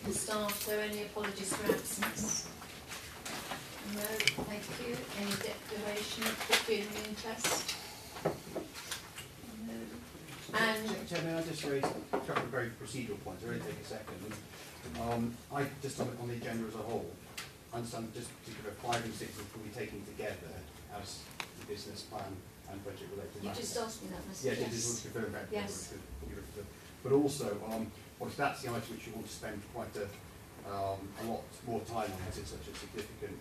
the staff, so any apologies for absence? No, thank you. Any declaration of pecuniary interest? No. And Chair, may I just raise a couple of very procedural points? It'll only take a second. I just on the agenda as a whole, I understand just particular 5 and 6 will be taken together as the business plan and budget related you matters. just asked me that, Mr. Yeah, yes. Just want to confirm that. Yes. But also, well, that's the item which you want to spend quite a lot more time on, as it's such a significant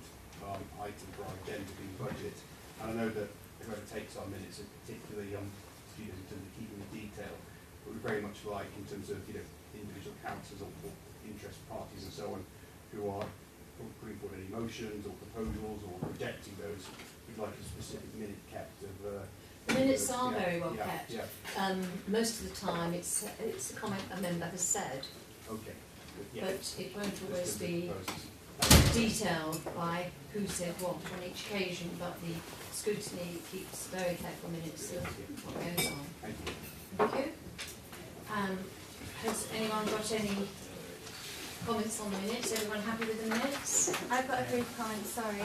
item for our agenda being budget. And I know that whoever takes our minutes, and particularly students in terms of keeping the detail, but we very much like in terms of individual councillors or interest parties and so on who are putting forward any motions or proposals or rejecting those. We'd like a specific minute kept of. The minutes are very well kept. Yeah. Most of the time, it's a comment a member has said. Okay. Yeah. But it won't always be detailed by who said what on each occasion, but the scrutiny keeps very careful minutes of what goes on. Thank you. Thank you. Has anyone got any comments on the minutes? Everyone happy with the minutes? I've got a brief comment, sorry.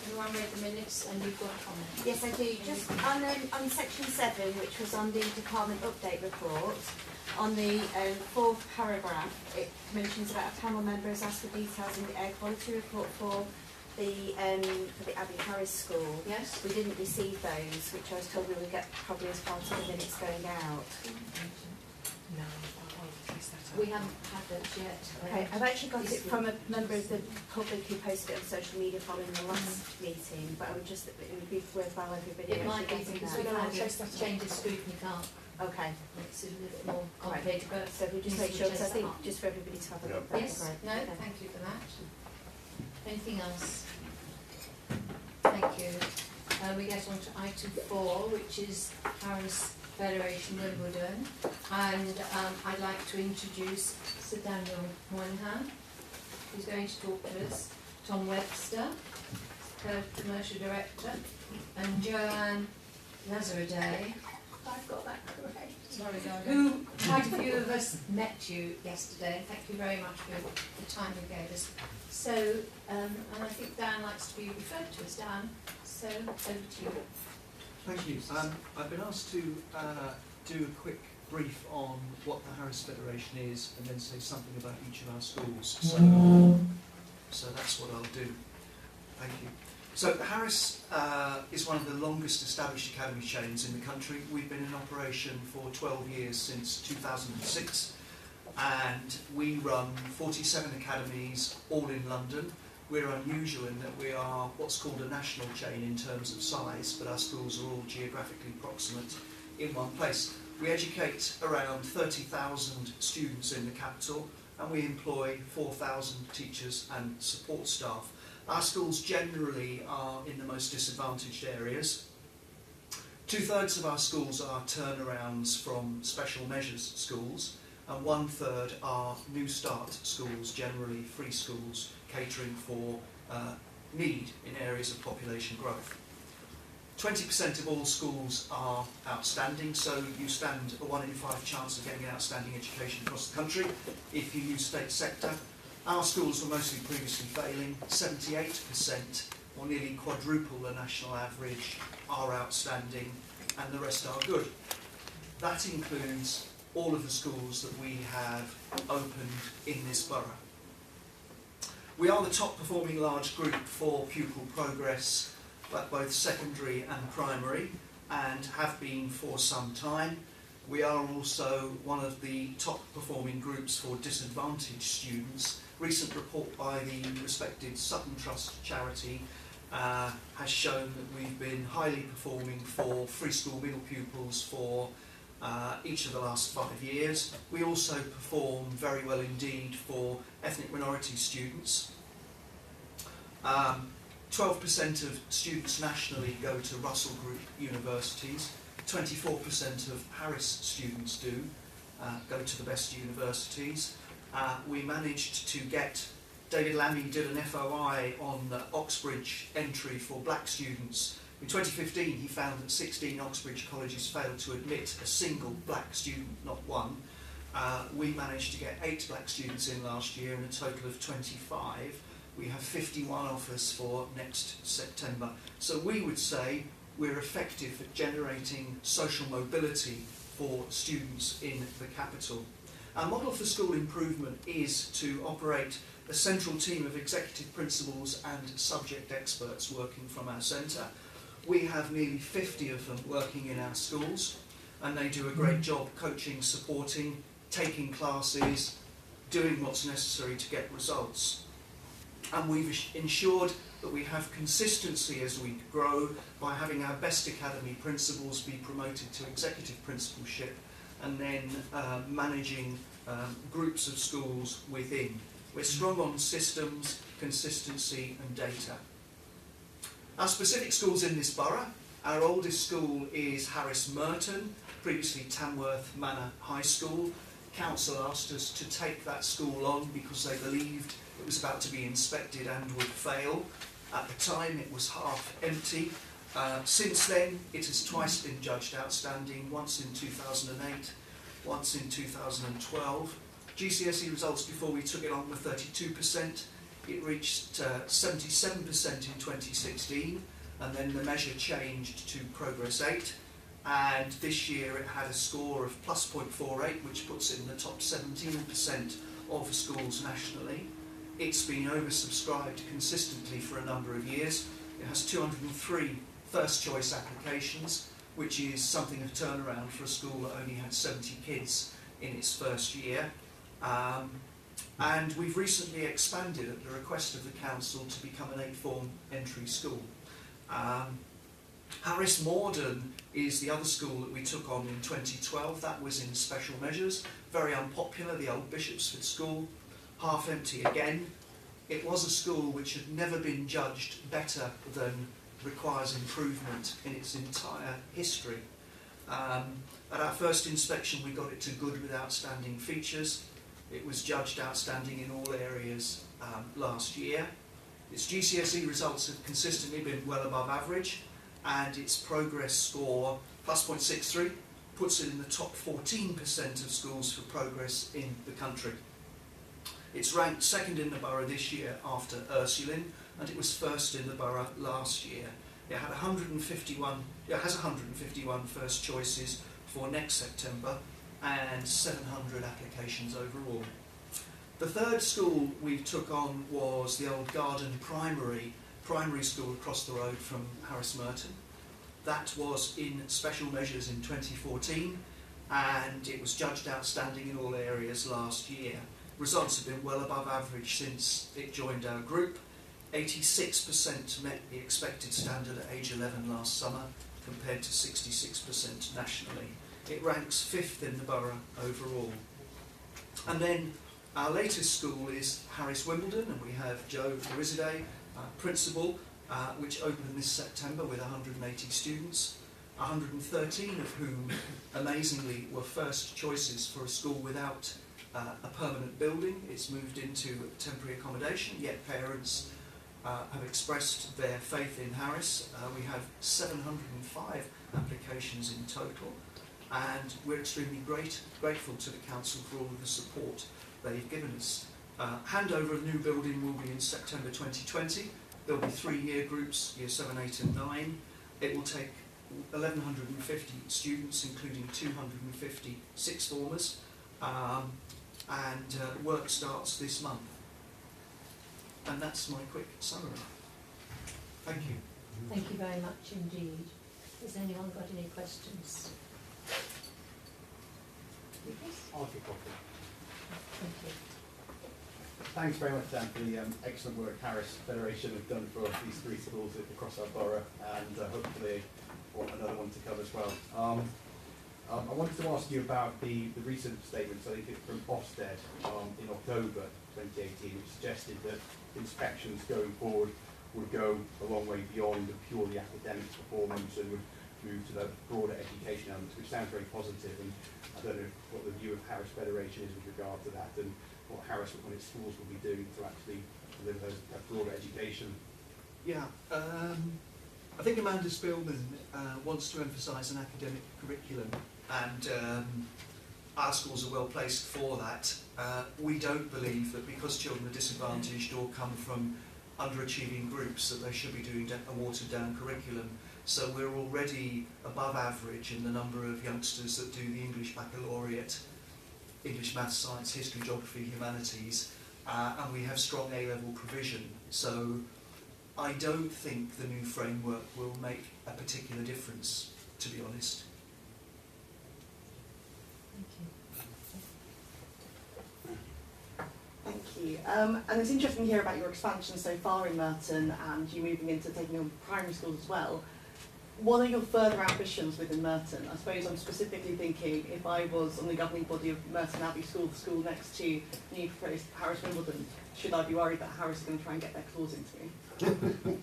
Everyone read the minutes and you've got a comment? Yes, I do. Just on section 7, which was on the department update report, on the 4th paragraph, it mentions about a panel member has asked for details in the air quality report for the Abbey Harris School. Yes. We didn't receive those, which I was told we would get probably as part of the minutes going out. No, we haven't had those yet. Okay, I've actually got it from a member of the public who posted it on social media following the last meeting, but I would just, it would be worthwhile everybody it might be getting because that. we've had change of scrutiny card. Okay. It's a little bit more complicated, but so we just make sure, because I think just for everybody to have a look. Yes, no, thank you for that. Anything else? Thank you. We get on to item 4, which is Harris Federation Wimbledon, and I'd like to introduce Sir Daniel Moynihan, who's going to talk to us, Tom Webster, Commercial Director, and Joanne Lazaradeh, I've got that correct, sorry, who quite a few of us met you yesterday, and thank you very much for the time you gave us. So, and I think Dan likes to be referred to as Dan, so over to you. Thank you. I've been asked to do a quick brief on what the Harris Federation is and then say something about each of our schools. So that's what I'll do. Thank you. So Harris is one of the longest established academy chains in the country. We've been in operation for 12 years, since 2006, and we run 47 academies all in London. We're unusual in that we are what's called a national chain in terms of size, but our schools are all geographically proximate in one place. We educate around 30,000 students in the capital, and we employ 4,000 teachers and support staff. Our schools generally are in the most disadvantaged areas. 2/3 of our schools are turnarounds from special measures schools, and 1/3 are new start schools, generally free schools, catering for need in areas of population growth. 20% of all schools are outstanding, so you stand a 1 in 5 chance of getting an outstanding education across the country if you use state sector. Our schools were mostly previously failing. 78%, or nearly quadruple the national average, are outstanding, and the rest are good. That includes all of the schools that we have opened in this borough. We are the top performing large group for pupil progress at both secondary and primary, and have been for some time. We are also one of the top performing groups for disadvantaged students. Recent report by the respected Sutton Trust charity has shown that we've been highly performing for free school middle pupils for each of the last 5 years. We also perform very well indeed for ethnic minority students. 12% of students nationally go to Russell Group universities. 24% of Harris students do go to the best universities. We managed to get, David Lammy did an FOI on Oxbridge entry for black students. In 2015 he found that 16 Oxbridge colleges failed to admit a single black student, not one. We managed to get 8 black students in last year and a total of 25. We have 51 offers for next September. So we would say we're effective at generating social mobility for students in the capital. Our model for school improvement is to operate a central team of executive principals and subject experts working from our centre. We have nearly 50 of them working in our schools, and they do a great job coaching, supporting, taking classes, doing what's necessary to get results. And we've ensured that we have consistency as we grow by having our best academy principals be promoted to executive principalship, and then managing groups of schools within. We're strong on systems, consistency and data. Our specific schools in this borough, our oldest school is Harris Merton, previously Tamworth Manor High School. Council asked us to take that school on because they believed it was about to be inspected and would fail. At the time it was half empty. Since then it has twice been judged outstanding, once in 2008, once in 2012. GCSE results before we took it on were 32%. It reached 77% in 2016, and then the measure changed to Progress 8. And this year it had a score of plus 0.48, which puts it in the top 17% of schools nationally. It's been oversubscribed consistently for a number of years. It has 203 first choice applications, which is something of a turnaround for a school that only had 70 kids in its first year. And we've recently expanded at the request of the council to become an 8th form entry school. Harris Morden is the other school that we took on in 2012. That was in special measures, very unpopular, the old Bishopsford school, half empty again. It was a school which had never been judged better than requires improvement in its entire history. At our first inspection we got it to good with outstanding features. It was judged outstanding in all areas last year. Its GCSE results have consistently been well above average, and its progress score, plus 0.63, puts it in the top 14% of schools for progress in the country. It's ranked second in the borough this year after Ursuline, and it was first in the borough last year. It had 151, it has 151 first choices for next September and 700 applications overall. The third school we took on was the old Garden Primary School across the road from Harris Merton. That was in special measures in 2014, and it was judged outstanding in all areas last year. Results have been well above average since it joined our group. 86% met the expected standard at age 11 last summer, compared to 66% nationally. It ranks 5th in the borough overall. And then our latest school is Harris Wimbledon, and we have Joe Rizide, principal, which opened this September with 180 students, 113 of whom, amazingly, were first choices for a school without a permanent building. It's moved into temporary accommodation, yet parents have expressed their faith in Harris. We have 705 applications in total, and we're extremely grateful to the council for all of the support they've given us. Handover of new building will be in September 2020. There'll be 3 year groups, year 7, 8 and 9. It will take 1,150 students, including 250 sixth formers, and work starts this month. And that's my quick summary. Thank you. Thank you very much indeed. Has anyone got any questions? I'll kick off. Thank you. Thanks very much, Dan, for the excellent work Harris Federation have done for these 3 schools across our borough, and hopefully another one to come as well. I wanted to ask you about the recent statements, I think it's from Ofsted in October 2018, which suggested that inspections going forward would go a long way beyond the purely academic performance and would move to the broader education elements, which sounds very positive. And I don't know what the view of Harris Federation is with regard to that, and what Harris and its schools will be doing to actually deliver that broader education. Yeah, I think Amanda Spillman wants to emphasise an academic curriculum, and our schools are well placed for that. We don't believe that because children are disadvantaged or come from underachieving groups that they should be doing a watered down curriculum. So we're already above average in the number of youngsters that do the English Baccalaureate, English, Maths, Science, History, Geography, Humanities, and we have strong A-level provision. So I don't think the new framework will make a particular difference, to be honest. Thank you. And it's interesting to hear about your expansion so far in Merton and you moving into taking on primary schools as well. What are your further ambitions within Merton? I suppose I'm specifically thinking if I was on the governing body of Merton Abbey School, the school next to new proposed Harris Wimbledon, should I be worried that Harris is going to try and get their claws into me?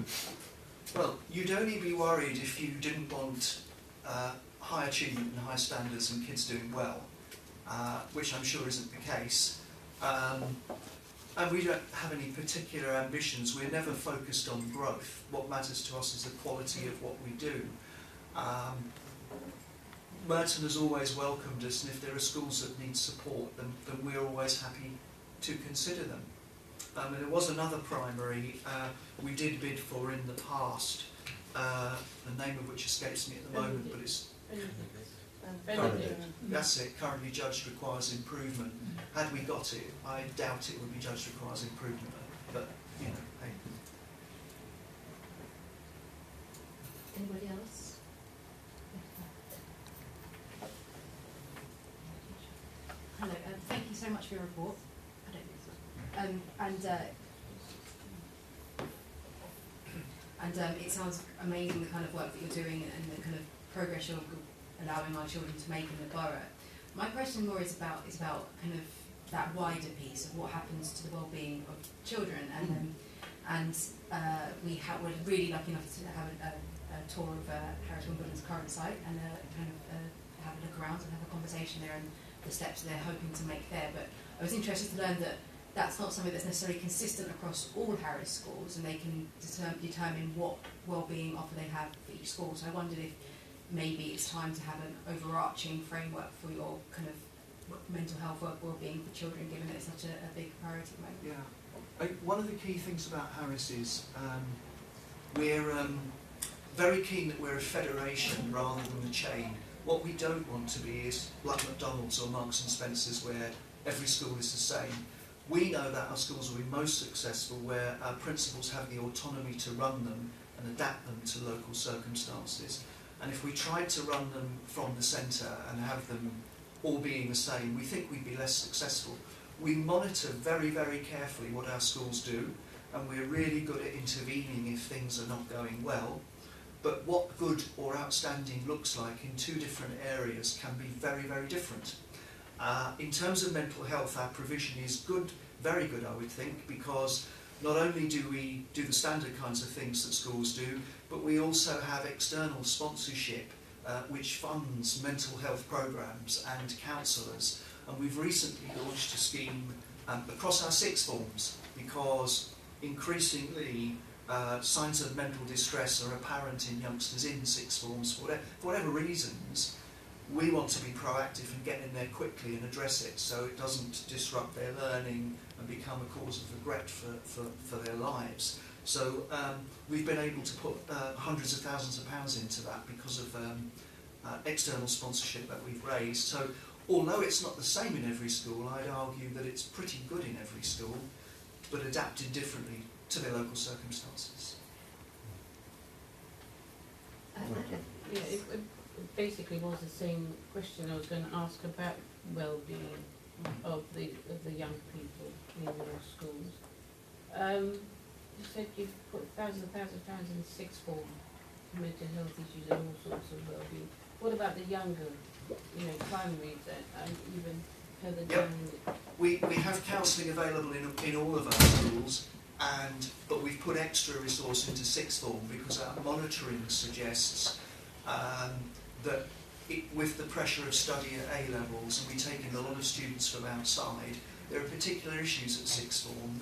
Well, you'd only be worried if you didn't want high achievement and high standards and kids doing well, which I'm sure isn't the case. And we don't have any particular ambitions. We're never focused on growth. What matters to us is the quality of what we do. Merton has always welcomed us, and if there are schools that need support, then we're always happy to consider them. And there was another primary we did bid for in the past, the name of which escapes me at the moment, but it's that's it, currently judged requires improvement. Had we got it, I doubt it would be judged requires improvement, but you know, hey. Anybody else? Hello, thank you so much for your report. I don't think so. And it sounds amazing, the kind of work that you're doing and the kind of progress you're allowing our children to make in the borough. My question more is about kind of that wider piece of what happens to the well-being of children, and we're really lucky enough to have a tour of Harris Wimbledon's current site and kind of have a look around and have a conversation there and the steps they're hoping to make there. But I was interested to learn that that's not something that's necessarily consistent across all Harris schools, and they can determine what well-being offer they have for each school. So I wondered if maybe it's time to have an overarching framework for your kind of mental health well-being for children, given that it's such a big priority at the moment. Yeah, one of the key things about Harris is we're very keen that we're a federation rather than a chain. What we don't want to be is like McDonald's or Marks and Spencer's, where every school is the same. We know that our schools will be most successful where our principals have the autonomy to run them and adapt them to local circumstances. And if we tried to run them from the centre and have them all being the same, we think we'd be less successful. We monitor very, very carefully what our schools do, and we're really good at intervening if things are not going well. But what good or outstanding looks like in two different areas can be very, very different. In terms of mental health, our provision is good, very good, I would think, because not only do we do the standard kinds of things that schools do, but we also have external sponsorship which funds mental health programmes and counsellors. And we've recently launched a scheme across our sixth forms, because increasingly signs of mental distress are apparent in youngsters in sixth forms for whatever reasons. We want to be proactive and get in there quickly and address it so it doesn't disrupt their learning and become a cause of regret for their lives. So we've been able to put hundreds of thousands of pounds into that because of external sponsorship that we've raised. So although it's not the same in every school, I'd argue that it's pretty good in every school, but adapted differently to their local circumstances. Yeah, it basically was the same question I was going to ask about well-being of the young people in your schools. You said you've put thousands and thousands of pounds in sixth form for mental health issues and all sorts of well-being. What about the younger, primaries and even further down? We have counselling available in all of our schools, but we've put extra resource into sixth form because our monitoring suggests that with the pressure of study at A levels, and we take in a lot of students from outside, there are particular issues at sixth form,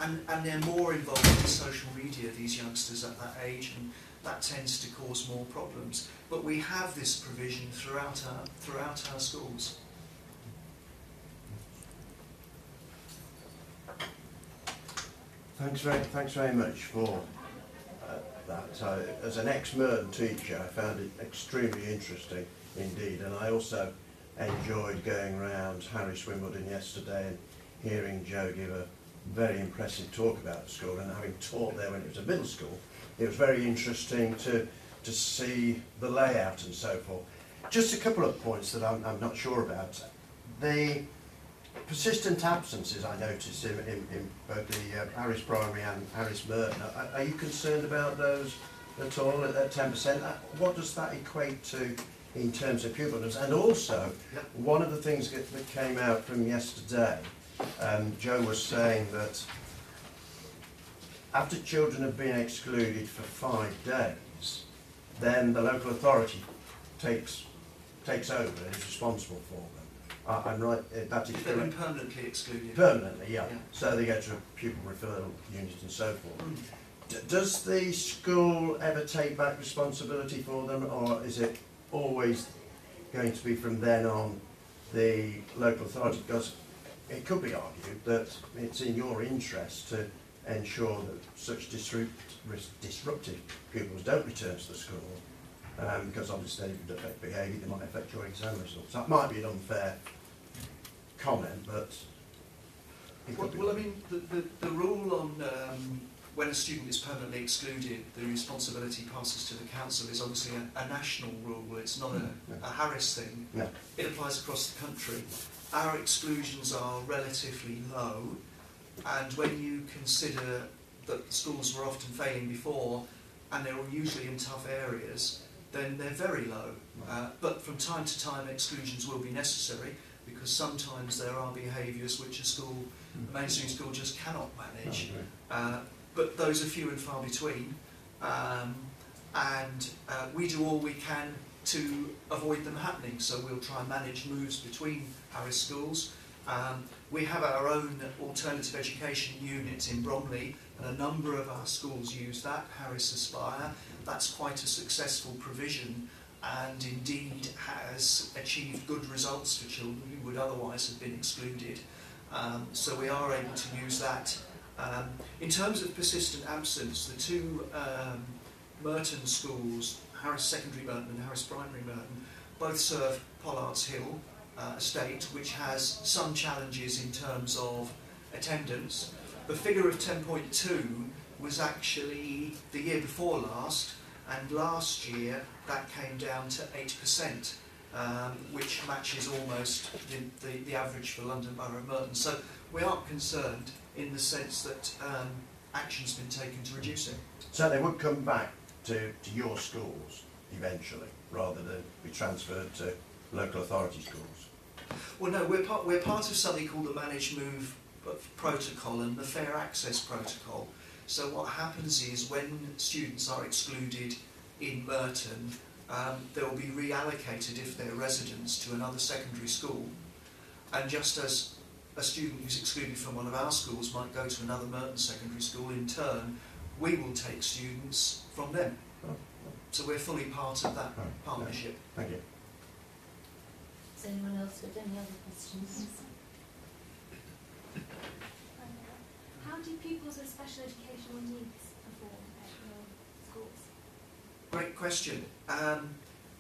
and they're more involved in social media, these youngsters at that age, and that tends to cause more problems. But we have this provision throughout our schools. Thanks very much for that. As an ex-Merton teacher, I found it extremely interesting indeed, and I also enjoyed going around Harris Wimbledon yesterday and hearing Joe give a very impressive talk about the school, and having taught there when it was a middle school, it was very interesting to see the layout and so forth. Just a couple of points that I'm not sure about. The persistent absences I noticed in both the Harris Primary and Harris Merton, are you concerned about those at all at 10%? What does that equate to in terms of pupil numbers? And also, one of the things that came out from yesterday, Joe was saying that after children have been excluded for 5 days, then the local authority takes over and is responsible for them. I'm right, that is If they've been correct. permanently excluded. Permanently, yeah. Yeah. So they go to a pupil referral unit and so forth. Does the school ever take back responsibility for them, or is it always going to be from then on the local authority? Because it could be argued that it's in your interest to ensure that such disruptive pupils don't return to the school, because obviously they would affect behaviour, they might affect your exam results. That might be an unfair comment, but it could be. Well, I mean, the rule on when a student is permanently excluded, the responsibility passes to the council is obviously a national rule. It's not a Harris thing. No. It applies across the country. Our exclusions are relatively low, and when you consider that the schools were often failing before, and they were usually in tough areas, then they're very low. But from time to time, exclusions will be necessary, because sometimes there are behaviours which a mainstream school just cannot manage. But those are few and far between, and we do all we can to avoid them happening. So we'll try and manage moves between Harris schools. We have our own alternative education unit in Bromley, and a number of our schools use that, Harris Aspire. That's quite a successful provision, and indeed has achieved good results for children who would otherwise have been excluded. So we are able to use that. In terms of persistent absence, the two Merton schools, Harris Secondary Merton and Harris Primary Merton, both serve Pollard's Hill estate, which has some challenges in terms of attendance. The figure of 10.2 was actually the year before last, and last year that came down to 8%, which matches almost the average for London Borough of Merton. So we aren't concerned in the sense that action's been taken to reduce it. So they would come back to your schools eventually, rather than be transferred to local authority schools? Well, no, we're part of something called the Manage Move protocol and the Fair Access protocol. So what happens is when students are excluded in Merton, they will be reallocated if they're residents to another secondary school. And just as a student who's excluded from one of our schools might go to another Merton secondary school, in turn, we will take students from them. So we're fully part of that partnership. Thank you. Does anyone else have any other questions? How do pupils with special educational needs perform at your schools? Great question.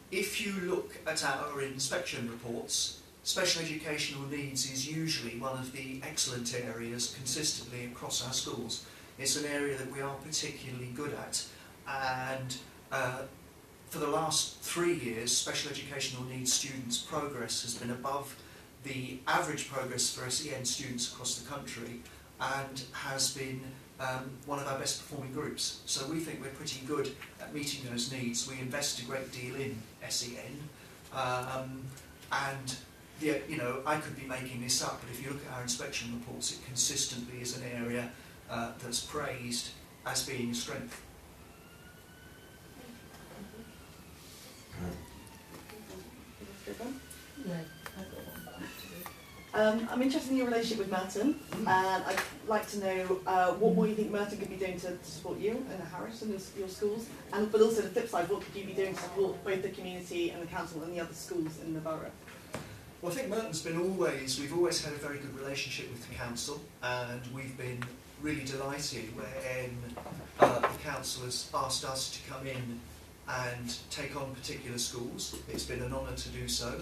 If you look at our inspection reports, special educational needs is usually one of the excellent areas consistently across our schools. It's an area that we are particularly good at, and for the last 3 years, special educational needs students' progress has been above the average progress for SEN students across the country, and has been one of our best performing groups. So we think we're pretty good at meeting those needs. We invest a great deal in SEN, and you know, I could be making this up, but if you look at our inspection reports, it consistently is an area that's praised as being a strength. No, I've got one actually. I'm interested in your relationship with Merton, and I'd like to know what more you think Merton could be doing to support you and Harris and your schools, but also the flip side, what could you be doing to support both the community and the council and the other schools in the borough? Well, I think Merton's been we've always had a very good relationship with the council, and we've been really delighted when the council has asked us to come in and take on particular schools. It's been an honour to do so,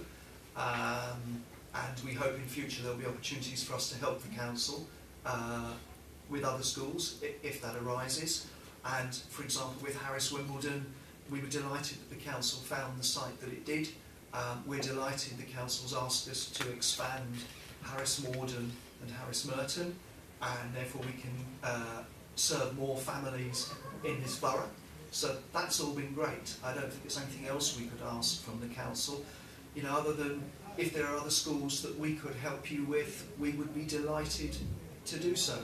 and we hope in future there'll be opportunities for us to help the council with other schools if that arises. And for example, with Harris Wimbledon, we were delighted that the council found the site that it did. We're delighted the council's asked us to expand Harris Morden and Harris Merton, and therefore we can serve more families in this borough. So that's all been great. I don't think there's anything else we could ask from the council, you know, other than if there are other schools that we could help you with, we would be delighted to do so.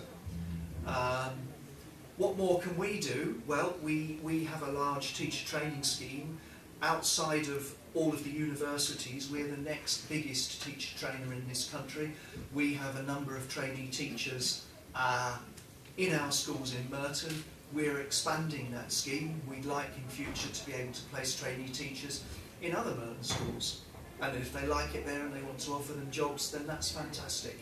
What more can we do? Well, we have a large teacher training scheme. Outside of all of the universities, we're the next biggest teacher trainer in this country. We have a number of trainee teachers in our schools in Merton. We're expanding that scheme. We'd like in future to be able to place trainee teachers in other Merton schools. And if they like it there and they want to offer them jobs, then that's fantastic.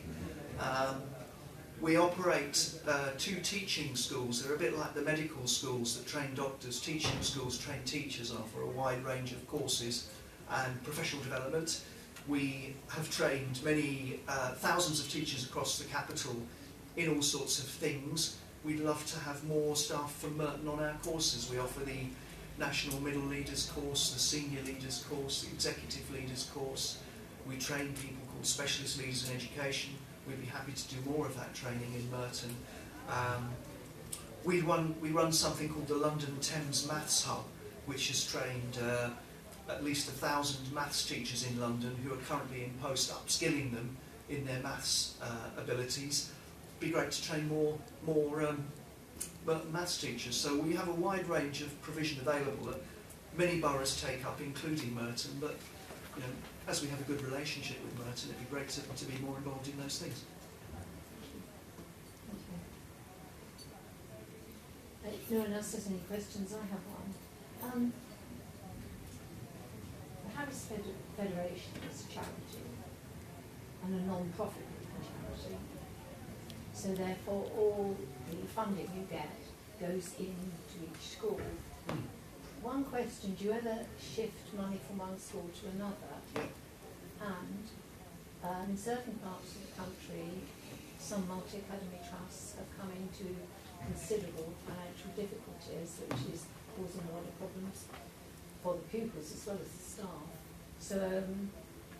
We operate 2 teaching schools. They're a bit like the medical schools that train doctors. Teaching schools train teachers for a wide range of courses and professional development. We have trained many thousands of teachers across the capital in all sorts of things. We'd love to have more staff from Merton on our courses. We offer the National Middle Leaders course, the Senior Leaders course, the Executive Leaders course. We train people called Specialist Leaders in Education. We'd be happy to do more of that training in Merton. We run something called the London Thames Maths Hub, which has trained at least 1,000 maths teachers in London who are currently in post, upskilling them in their maths abilities. It'd be great to train more maths teachers. So we have a wide range of provision available that many boroughs take up, including Merton, but you know, as we have a good relationship with Merton, it'd be great to be more involved in those things. If no one else has any questions, I have one. The Harris Federation is a charity and a non-profit charity, so therefore all the funding you get goes into each school. One question, do you ever shift money from one school to another? And in certain parts of the country, some multi-academy trusts have come into considerable financial difficulties, which is causing a lot of problems for the pupils as well as the staff. So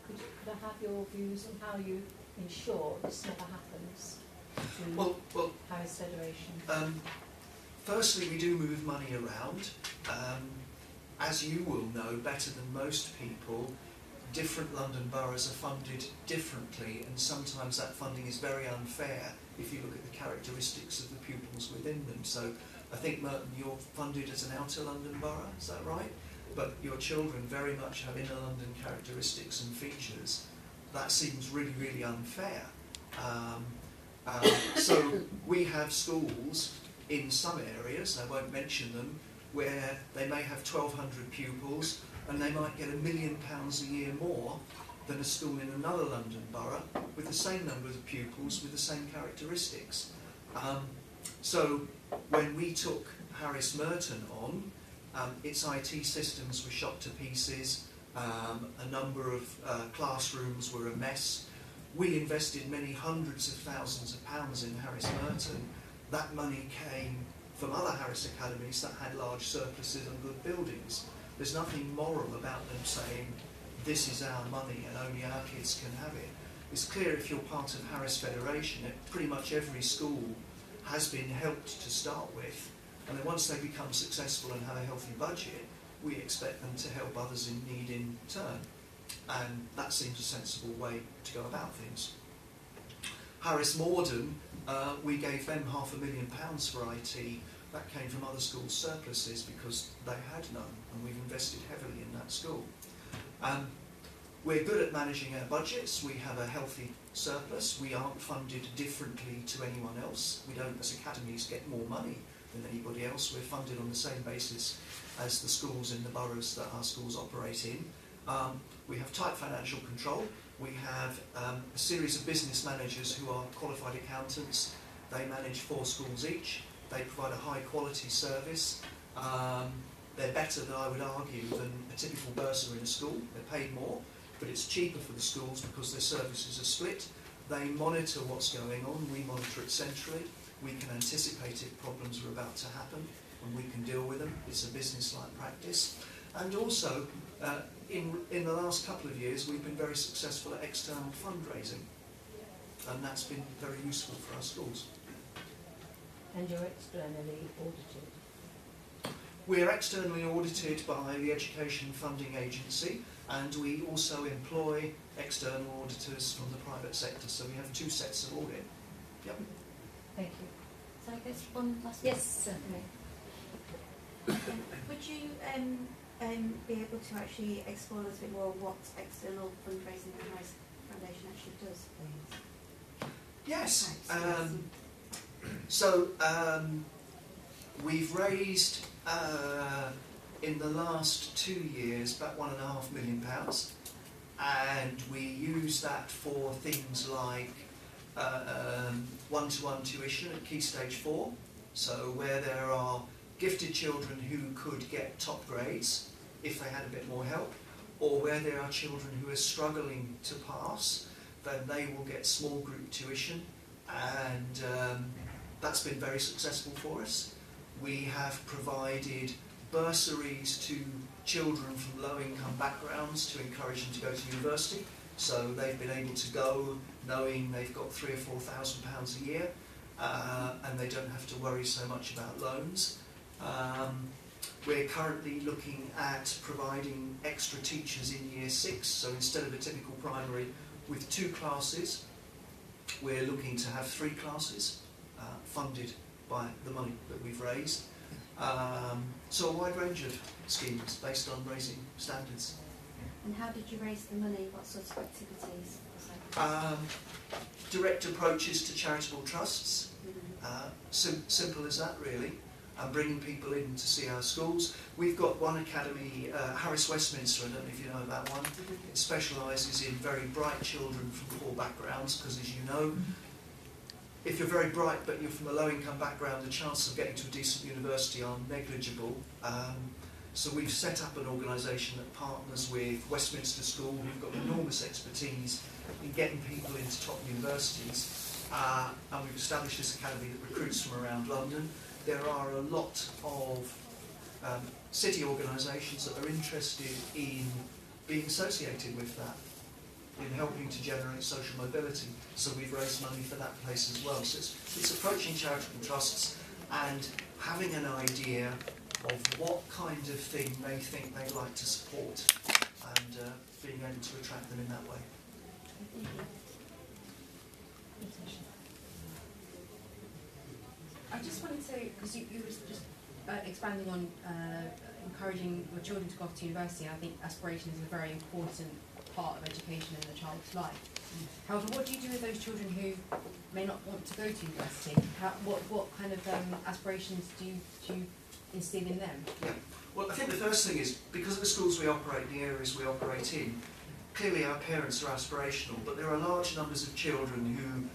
could I have your views on how you ensure this never happens to Harris Federation? Firstly, we do move money around. As you will know better than most people, different London boroughs are funded differently, and sometimes that funding is very unfair if you look at the characteristics of the pupils within them. So I think, Merton, you're funded as an outer London borough, is that right? But your children very much have inner London characteristics and features. That seems really, really unfair. So we have schools in some areas, I won't mention them, where they may have 1,200 pupils and they might get £1 million a year more than a school in another London borough with the same number of pupils with the same characteristics. So when we took Harris Merton on, its IT systems were shot to pieces, a number of classrooms were a mess. We invested many hundreds of thousands of pounds in Harris Merton. That money came from other Harris academies that had large surpluses and good buildings. There's nothing moral about them saying, this is our money and only our kids can have it. It's clear if you're part of Harris Federation, pretty much every school has been helped to start with, and then once they become successful and have a healthy budget, we expect them to help others in need in turn. And that seems a sensible way to go about things. Harris Morden, we gave them £500,000 for IT. That came from other schools' surpluses because they had none, and we've invested heavily in that school. We're good at managing our budgets. We have a healthy surplus. We aren't funded differently to anyone else. We don't, as academies, get more money than anybody else. We're funded on the same basis as the schools in the boroughs that our schools operate in. We have tight financial control. We have a series of business managers who are qualified accountants They manage 4 schools each. They provide a high quality service. They're better, than I would argue, than a typical bursar in a school. They're paid more, but it's cheaper for the schools because their services are split. They monitor what's going on. We monitor it centrally. We can anticipate if problems are about to happen, and we can deal with them. It's a business-like practice. And also, in the last couple of years, we've been very successful at external fundraising, and that's been very useful for our schools. And you're externally audited. We're externally audited by the Education Funding Agency, and we also employ external auditors from the private sector, so we have 2 sets of audit. Yep. Thank you. So I guess one last Yes, certainly. Would you be able to actually explore a little bit more what external fundraising the Harris Foundation actually does, please? Yes. Thanks. We've raised in the last 2 years about £1.5 million, and we use that for things like one-to-one tuition at Key Stage 4, so where there are gifted children who could get top grades if they had a bit more help, or where there are children who are struggling to pass, then they will get small group tuition, and that's been very successful for us. We have provided bursaries to children from low-income backgrounds to encourage them to go to university, so they've been able to go knowing they've got £3,000 or £4,000 a year, and they don't have to worry so much about loans. We're currently looking at providing extra teachers in Year 6, so instead of a typical primary with 2 classes, we're looking to have 3 classes funded by the money that we've raised. So a wide range of schemes based on raising standards. And how did you raise the money? What sorts of activities? Was that? Direct approaches to charitable trusts, simple as that really, and bringing people in to see our schools. We've got one academy, Harris Westminster, I don't know if you know that one. It specialises in very bright children from poor backgrounds, because as you know, if you're very bright but you're from a low-income background, the chances of getting to a decent university are negligible. So we've set up an organisation that partners with Westminster School, who've got enormous expertise in getting people into top universities, and we've established this academy that recruits from around London. There are a lot of city organisations that are interested in being associated with that, in helping to generate social mobility, so we've raised money for that place as well. So it's approaching charitable trusts and having an idea of what kind of thing they think they'd like to support, and being able to attract them in that way. I just wanted to, because you were just expanding on encouraging your children to go off to university, and I think aspiration is a very important part of education in a child's life. However, what do you do with those children who may not want to go to university? What kind of aspirations do you instill in them? Yeah. Well, I think the first thing is, because of the schools we operate, the areas we operate in, clearly our parents are aspirational, but there are large numbers of children who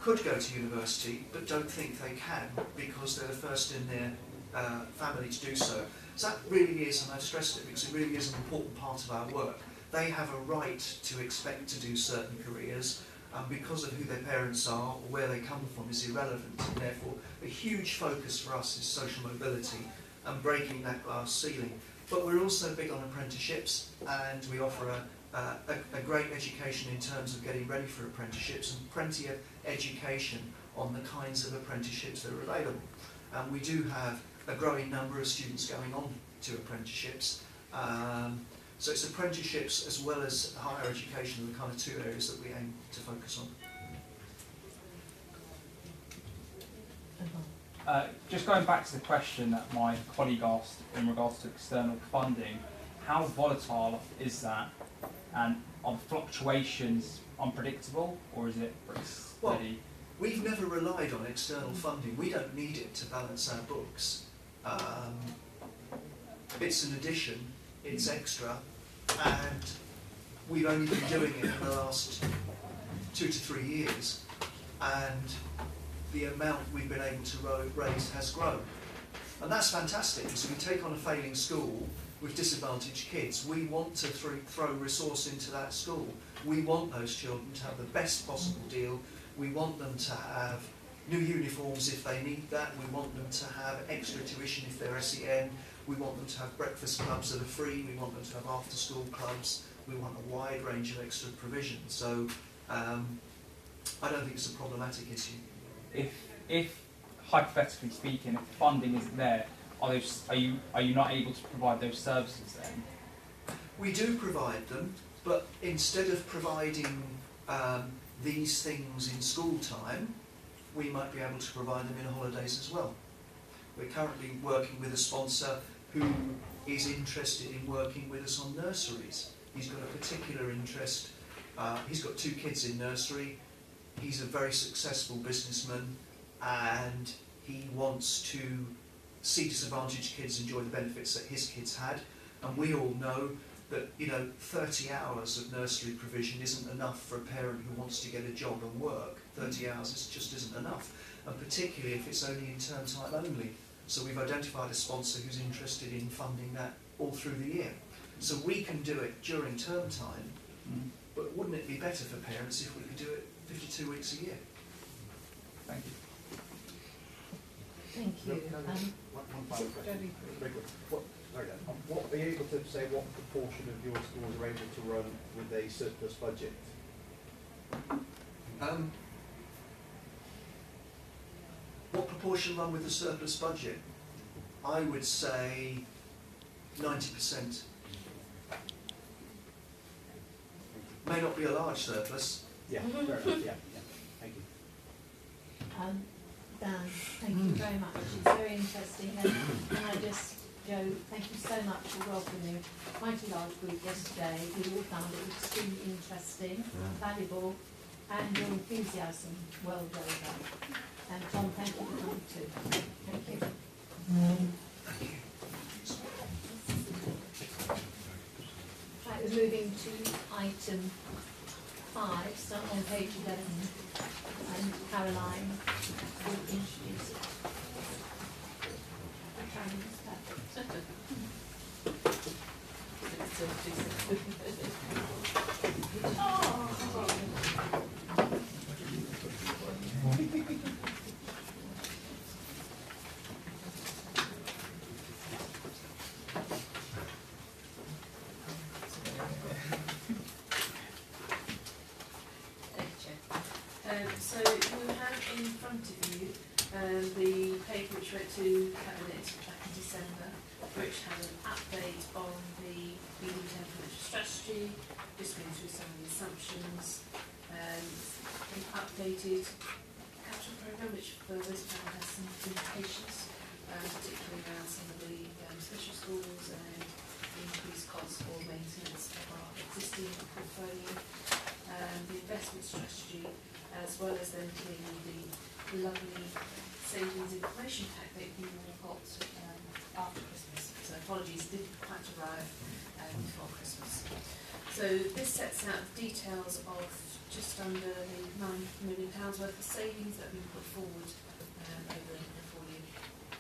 could go to university but don't think they can because they're the first in their family to do so. So that really is, and I've stressed it because it really is an important part of our work. They have a right to expect to do certain careers, and because of who their parents are or where they come from is irrelevant, and therefore a huge focus for us is social mobility and breaking that glass ceiling. But we're also big on apprenticeships, and we offer a great education in terms of getting ready for apprenticeships, and plenty of education on the kinds of apprenticeships that are available. And we do have a growing number of students going on to apprenticeships. So it's apprenticeships as well as higher education are the kind of 2 areas that we aim to focus on. Just going back to the question that my colleague asked in regards to external funding, how volatile is that, and are the fluctuations unpredictable, or is it pretty steady? Well, we've never relied on external funding. We don't need it to balance our books. It's an addition, it's extra, and we've only been doing it in the last 2 to 3 years, and the amount we've been able to raise has grown. And that's fantastic, because we take on a failing school with disadvantaged kids. We want to throw resource into that school. We want those children to have the best possible deal. We want them to have new uniforms if they need that. We want them to have extra tuition if they're SEN. We want them to have breakfast clubs that are free. We want them to have after-school clubs. We want a wide range of extra provision. So I don't think it's a problematic issue. If hypothetically speaking, if funding isn't there, are you not able to provide those services then? We do provide them, but instead of providing these things in school time, we might be able to provide them in holidays as well. We're currently working with a sponsor who is interested in working with us on nurseries. He's got a particular interest. He's got 2 kids in nursery. He's a very successful businessman, and he wants to see disadvantaged kids enjoy the benefits that his kids had. And we all know that 30 hours of nursery provision isn't enough for a parent who wants to get a job and work. 30 hours just isn't enough, and particularly if it's only in term time only. So we've identified a sponsor who's interested in funding that all through the year. So we can do it during term time, but wouldn't it be better for parents if we could do it 52 weeks a year? Thank you. Thank you. One final question. Very good. What are you able to say what proportion of your schools are able to run with a surplus budget? What proportion run with a surplus budget? I would say 90%. May not be a large surplus. Yeah, fair enough. Yeah. Thank you. Dan, thank you very much. It's very interesting. And I just, Joe, thank you so much for welcoming a mighty large group yesterday. We all found it extremely interesting, valuable, and your enthusiasm well done. And Tom, thank you for coming too. Thank you. Right, we're moving to item 5, start on page 11, and Caroline will introduce it. So you have in front of you the paper which went to Cabinet back in December, which had an update on the medium-term financial strategy, just going through some of the assumptions, an updated capital programme, which for this panel has some implications, particularly around some of the special schools and increased costs for maintenance of our existing portfolio, the investment strategy, as well as then clearly the lovely savings information pack that you all got after Christmas. So apologies, didn't quite arrive before Christmas. So this sets out details of just under the £9 million worth of savings that we put forward over the 4-year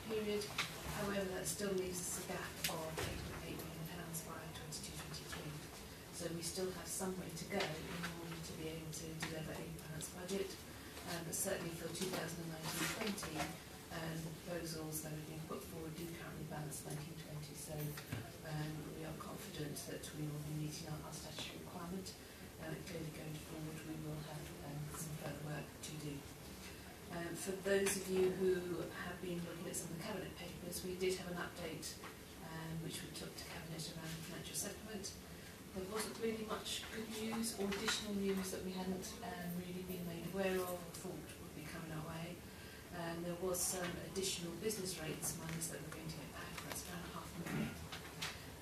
period. However, that still leaves us a gap of £8.8 million by 22-23. So we still have some way to go in order to be able to deliver a balanced budget. But certainly for 2019-20, the proposals that are being put forward do currently balance 19-20. So we are confident that we will be meeting our statutory requirement. Clearly going forward, we will have some further work to do. For those of you who have been looking at some of the Cabinet papers, we did have an update which we took to Cabinet around financial settlement. There wasn't really much good news or additional news that we hadn't really been made aware of or thought would be coming our way. There was some additional business rates monies that we're going to get back. That's around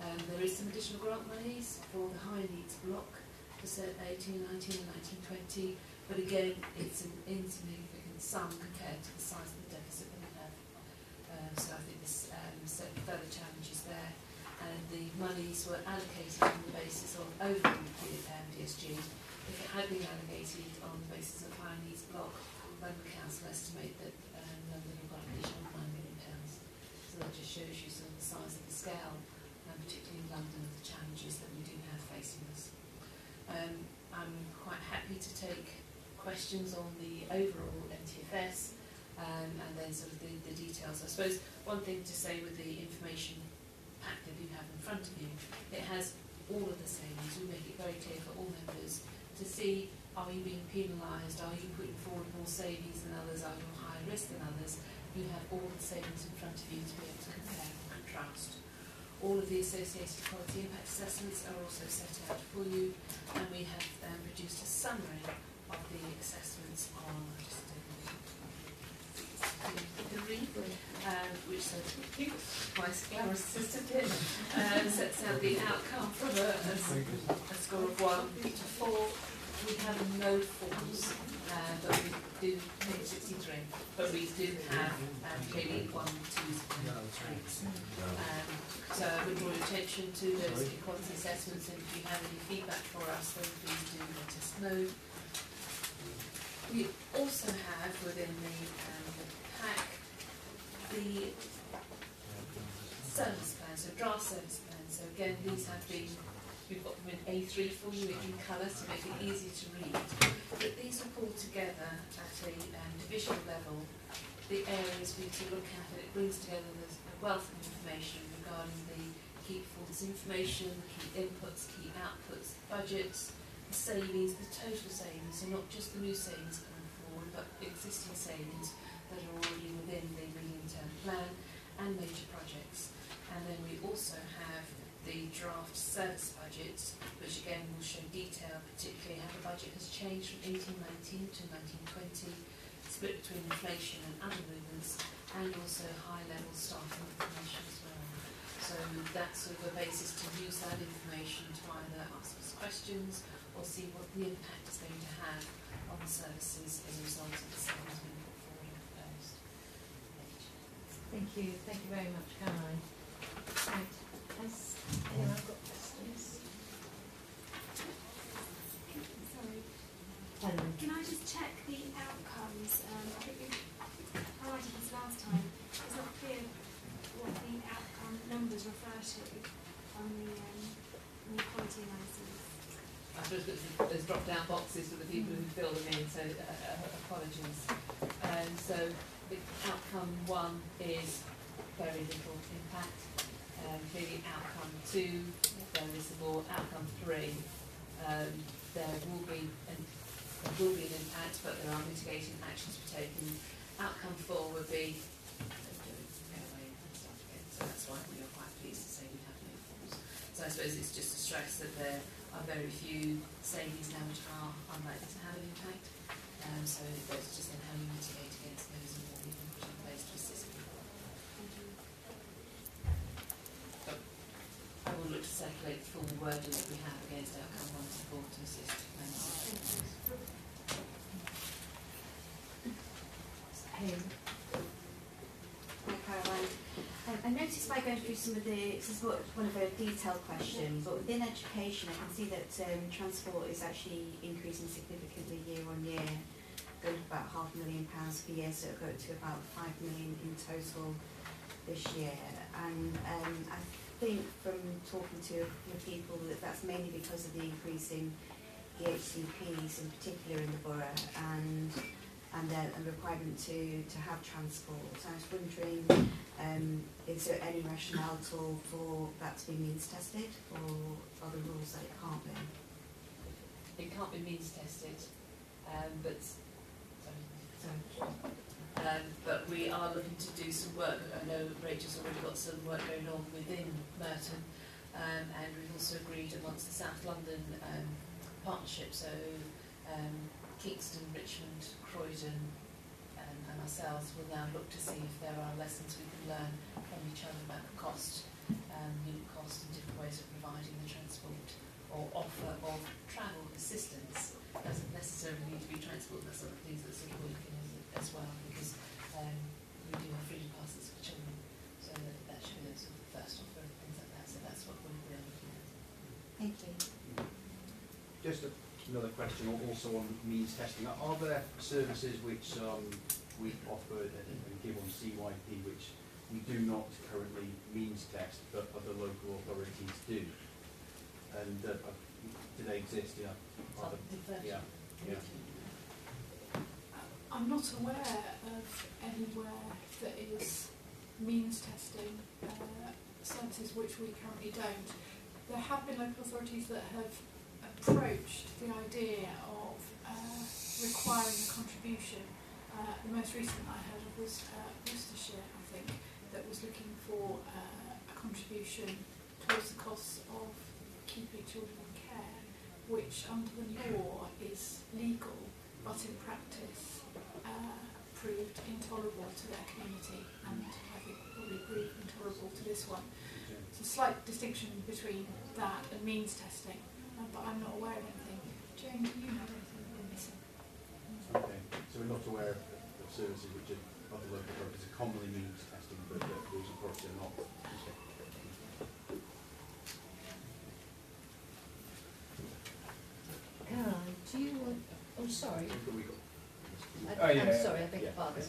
£500,000. There is some additional grant monies for the high needs block for 18, 19 and 19, 20. But again, it's an insignificant sum compared to the size of the deficit that we have. So I think this set further challenges there. And the monies were allocated on the basis of overall DSG. If it had been allocated on the basis of high needs block, London Council estimate that London have got an additional £9 million. So that just shows you sort of the size of the scale, particularly in London, of the challenges that we do have facing us. I'm quite happy to take questions on the overall NTFS and then sort of the details. I suppose one thing to say with the information pack that you have in front of you, it has all of the savings. We make it very clear for all members to see, are you being penalised, are you putting forward more savings than others, are you higher risk than others. You have all the savings in front of you to be able to compare and contrast. All of the associated quality impact assessments are also set out for you, and we have produced a summary of the assessments on which my glamorous assistant did, sets out the outcome from a score of 1 to 4. We have no forms, but we do page 63, but we do have clearly 1, 2, and 3. So I would draw your attention to those equality assessments, and if you have any feedback for us, then please do let us know. We also have within the pack the service plan, so draft service plan. So again, these have been, we've got them in A3 for you in colour to make it easy to read. But these are pulled together at a divisional level, the areas for you to look at, and it brings together a wealth of information regarding the key performance information, key inputs, key outputs, budgets, the savings, the total savings, so not just the new savings coming forward, but existing savings that are already within the medium-term plan and major projects. And then we also have the draft service budgets, which again will show detail, particularly how the budget has changed from 1819 to 1920, split between inflation and other movements, and also high-level staffing information as well. So that's sort of a basis to use that information to either ask us questions or see what the impact is going to have on the services as a result of the savings being put forward and proposed. Thank you very much, Caroline. Right. Has anyone got questions? Sorry. Helen. Can I just check the outcomes? I think we highlighted this last time. It's not clear what the outcome numbers refer to on the quality analysis. I suppose there's drop-down boxes for the people who fill them in, so apologies. So the outcome 1 is very little impact. Clearly outcome 2, there is more. Outcome 3, there will be an impact, but there are mitigating actions to be taken. Outcome 4 would be go away and start again. So that's why we are quite pleased to say we have no forms. So I suppose it's just to stress that there are very few savings now which are unlikely to have an impact. So it's just then how you mitigate against those and what we can put in place to assist people. I will look to circulate the full wording that we have against outcome 1 to 4 to assist members. Hi Caroline. I noticed by going through some of this is one of a detailed question, but within education I can see that transport is actually increasing significantly year on year, going to about £500,000 per year, so it'll go to about 5 million in total this year. And I think from talking to a few people that that's mainly because of the increase in EHCPs in particular in the borough and the requirement to have transport. So I was wondering, is there any rationale at all for that to be means tested, or are the rules that it can't be? It can't be means tested, but we are looking to do some work. I know Rachel's already got some work going on within Merton, and we've also agreed amongst the South London partnership, so Kingston, Richmond, Croydon and ourselves will now look to see if there are lessons we can learn from each other about the cost, unit cost and different ways of providing the transport or offer of travel assistance. Doesn't necessarily need to be transport, there's other things that sort of work in as well, because we do have freedom passes for children, so that should be the sort of first offer and things like that, so that's what we're looking at. Thank you. Just a another question also on means testing. Are there services which we offer and give on CYP which we do not currently means test, but other local authorities do? And do they exist? Yeah. Yeah. Yeah. I'm not aware of anywhere that is means testing services which we currently don't. There have been local authorities that have approached the idea of requiring a contribution. The most recent I heard of was Worcestershire, I think, that was looking for a contribution towards the costs of keeping children in care, which under the law is legal, but in practice proved intolerable to their community, and I think probably proved intolerable to this one. It's a slight distinction between that and means testing, but I'm not aware of anything. Jane, do you know anything we're missing? Okay, so we're not aware of services which are other local authorities are commonly means testing, but those authorities are not. Caroline, do you want... Oh, sorry. Yeah. I'm sorry, I beg your pardon.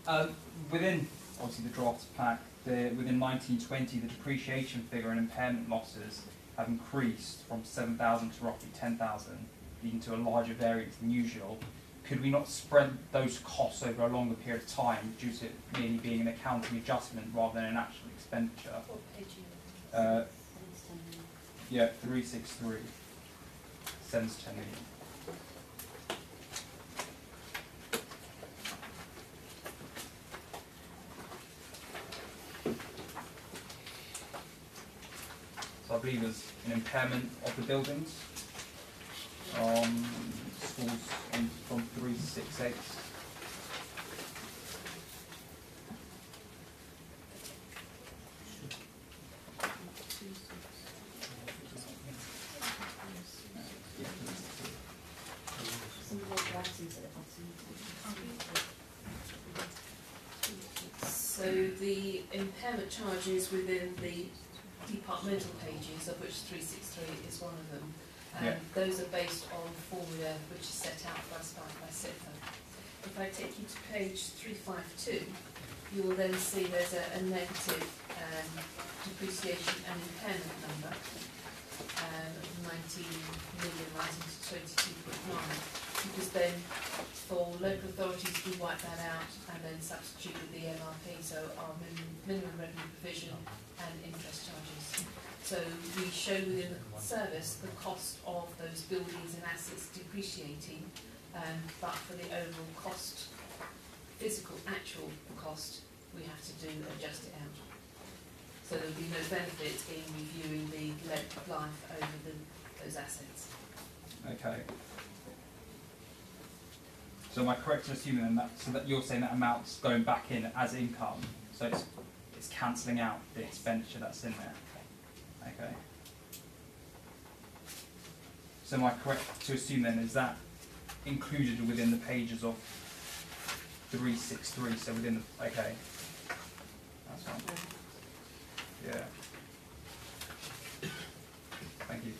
Okay. Within, obviously, the draft pack, within 1920, the depreciation figure and impairment losses have increased from 7,000 to roughly 10,000, leading to a larger variance than usual. Could we not spread those costs over a longer period of time due to it merely being an accounting adjustment rather than an actual expenditure? What page are you on? Yeah, 363. 7 to 10 million. So I believe there's an impairment of the buildings. Schools from 368. So the impairment charges within the departmental pages, of which 363 is one of them, and those are based on a formula which is set out by Civic. If I take you to page 352, you will then see there's a negative depreciation and impairment number, 19 million rising to 22.9, because then for local authorities we wipe that out and then substitute with the MRP, so our minimum revenue provision and interest charges. So we show within the service the cost of those buildings and assets depreciating, but for the overall cost, physical actual cost, we have to adjust it out. So there will be no benefit in reviewing the length of life over those assets. Okay. So am I correct in assuming then that you're saying that amount's going back in as income, so it's cancelling out the expenditure that's in there? Okay. So am I correct to assume then, is that included within the pages of 363, so within the, okay, that's fine. Yeah. Thank you.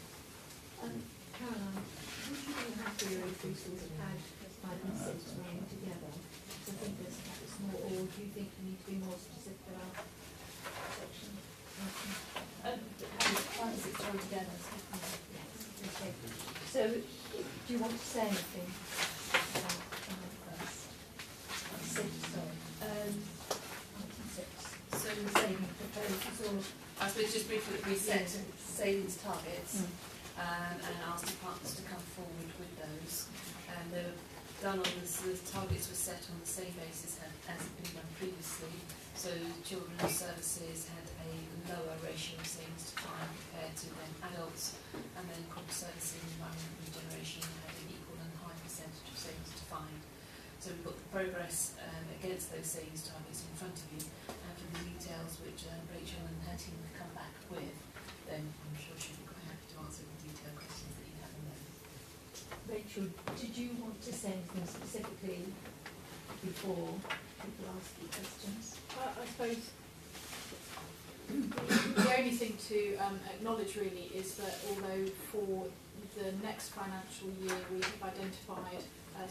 Caroline, would you be happy if we sort of had 5 and 6 running together? Because I think there's more, or do you think you need to be more specific about section? 5 and 6 run together, yes. Okay. So, do you want to say anything about first? 6, sorry. 6. So The saving proposals, or I suppose just briefly, we set savings targets and asked departments to come forward with those. And they were done on the targets were set on the same basis as had been done previously. So children's services had a lower ratio of savings to crime compared to then adults, and then corporate services and environmental regeneration had an equal and high percentage of savings to fine. So we've got the progress against those savings targets in front of you, and for the details which Rachel and her team have come back with, then I'm sure she'll be quite happy to answer the detailed questions that you have on those. Rachel, did you want to say anything specifically before people ask you questions? I suppose the only thing to acknowledge really is that although for the next financial year we have identified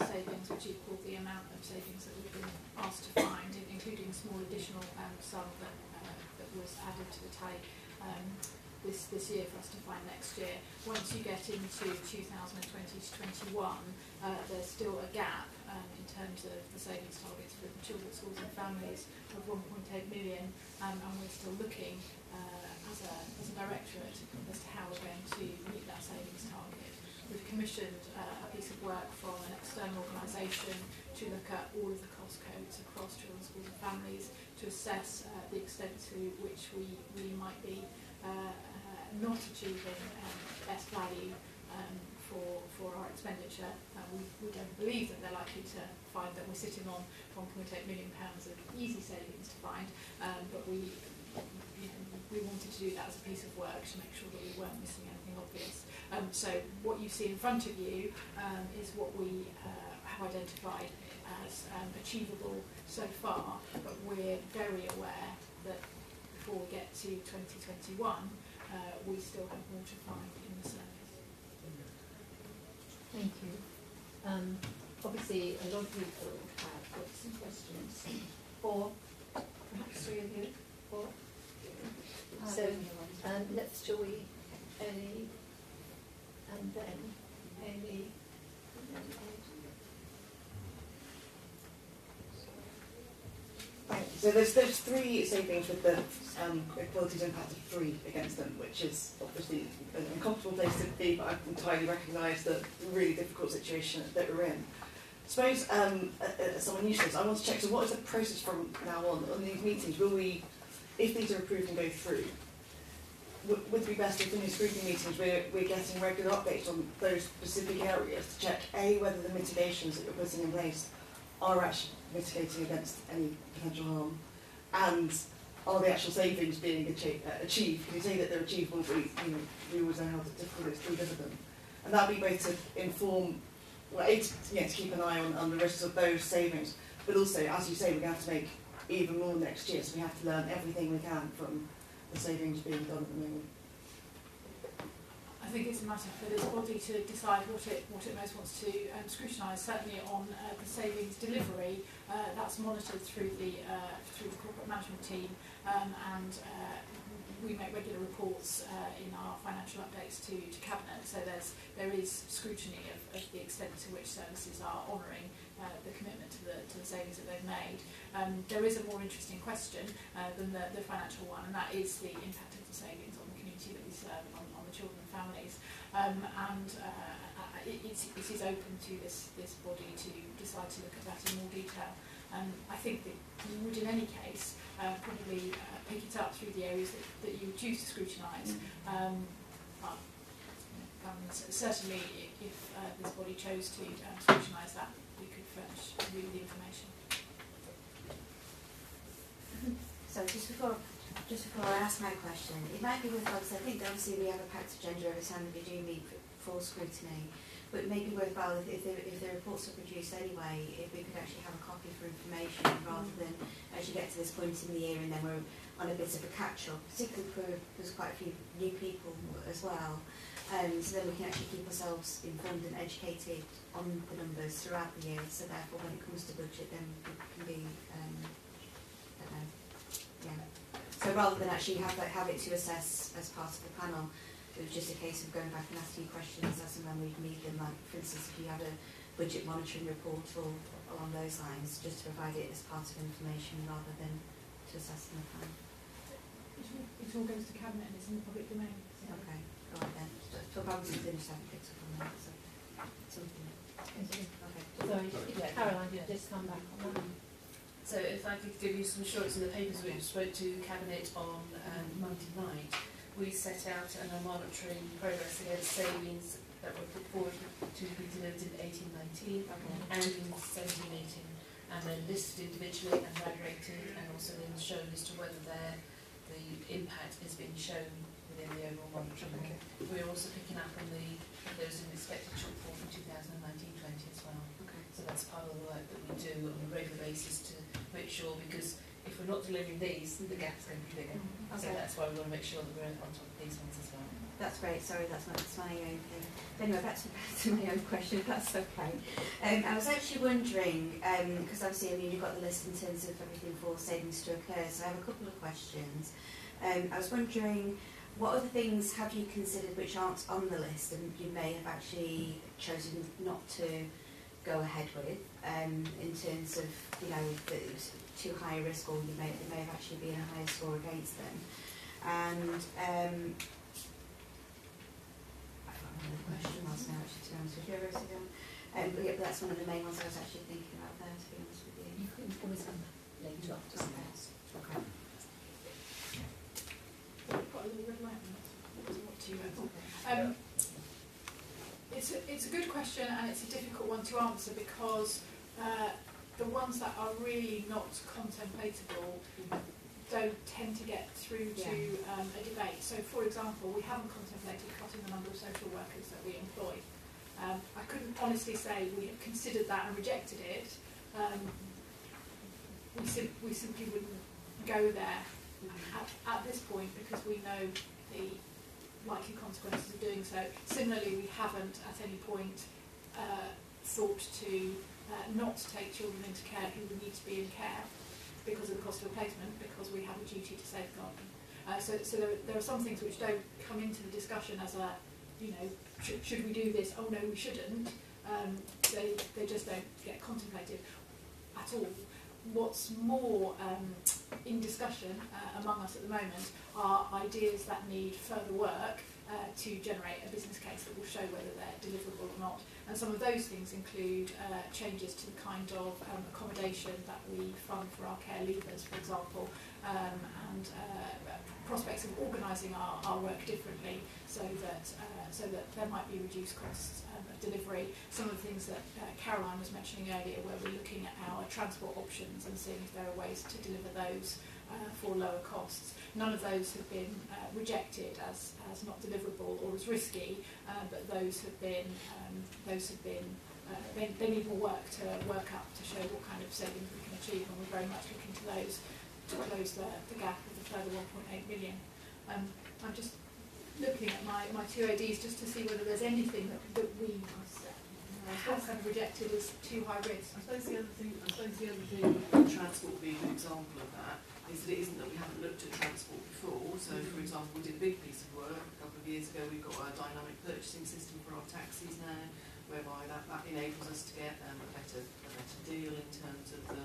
savings which equal the amount of savings that we've been asked to find, including a small additional sum that was added to the tally this year for us to find next year. Once you get into 2020 to 21, there's still a gap in terms of the savings targets for the children, schools and families of 1.8 million, and we're still looking as a directorate as to how we're going to meet that savings target. We've commissioned a piece of work from an external organisation to look at all of the cost codes across children, schools and families to assess the extent to which we might be not achieving best value for our expenditure. We don't believe that they're likely to find that we're sitting on £1.8 million of easy savings to find, but we wanted to do that as a piece of work to make sure that we weren't missing anything obvious. So what you see in front of you is what we have identified as achievable so far, but we're very aware that before we get to 2021, we still have more to find in the service. Thank you. Obviously, a lot of people have got some questions. Four, perhaps three of you. Four. So, shall we, Ellie, and then Amy, and then Ed. Thank you. So there's three savings with the equalities impact of 3 against them, which is obviously an uncomfortable place to be, but I entirely recognise the really difficult situation that we're in. I suppose, as someone used to this, I want to check, so what is the process from now on these meetings? Will we, if these are approved and go through, would it be best if in these scrutiny meetings we're getting regular updates on those specific areas to check, A, whether the mitigations that you're putting in place are actually mitigating against any potential harm, and are the actual savings being achieved? Can you say that they're achievable, but we always know how difficult it is to deliver them? And that would be both to inform, well, to keep an eye on the risks of those savings, but also, as you say, we're going to have to make even more next year, so we have to learn everything we can from the savings being done at the moment. I think it's a matter for this body to decide what it most wants to scrutinise. Certainly on the savings delivery, that's monitored through the corporate management team, and we make regular reports in our financial updates to Cabinet. So there is scrutiny of the extent to which services are honouring the commitment to the savings that they've made. There is a more interesting question than the financial one, and that is the impact of the savings on the community that we serve, on the children and families. It is open to this body to decide to look at that in more detail. I think that you would, in any case, probably pick it up through the areas that you would choose to scrutinise. Certainly, if this body chose to scrutinise that, we could furnish you with the information. So just before I ask my question, it might be worthwhile, because I think obviously we have a pact of gender every time we do meet for scrutiny, but it may be worthwhile if the reports are produced anyway, if we could actually have a copy for information rather than actually get to this point in the year and then we're on a bit of a catch-up, particularly for there's quite a few new people as well. So then we can actually keep ourselves informed and educated on the numbers throughout the year, so therefore when it comes to budget then we can be, So rather than actually have it to assess as part of the panel, it was just a case of going back and asking questions as and when we'd need them. Like, for instance, if you had a budget monitoring report or along those lines, just to provide it as part of information rather than to assess in the panel. It all goes to Cabinet and it's in the public domain. So. Okay, all right then. So probably finish that picked up on that. So something. Okay. Sorry, Caroline, just come back on that. So if I could give you some assurance in the papers we spoke to Cabinet on Monday night, we set out and are monitoring progress against savings that were put forward to be delivered in 18-19 and in 17-18, and then listed individually and graduated, and also then shown as to whether the impact is being shown within the overall monitoring. We're also picking up on those in expected shortfall from 2019-20 as well. So that's part of the work that we do on a regular basis to make sure, because if we're not delivering these, the gap's going to be bigger. So Okay. that's why we want to make sure that we're on top of these ones as well. That's great. Sorry, that's my own thing. Anyway, back to my own question, if that's okay. I was actually wondering, because obviously, I mean, you've got the list in terms of everything for savings to occur, so I have a couple of questions. I was wondering, what other things have you considered which aren't on the list and you may have actually chosen not to go ahead with, in terms of, you know, that it was too high a risk, or there may have actually been a higher score against them? And I can't remember the question was now, actually, to be honest with you. But yeah, but that's one of the main ones I was actually thinking about there, to be honest with you. You can always come back later after something else. Okay. We've got a little red light on it. What do you know? It's a good question, and it's a difficult one to answer, because the ones that are really not contemplatable don't tend to get through to a debate. So, for example, we haven't contemplated cutting the number of social workers that we employ. I couldn't honestly say we have considered that and rejected it. We simply wouldn't go there at this point, because we know the likely consequences of doing so. Similarly, we haven't at any point thought to not take children into care who would need to be in care because of the cost of a placement, because we have a duty to safeguard them. So there are some things which don't come into the discussion as a, you know, should we do this? Oh no, we shouldn't. They just don't get contemplated at all. What's more in discussion among us at the moment are ideas that need further work to generate a business case that will show whether they're deliverable or not. And some of those things include changes to the kind of accommodation that we fund for our care leavers, for example, and prospects of organising our work differently, so that there might be reduced costs of delivery. Some of the things that Caroline was mentioning earlier, where we're looking at our transport options and seeing if there are ways to deliver those for lower costs. None of those have been rejected as not deliverable or as risky, but those have been they need more work to work up to show what kind of savings we can achieve, and we're very much looking to those to close the gap of the further 1.8 million. I'm just looking at my two ADs just to see whether there's anything that we have kind of rejected as too high risk. I suppose the other thing with transport being an example of that is that it isn't that we haven't looked at transport before. So, for example, we did a big piece of work a couple of years ago. We've got a dynamic purchasing system for our taxis now, whereby that enables us to get a better deal in terms of the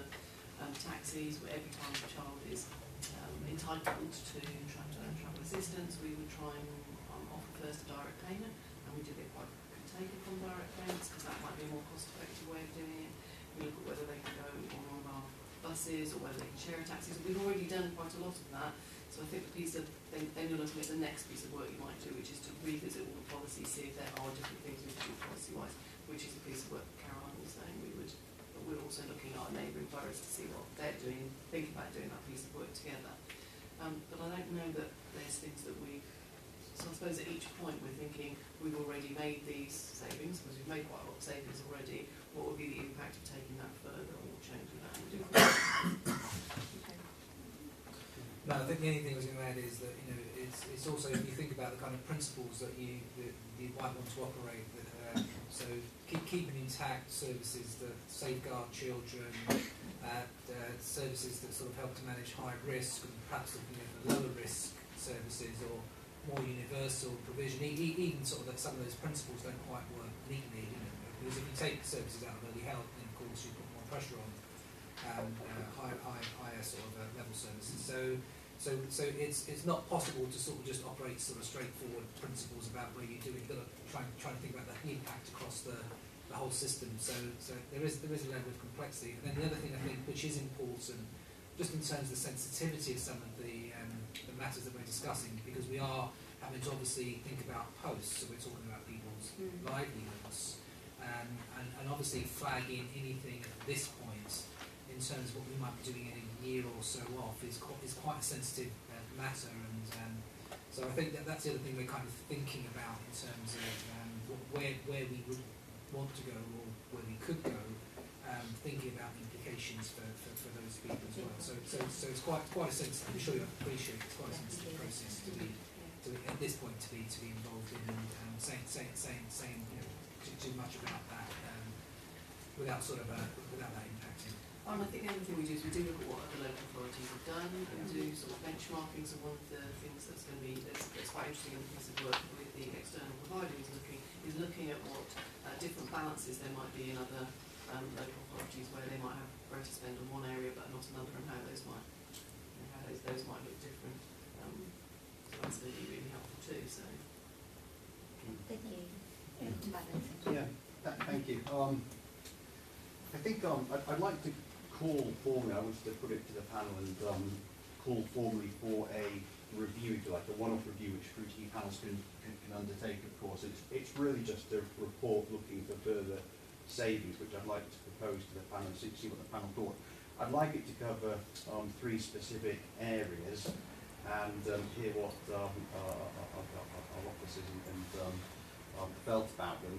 taxis. Where every time a child is entitled to travel assistance, we would try and offer first a direct payment, and we did it quite take it from direct payments, because that might be a more cost-effective way of doing it. We look at whether they can go on one of our buses or whether they can share taxis. We've already done quite a lot of that, so I think the piece of then you're looking at the next piece of work you might do, which is to revisit all the policies, see if there are different things we can do policy-wise, which is a piece of work Caroline was saying we would. But we're also looking at our neighbouring boroughs to see what they're doing, thinking about doing that piece of work together. But I don't know that there's things that we've. So I suppose at each point we're thinking we've already made these savings, because we've made quite a lot of savings already. What would be the impact of taking that further or changing that and doing that? No, I think the only thing I was going to add is that, you know, it's also, if you think about the kind of principles that you might want to operate with, so keeping intact services that safeguard children, services that sort of help to manage high risk, and perhaps looking at the lower risk services or more universal provision, even sort of that some of those principles don't quite work neatly, you know, because if you take services out of early health, then of course you put more pressure on higher sort of level services. So it's not possible to sort of just operate sort of straightforward principles about where you do it. You've got to try to think about the impact across the whole system. So there is a level of complexity. And then the other thing I think which is important, just in terms of the sensitivity of some of the matters that we're discussing, because we are having to obviously think about posts, so we're talking about people's livelihoods, and obviously flagging anything at this point in terms of what we might be doing in a year or so off is quite a sensitive matter, and so I think that's the other thing we're kind of thinking about in terms of where we would want to go or where we could go, thinking about the implications implications for those people as well. So it's quite a sensitive. I'm sure you appreciate it's quite a sensitive process to be at this point to be involved in, and saying too much about that without that impacting. I think the other thing we do is we do look at what other local authorities have done and do sort of benchmarking. So one of the things that's going to be that's quite interesting in the piece of work with the external provider is looking at what different balances there might be in other local authorities where they might have greater spend on one area but not another, and how those might look different. So that's going to be really helpful too. So Thank you. Yeah, thank you. I think I'd like to call formally, I wish to put it to the panel and call formally for a review, like a one-off review which Scrutiny panels can undertake, of course. It's really just a report looking for further savings, which I'd like to propose to the panel and see what the panel thought. I'd like it to cover 3 specific areas and hear what our officers and felt about them.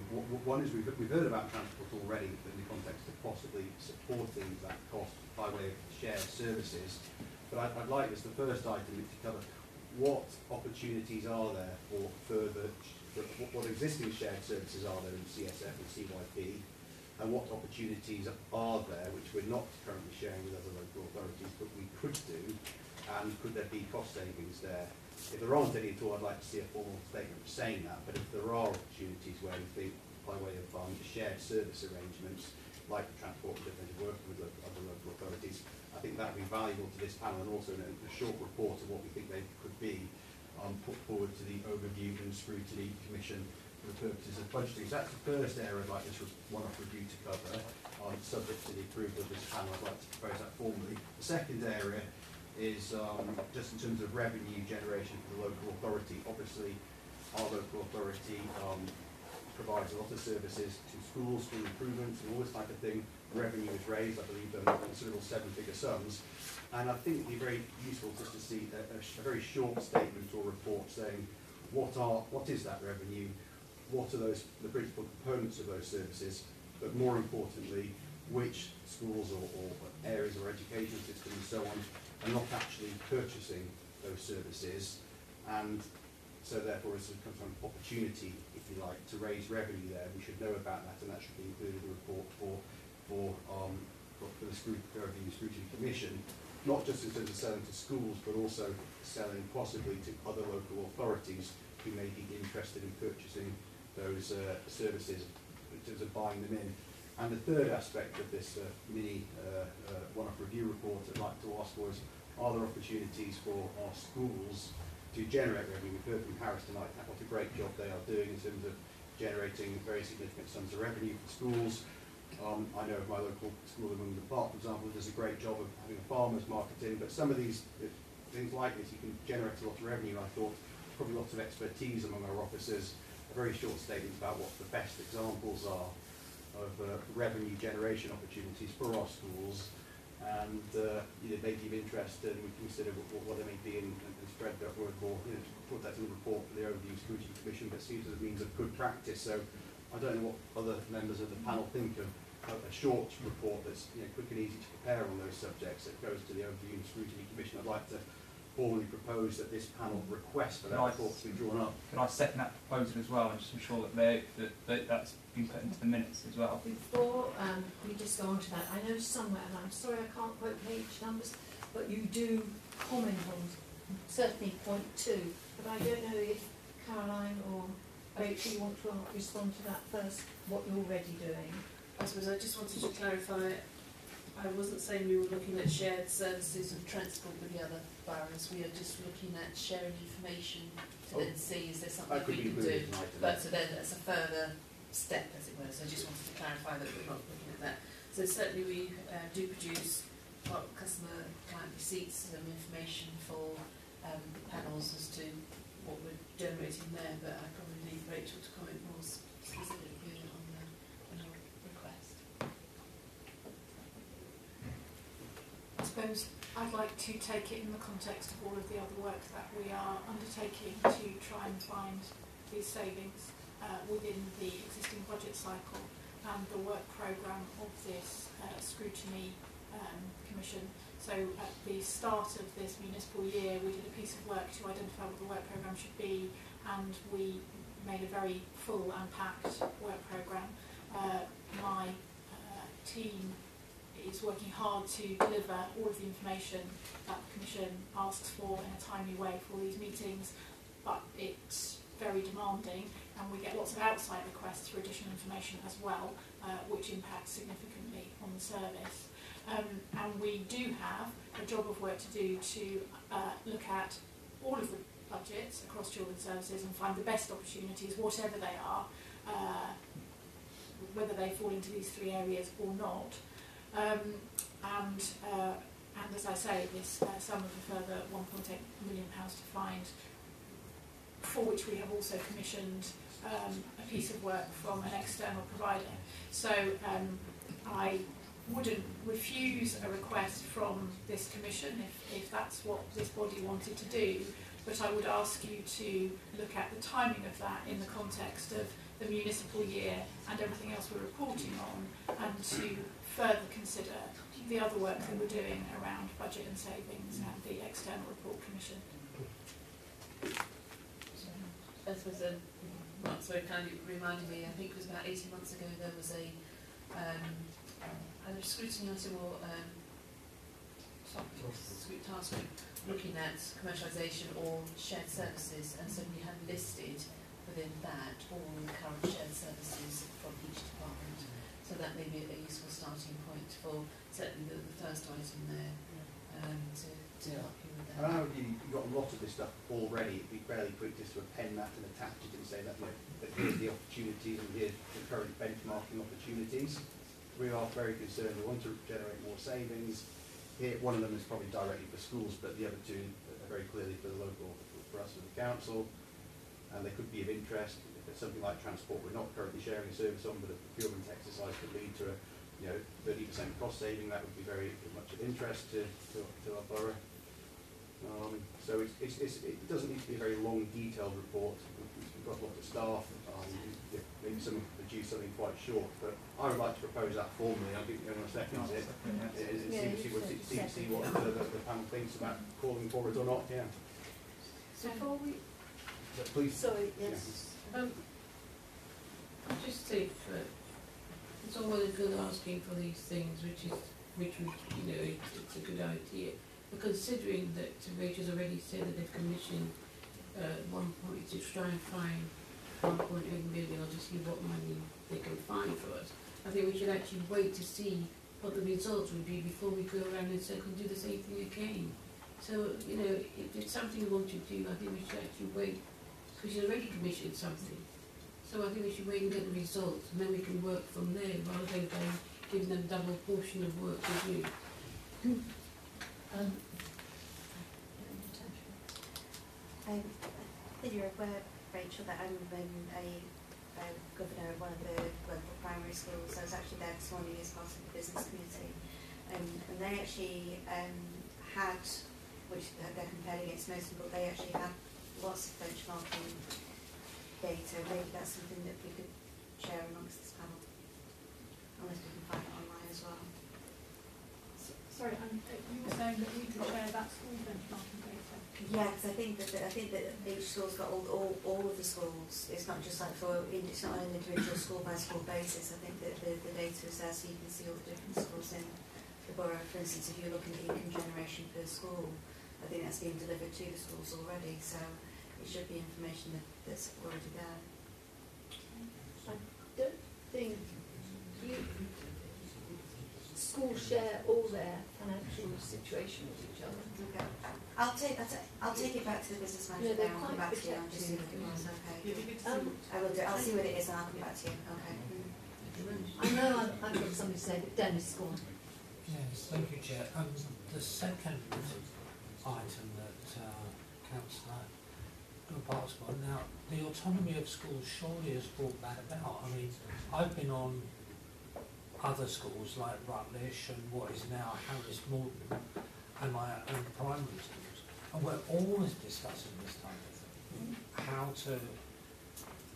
One is we've heard about transport already in the context of possibly supporting that cost by way of shared services, but I'd like as the first item to cover what opportunities are there for further, what existing shared services are there in CSF and CYP, and what opportunities are there which we're not currently sharing with other local authorities but we could do, and could there be cost savings there? If there aren't any at all, I'd like to see a formal statement saying that, but if there are opportunities where we think by way of shared service arrangements, like the transport and working with other local authorities, I think that would be valuable to this panel, and also in a short report of what we think they could be put forward to the Overview and Scrutiny Commission for the purposes of budgeting. So that's the first area I'd like this one-off review to cover, subject to the approval of this panel. I'd like to propose that formally. The second area is just in terms of revenue generation for the local authority. Obviously, our local authority provides a lot of services to schools, school improvements and all this type of thing. Revenue is raised, I believe, considerable 7-figure sums. And I think it would be very useful just to see a very short statement or report saying what is that revenue, what are the principal components of those services, but more importantly, which schools or areas or education systems and so on are not actually purchasing those services, and so therefore it's some opportunity, if you like, to raise revenue there. We should know about that, and that should be included in the report for the Scrutiny Commission, not just in terms of selling to schools, but also selling possibly to other local authorities who may be interested in purchasing those services, in terms of buying them in. And the third aspect of this mini one-off review report I'd like to ask was, are there opportunities for our schools to generate revenue? We've heard from Harris tonight what a great job they are doing in terms of generating very significant sums of revenue for schools. I know of my local school in Wimbledon, for example, does a great job of having a farmers market in, but some of these things like this, you can generate a lot of revenue. I thought probably lots of expertise among our officers, a very short statement about what the best examples are of revenue generation opportunities for our schools, and it may be of interest, and we consider what they may be and spread that word more, put that in the report for the Overview Scrutiny Commission, but seems as a means of good practice. So I don't know what other members of the panel think of a short report that's quick and easy to prepare on those subjects that goes to the Overview and Scrutiny Commission. I'd like to formally propose that this panel request for that report to be drawn up. Can I second that proposal as well, and just ensure that that's been put into the minutes as well? Before we just go on to that, I know somewhere, and I'm sorry I can't quote page numbers, but you do comment on certainly point 2, but I don't know if Caroline or Rachel, you want to respond to that first, what you're already doing. I suppose I just wanted to clarify, I wasn't saying we were looking at shared services of transport with the other boroughs. We are just looking at sharing information to then see is there something we can do. But so then that's a further step, as it were. So I just wanted to clarify that we're not looking at that. So certainly we do produce customer client receipts and information for panels as to what we're generating there, but I probably need Rachel to comment more specifically on your request. I suppose I'd like to take it in the context of all of the other work that we are undertaking to try and find these savings within the existing budget cycle, and the work programme of this scrutiny Commission. So at the start of this municipal year, we did a piece of work to identify what the work programme should be, and we made a very full and packed work programme. My team is working hard to deliver all of the information that the Commission asks for in a timely way for these meetings, but it's very demanding, and we get lots of outside requests for additional information as well, which impacts significantly on the service. And we do have a job of work to do to look at all of the budgets across children's services and find the best opportunities, whatever they are, whether they fall into these three areas or not. And as I say, this sum of a further £1.8 million to find, for which we have also commissioned a piece of work from an external provider. So I wouldn't refuse a request from this commission if that's what this body wanted to do, but I would ask you to look at the timing of that in the context of the municipal year and everything else we're reporting on, and to further consider the other work that we're doing around budget and savings and the external report commission. As was Mark's very kindly reminded me, I think it was about 18 months ago, there was a scrutiny item or task group looking at commercialisation or shared services, and so we had listed within that all the current shared services from each department. So that may be a useful starting point for certainly the first item there, to help you with that. And I know you've got a lot of this stuff already. It'd be fairly quick just to append that and attach it and say that, that here's the opportunities and here's the current benchmarking opportunities. We are very concerned. We want to generate more savings. Here, one of them is probably directly for schools, but the other two are very clearly for the local, for us as a council, and they could be of interest. If there's something like transport we're not currently sharing a service on, but a procurement exercise could lead to a 30% cost saving, that would be very much of interest to our borough. So it doesn't need to be a very long, detailed report. We've got lots of staff. Maybe some produce something quite short, but I would like to propose that formally. I think everyone seconds it. See what the panel thinks about calling for it or not. Yeah. So before we, please. sorry, yes. Just say it's all well and good asking for these things, which it's a good idea. But considering that Rachel's already said that they've commissioned to try and find 1.8 million, or to see what money they can find for us, I think we should actually wait to see what the results would be before we go around and circle and do the same thing again. So, if it's something we want to do, I think we should actually wait, because she's already commissioned something. So I think we should wait and get the results, and then we can work from there, rather than giving them double portion of work to do. I think you're aware, Rachel, that I'm a governor of one of the local primary schools. I was actually there this morning as part of the business committee, and they actually had, which they're compared against Merton, but they actually had lots of benchmarking data. Maybe that's something that we could share amongst this panel, unless we can find it online as well. Sorry, you were saying that we could share that school benchmarking data? Yeah, because I think that each school's got all of the schools. It's not just like it's not on an individual school by school basis. I think that the data is there, so you can see all the different schools in the borough. For instance, if you're looking at income generation per school, I think that's being delivered to the schools already. So it should be information that's already there. I don't think schools share all their financial situation with each other. Okay. I'll take it back to the business manager there and come back to you and just see if it was okay. I will do. I'll see what it is and I'll come back to you. Okay. I know I've got something to say, but Dennis, go on. Yes, thank you, Chair. The second item that Councillor Cooper-Marbiah got, now, the autonomy of schools surely has brought that about. I mean, I've been on other schools like Rutlish and what is now Harris Morden and my own primary schools, and we're always discussing this type of thing.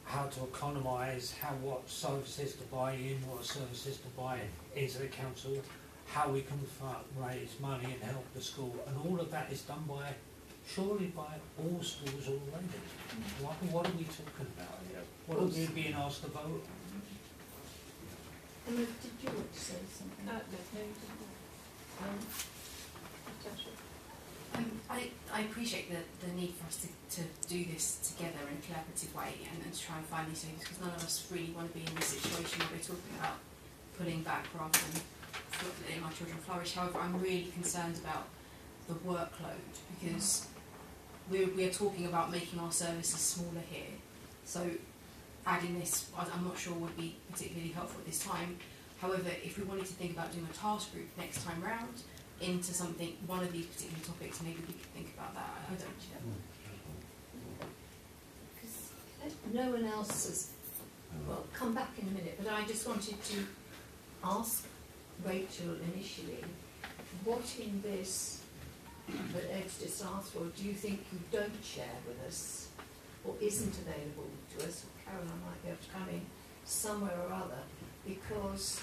How to economise, what services to buy in, what services to buy into the council, how we can raise money and help the school, and all of that is done by, surely by all schools already. What are we talking about here? What are we being asked to vote? Emma, did you want to say something? No, you didn't. Natasha? I appreciate the need for us to do this together in a collaborative way and to try and find these things, because none of us really want to be in this situation where we're talking about pulling back rather than letting our children flourish. However, I'm really concerned about the workload, because we are talking about making our services smaller here. So adding this, I'm not sure would be particularly helpful at this time. However, if we wanted to think about doing a task group next time round into something, one of these particular topics, maybe we could think about that. I don't know. Because no one else has, well, come back in a minute, but I just wanted to ask Rachel initially, what in this that Ed's just asked for, do you think you don't share with us, or isn't available to us, or Caroline might be able to come in somewhere or other, because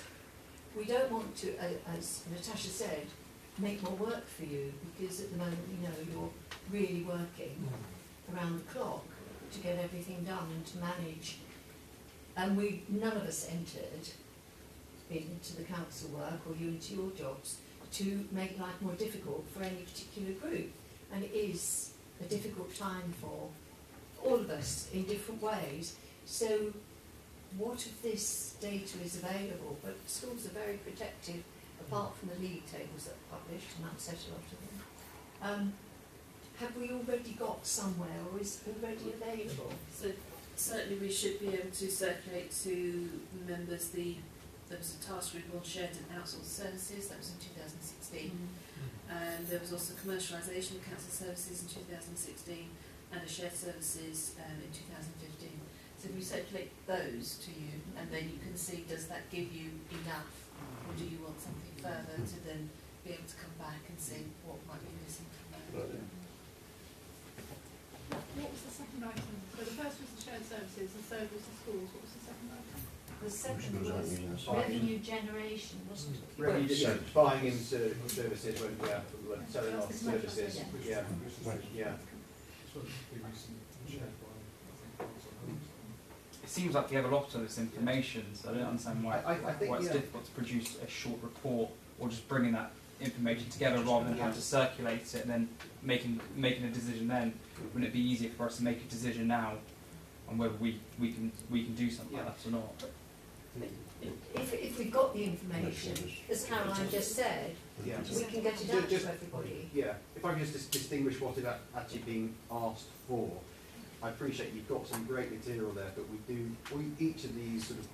we don't want to, as Natasha said, make more work for you, because at the moment we know you're really working around the clock to get everything done and to manage. And none of us entered into the council work or you into your jobs to make life more difficult for any particular group. And it is a difficult time for all of us in different ways. So what of this data is available? But schools are very protective, apart from the league tables that are published, and upset a lot of them. Have we already got somewhere, or is it already available? So certainly we should be able to circulate to members there was a task group on shared and outsourced services, that was in 2016. And there was also commercialisation of council services in 2016 and a shared services in 2015. So we circulate those to you, and then you can see, does that give you enough, or do you want something further to then be able to come back and see what might be missing from that? What was the second item? So the first was the shared services, and third was the schools. What was the second item? The second was revenue generation, wasn't it? Revenue, buying into services when we're selling off services. Yeah. It seems like we have a lot of this information, so I don't understand why, why it's difficult to produce a short report, or just bringing that information together rather than having to circulate it and then making a decision then. Wouldn't it be easier for us to make a decision now on whether we can do something like that or not? If we've got the information, as Caroline just said, we can get it out to everybody. Yeah, if I can just distinguish what is actually being asked for. I appreciate you've got some great material there, but each of these sort of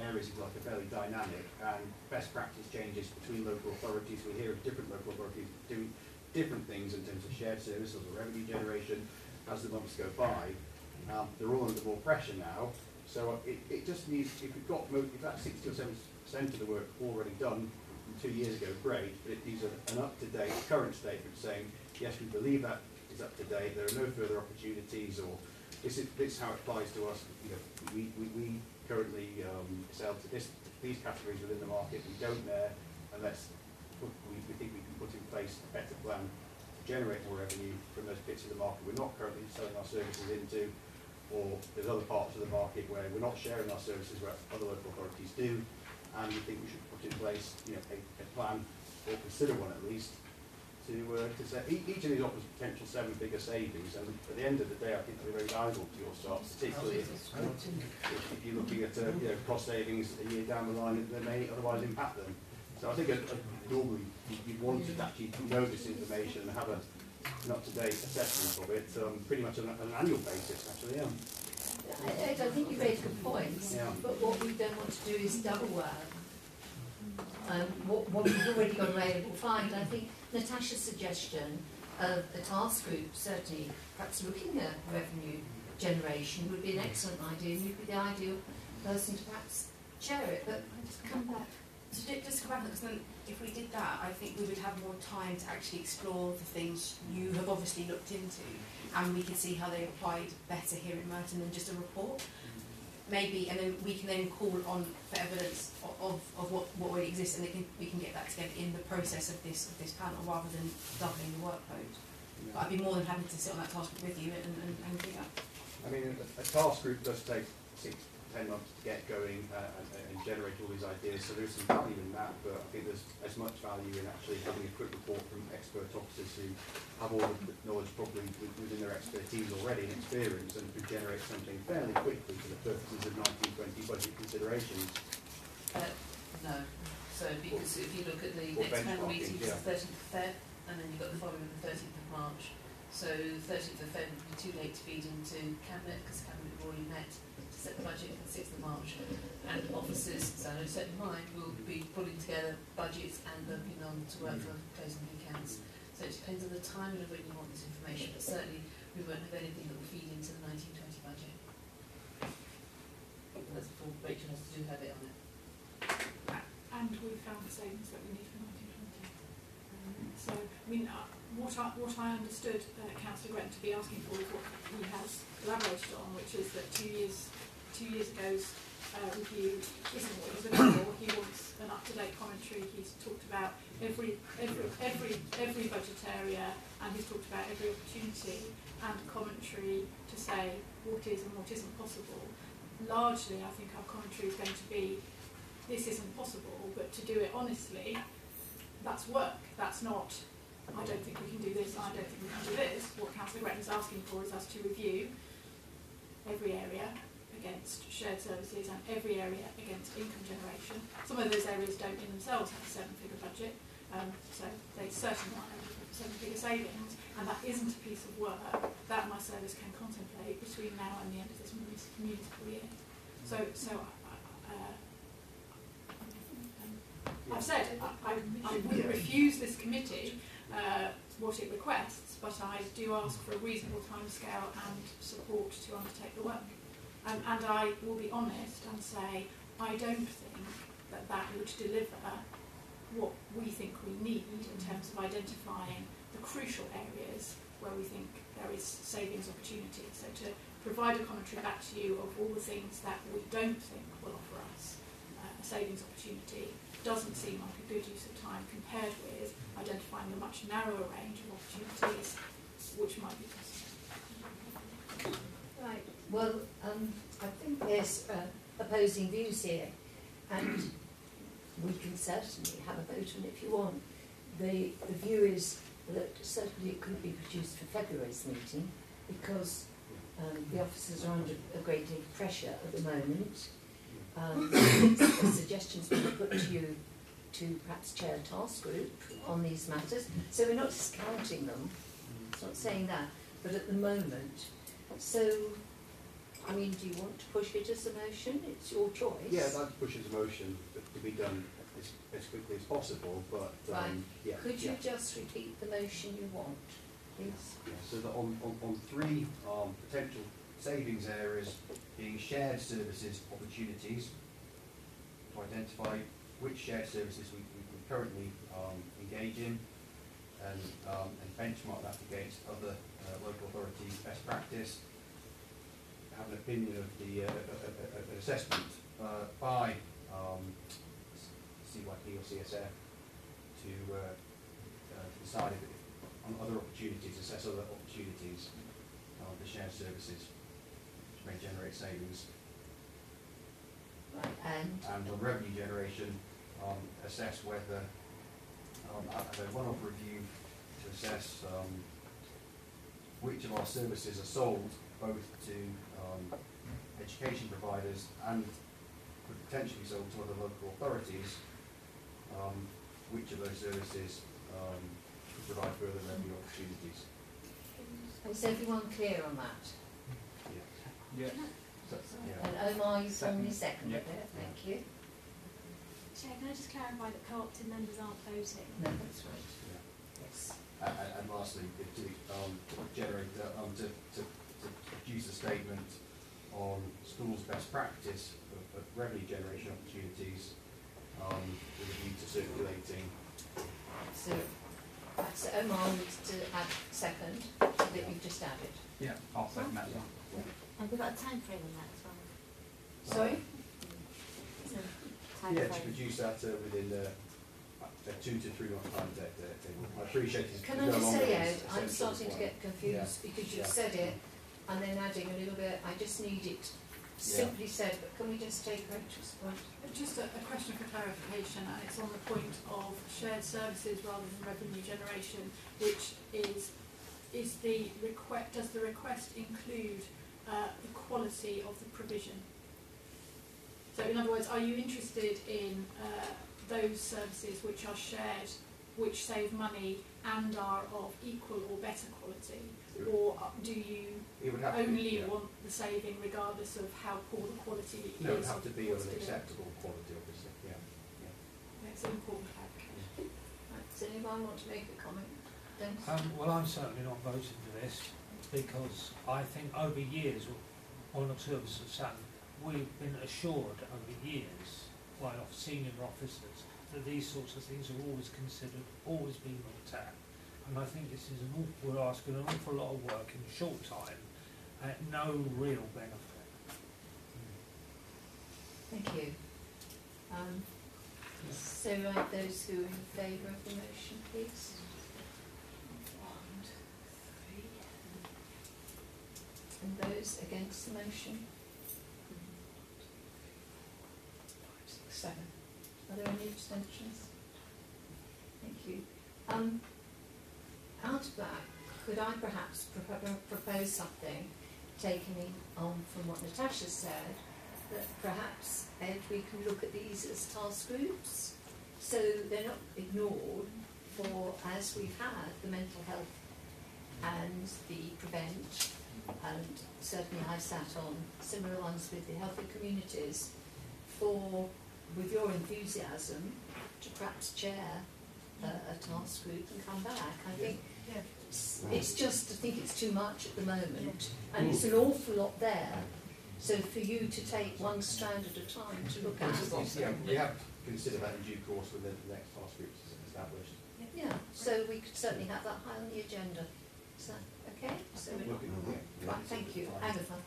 areas is like a fairly dynamic, and best practice changes between local authorities. We hear of different local authorities doing different things in terms of shared services or revenue generation as the months go by. They're all under more pressure now. So it just needs, if that's 60 or 70% of the work already done from 2 years ago, great, but it needs an up-to-date current statement saying, yes, we believe that is up to date, there are no further opportunities, or this is how it applies to us. You know, we currently sell to these categories within the market, we don't there, unless we think we can put in place a better plan to generate more revenue from those bits of the market we're not currently selling our services into, or there's other parts of the market where we're not sharing our services where other local authorities do, and we think we should put in place, you know, a plan, or consider one at least, to say each of these offers potential 7-figure savings, and at the end of the day I think they're very valuable to your staff, particularly if you're looking at cost savings a year down the line that may otherwise impact them. So I think normally you'd want to actually know this information and have an up-to-date assessment of it, pretty much on an annual basis, actually. Ed, I think you raised good points, but what we don't want to do is double work. What we've already got available, fine. I think Natasha's suggestion of the task group, certainly perhaps looking at revenue generation, would be an excellent idea, and you'd be the ideal person to perhaps chair it. But just come back. So just come back, because then if we did that, I think we would have more time to actually explore the things you have obviously looked into, and we could see how they applied better here in Merton than just a report. maybe, and then we can then call on for evidence of what already exists, and we can get that together in the process of this panel rather than doubling the workload. But I'd be more than happy to sit on that task group with you and do that. I mean, a task group does take 6 to 10 months to get going and generate all these ideas, so there's some value in that, but I think there's as much value in actually having a quick report from expert officers who have all of the knowledge probably within their expertise already and experience, and could generate something fairly quickly for the purposes of 1920 budget considerations. No. So because if you look at the next panel meeting, it's the 13th of Feb, and then you've got the following the 13th of March. So 13th of Feb would be too late to feed into Cabinet, because Cabinet have already met to set the budget for the 6th of March. And officers, so I know set in mind, will be pulling together budgets and looking on to work for closing the accounts. So it depends on the timing of when you want this information, but certainly we won't have anything that will feed into the 1920 budget. That's before Rachel has to do her bit on it. And we've found the savings that we need for 1920. So, I mean, what I understood Councillor Gretton to be asking for is what he has elaborated on, which is that 2 years ago's review isn't what he's looking for. He wants an up-to-date commentary. He's talked about every budget area, and he's talked about every opportunity and commentary to say what is and what isn't possible. Largely, I think our commentary is going to be this isn't possible, but to do it honestly, that's work. That's not, I don't think we can do this, I don't think we can do this. What Councillor Gretton is asking for is us to review every area against shared services and every area against income generation. Some of those areas don't in themselves have a 7-figure budget, so they certainly aren't able to have 7-figure savings, and that isn't a piece of work that my service can contemplate between now and the end of this municipal year. I've said I wouldn't refuse this committee what it requests, but I do ask for a reasonable timescale and support to undertake the work. And I will be honest and say I don't think that would deliver what we think we need in terms of identifying the crucial areas where we think there is savings opportunity. So to provide a commentary back to you of all the things that we don't think will offer us a savings opportunity doesn't seem like a good use of time compared with identifying the much narrower range of opportunities which might be possible. Right, well, I think there's opposing views here, and we can certainly have a vote on it if you want. The view is that certainly it could be produced for February's meeting, because the officers are under a great deal of pressure at the moment. A suggestion's been put to you to perhaps chair a task group on these matters. So we're not discounting them, it's not saying that, but at the moment. So, I mean, do you want to push it as a motion? It's your choice. Yeah, I'd like to push it as a motion to be done as quickly as possible, but right. Yeah. Could you just repeat the motion you want, please? Yeah, so that on 3 potential savings areas being shared services opportunities, to identify which shared services we currently engage in, and benchmark that against other local authorities' best practice, have an opinion of the an assessment by CYP or CSF to decide on other opportunities, assess other opportunities for shared services which may generate savings. Right, and on revenue generation, assess whether have a one-off review to assess which of our services are sold both to education providers and could potentially be sold to other local authorities, which of those services could provide further revenue opportunities. Is everyone clear on that? Yeah. And Omar, you formally seconded it, thank you. Chair, can I just clarify that co-opted members aren't voting? No, that's right. Yes. And lastly, to generate to produce a statement on schools' best practice of revenue generation opportunities with a view to circulating. So Omar needs to add second that you've just added. Yeah, I'll second that. Have we got a time frame on that as well? Sorry? Yeah, to produce that within 2 to 3 months' time. I appreciate it. Can I just say, Ed, I'm starting to get confused because you've said it and then adding a little bit, I just need it simply said, but can we just take Rachel's point? Just a question for clarification, and it's on the point of shared services rather than revenue generation, which is the request, does the request include the quality of the provision? So in other words, are you interested in those services which are shared, which save money and are of equal or better quality? Or do you only want the saving regardless of how poor the quality is? No, it would have to be of an acceptable quality, obviously. It's an important clarification. Right, does anyone want to make a comment? Dennis? Well, I'm certainly not voting for this because I think over years, one or two of us have sat, we've been assured over years by senior officers that these sorts of things are always considered, always being looked at. And I think this is we're asking an awful lot of work in a short time at no real benefit. Thank you. So right, those who are in favour of the motion, please. 1, 2, 3. And those against the motion? 5, 6, 7. Are there any abstentions? Thank you. Out of that, could I perhaps propose something, taking on from what Natasha said, that perhaps, Ed, we can look at these as task groups, so they're not ignored for, as we've had, the mental health and the prevent, and certainly I sat on similar ones with the healthy communities, for, with your enthusiasm, to perhaps chair a task group and come back. I think it's just, I think it's too much at the moment, and it's an awful lot there. So for you to take one strand at a time to look at. We have considered that in due course when the next task group is established. Yeah, so we could certainly have that high on the agenda. Is that okay? So right, thank you. Agatha.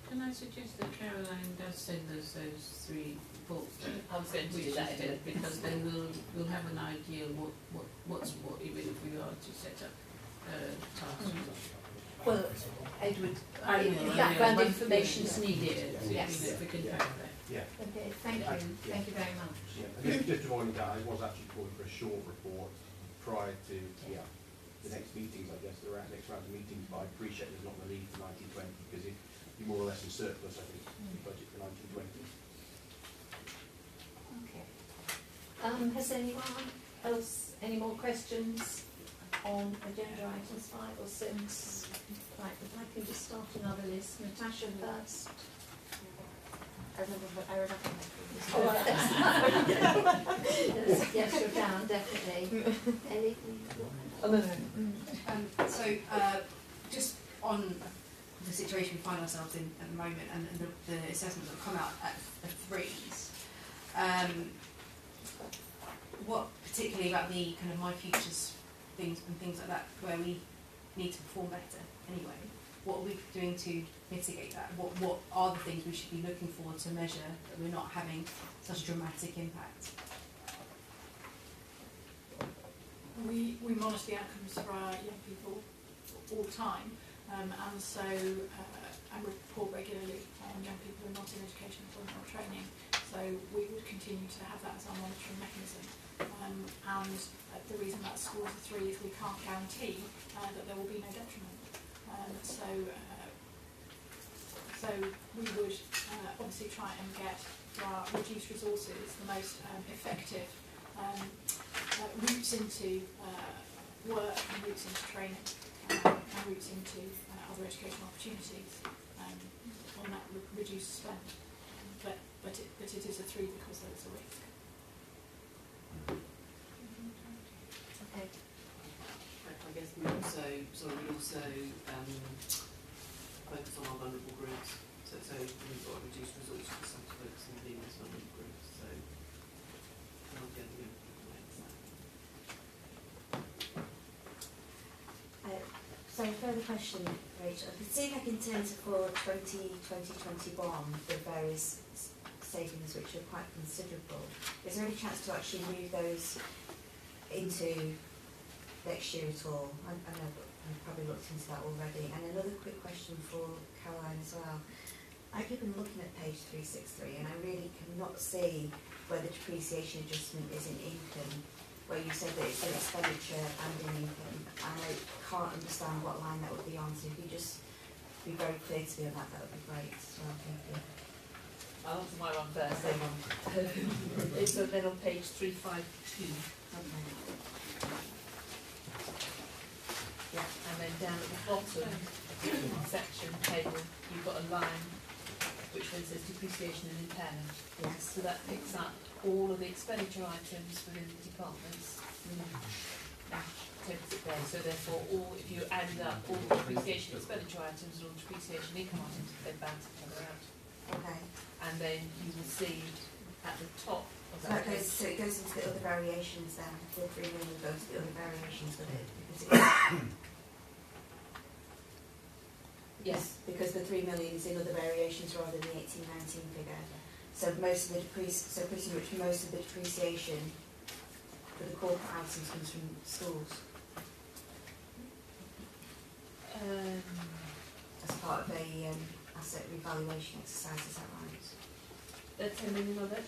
Can I suggest that Caroline does send us those 3 reports? I was going to do that because then we'll have an idea what's what, even if we are to set up tasks. Well, Edward, background information is needed. Yes. If we can have that. Yeah. Okay, thank you. Thank you very much. Just to avoid that, I was actually calling for a short report prior to the next meetings, I guess, the next round of meetings, but I appreciate there's not the need for 1920 because you're more or less in surplus, I think, the budget for 1920. Okay. Has anyone else any more questions on agenda items 5 or 6? Right, if I can just start another list. Natasha first. Yes, you're down, definitely. Ellie? Oh, no. So, just on the situation we find ourselves in at the moment and the assessments that have come out at the 3s, what particularly about the kind of my futures things and things like that, where we need to perform better anyway, what are we doing to mitigate that? What are the things we should be looking for to measure that we're not having such a dramatic impact? We monitor the outcomes for our young people all the time, and so and report regularly on young people who are not in education, employment or training. So we would continue to have that as our monitoring mechanism. And the reason that scores a 3 is we can't guarantee that there will be no detriment. So we would obviously try and get for our reduced resources the most effective routes into work and routes into training and routes into other educational opportunities on that reduced spend. But it is a 3 because there is a risk. Okay. I guess we also focus on our vulnerable groups. So we've got reduced resources for some folks in the most vulnerable groups. So I'll get the So So further question, Rachel. I can see like in terms of for 2021, the various savings which are quite considerable. Is there any chance to actually move those into next year at all? I know I've probably looked into that already. And another quick question for Caroline as well. I keep on looking at page 363 and I really cannot see where the depreciation adjustment is in income, where you said that it's an expenditure and in income, and I can't understand what line that would be on, so if you just be very clear to me on that, that would be great as well, thank you. I'll answer my one first. It's then on page 352. Okay. Yeah, and then down at the bottom section table, you've got a line which then says depreciation and impairment. Yes. So that picks up all of the expenditure items within the departments. Takes it there. So therefore, all if you added up all the depreciation expenditure items and all depreciation income items, they balance each other out. Okay. And then you will see at the top of So that. so it goes into the other variations then, the 3 million goes to the other variations with it, because it yes, because the 3 million is in other variations rather than the 18-19 figure. So most of the pretty much most of the depreciation for the corporate items comes from schools. As part of a asset revaluation exercise, is that right? That's 10 million of it.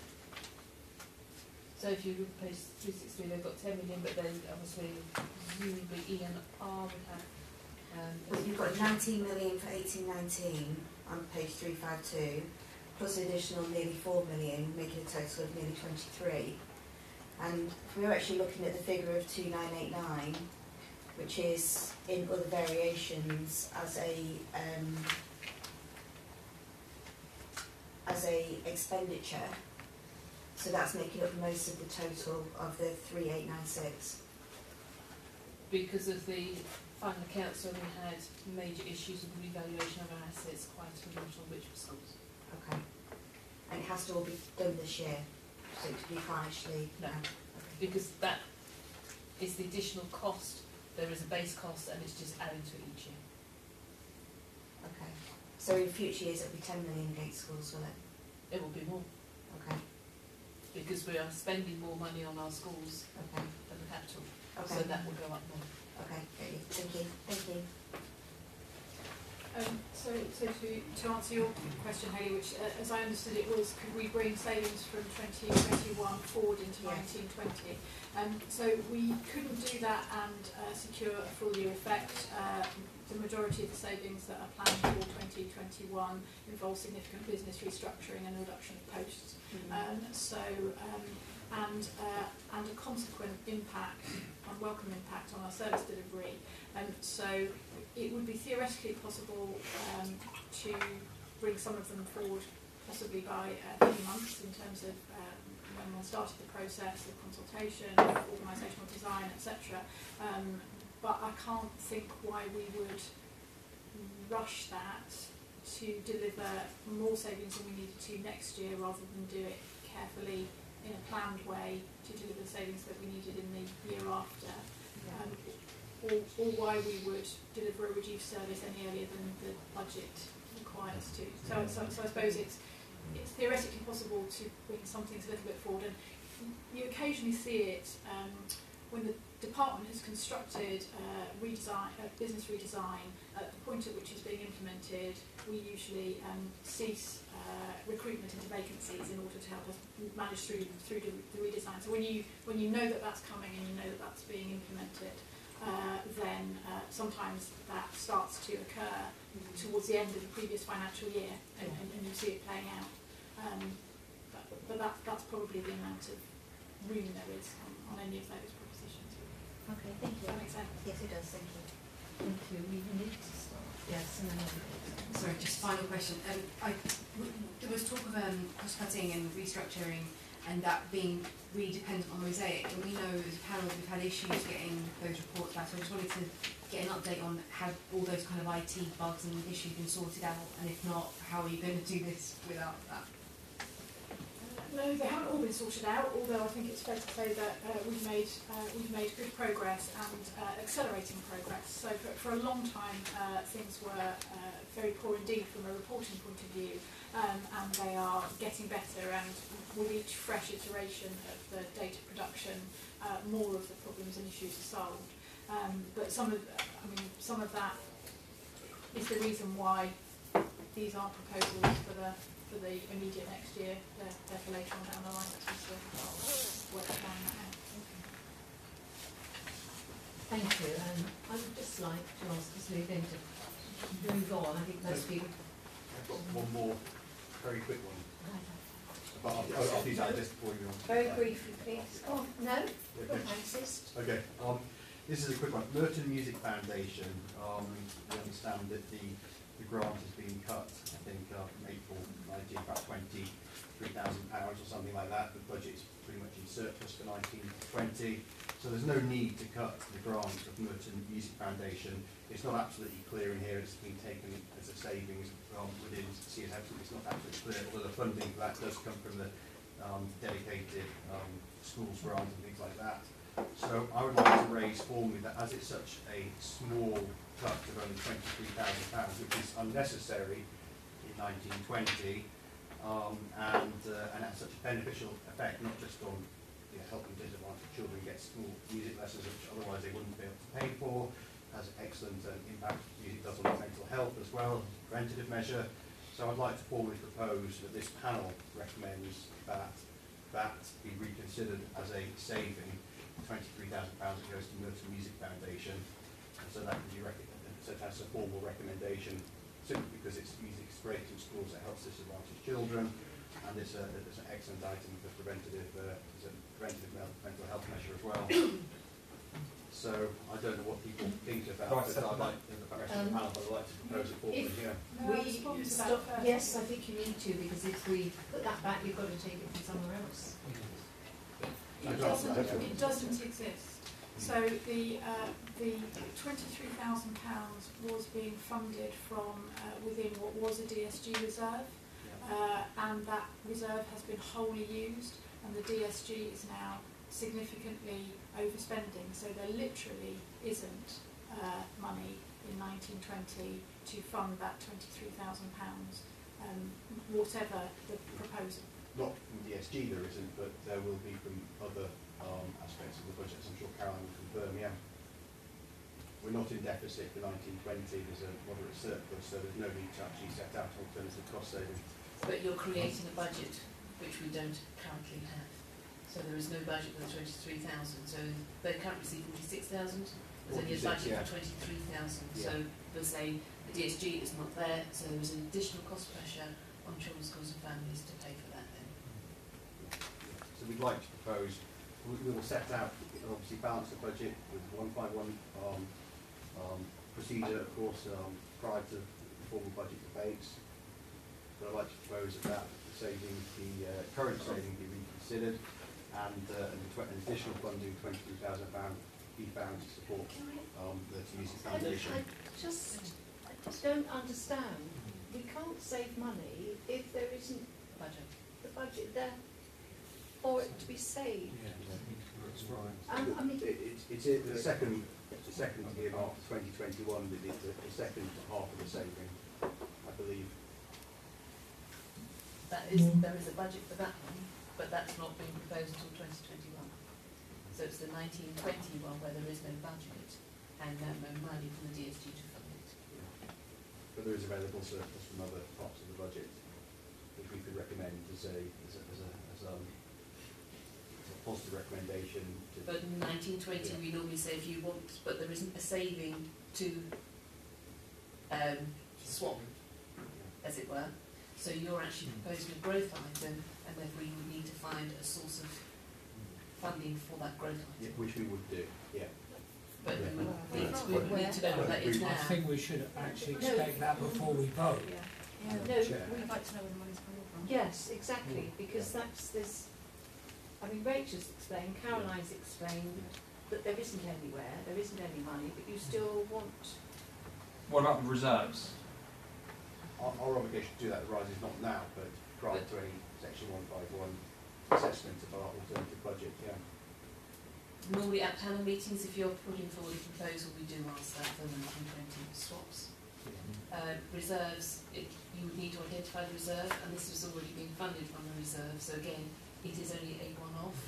So if you look at page 363, they've got 10 million, but then obviously presumably E and R would have. Well, you've got 19 million for 18-19 on page 352, plus an additional nearly 4 million, making a total of nearly 23. And if we were actually looking at the figure of 2989, which is in other variations as a expenditure, so that's making up most of the total of the 3896. Because of the final accounts, when we had major issues with the revaluation of our assets, quite a lot on which were schools. Okay. And it has to all be done this year, so to be financially... No, because that is the additional cost. There is a base cost and it's just adding to it each year. Okay. So in future years it'll be 10 million against schools, will it? It will be more. Okay. Because we are spending more money on our schools okay. than the capital. Okay. So that will go up more. Okay, thank you. Thank you. So to answer your question, Hayley, which as I understood it was, could we bring savings from 2021 forward into 1920? So we couldn't do that and secure a full year effect. The majority of the savings that are planned for 2021 involve significant business restructuring and reduction of posts. And a consequent impact, unwelcome impact on our service delivery. So it would be theoretically possible to bring some of them forward, possibly by a few months in terms of when one started the process of consultation, organisational design, etc. But I can't think why we would rush that to deliver more savings than we needed to next year, rather than do it carefully in a planned way to deliver the savings that we needed in the year after, or why we would deliver a reduced service any earlier than the budget requires to. So I suppose it's theoretically possible to bring some things a little bit forward, and you occasionally see it when the department has constructed business redesign. At the point at which it's being implemented, we usually cease recruitment into vacancies in order to help us manage through the redesign. So when you know that that's coming and you know that that's being implemented, then sometimes that starts to occur towards the end of the previous financial year, and you see it playing out. But that's probably the amount of room there is on any of those propositions. Okay, thank you. Does that make sense? Yes, it does. Thank you. Thank you. We need to start. Yes, and then Sorry, just final question. There was talk of cost cutting and restructuring, and that being really dependent on mosaic. And we know as a panel we've had issues getting those reports back. So I just wanted to get an update on have all those kind of IT bugs and issues been sorted out, and if not, how are you going to do this without that? No, they haven't all been sorted out, although I think it's fair to say that we've made good progress and accelerating progress. So for a long time things were very poor indeed from a reporting point of view, and they are getting better, and with each fresh iteration of the data production more of the problems and issues are solved. But some of that is the reason why these are proposals for the immediate next year. They're for later on down the line, because we still work on that. Thank you. I would just like to ask us to move on. I think most people. I've got one more very quick one. But I'll do that just before you. Very briefly, please. Oh no, I insist. Okay. This is a quick one. Merton Music Foundation. We understand that the grant has been cut. I think from April 19, about £23,000 or something like that. The budget's pretty much in surplus for 1920. So there's no need to cut the grant of Merton Music Foundation. It's not absolutely clear in here. It's been taken as a savings within CSF. It's not absolutely clear, although the funding for that does come from the dedicated schools grant and things like that. So I would like to raise formally that as it's such a small cut of only £23,000, which is unnecessary in 1920, and has such a beneficial effect, not just on helping disadvantaged children get small music lessons, which otherwise they wouldn't be able to pay for, has excellent impact music does on mental health as well, preventative measure. So I'd like to formally propose that this panel recommends that be reconsidered as a saving, £23,000 that goes to Merton Music Foundation, and so that can be so that's a formal recommendation, simply because it's music's great in schools, it helps disadvantaged children, and it's an excellent item for preventative mental health measure as well. So I don't know what people think about it. I'd like the rest of the panel, but I'd like to propose it formally here. Yes, I think you need to, because if we put that back, you've got to take it from somewhere else. It doesn't exist. So the £23,000 was being funded from within what was a DSG reserve, and that reserve has been wholly used, and the DSG is now significantly overspending. So there literally isn't money in 1920 to fund that £23,000, whatever the proposal. Not from DSG there isn't, but there will be from other aspects of the budget, as I'm sure Caroline will confirm, yeah. We're not in deficit for 1920, there's a moderate surplus, so there's no need to actually set out alternative cost savings. But you're creating a budget which we don't currently have. So there is no budget for the 23,000. So they currently receive 46,000. There's only a budget for 23,000. So they'll say the DSG is not there, so there is an additional cost pressure on children's schools and families to pay for that then. So we'd like to propose, we will set out, obviously balance the budget with 151 procedure, of course, prior to formal budget debates. But I'd like to propose that the current saving be reconsidered, and an additional funding of £23,000 be found to support the Music Foundation. I just don't understand. We can't save money if there isn't the budget there for it to be saved. I mean, it's the second earmark for 2021, the second half of the saving, I believe. There is a budget for that one, but that's not being proposed until 2021. So it's the 1920 one where there is no budget and no money from the DSG to fund it. But there is available surplus from other parts of the budget, which we could recommend as a positive recommendation. But in 1920 we normally say if you want, but there isn't a saving to swap, as it were. So you're actually proposing a growth item, and therefore you would need to find a source of funding for that growth item. Yeah, which we would do, yeah. But we need to know what that is now. I think we should actually expect that before we vote. No, we'd like to know where the money's coming from. Yes, exactly, because that's this. I mean, Rachel's explained, Caroline's explained that there isn't anywhere, there isn't any money, but you still want. What about the reserves? Our obligation to do that, the rise is not now, but prior to any section 151 assessment of our alternative budget, yeah. Normally at panel meetings, if you're putting forward a proposal, we do ask that for 1920 swaps. Reserves, you would need to identify the reserve, and this has already been funded from the reserve, so again, it is only a one-off,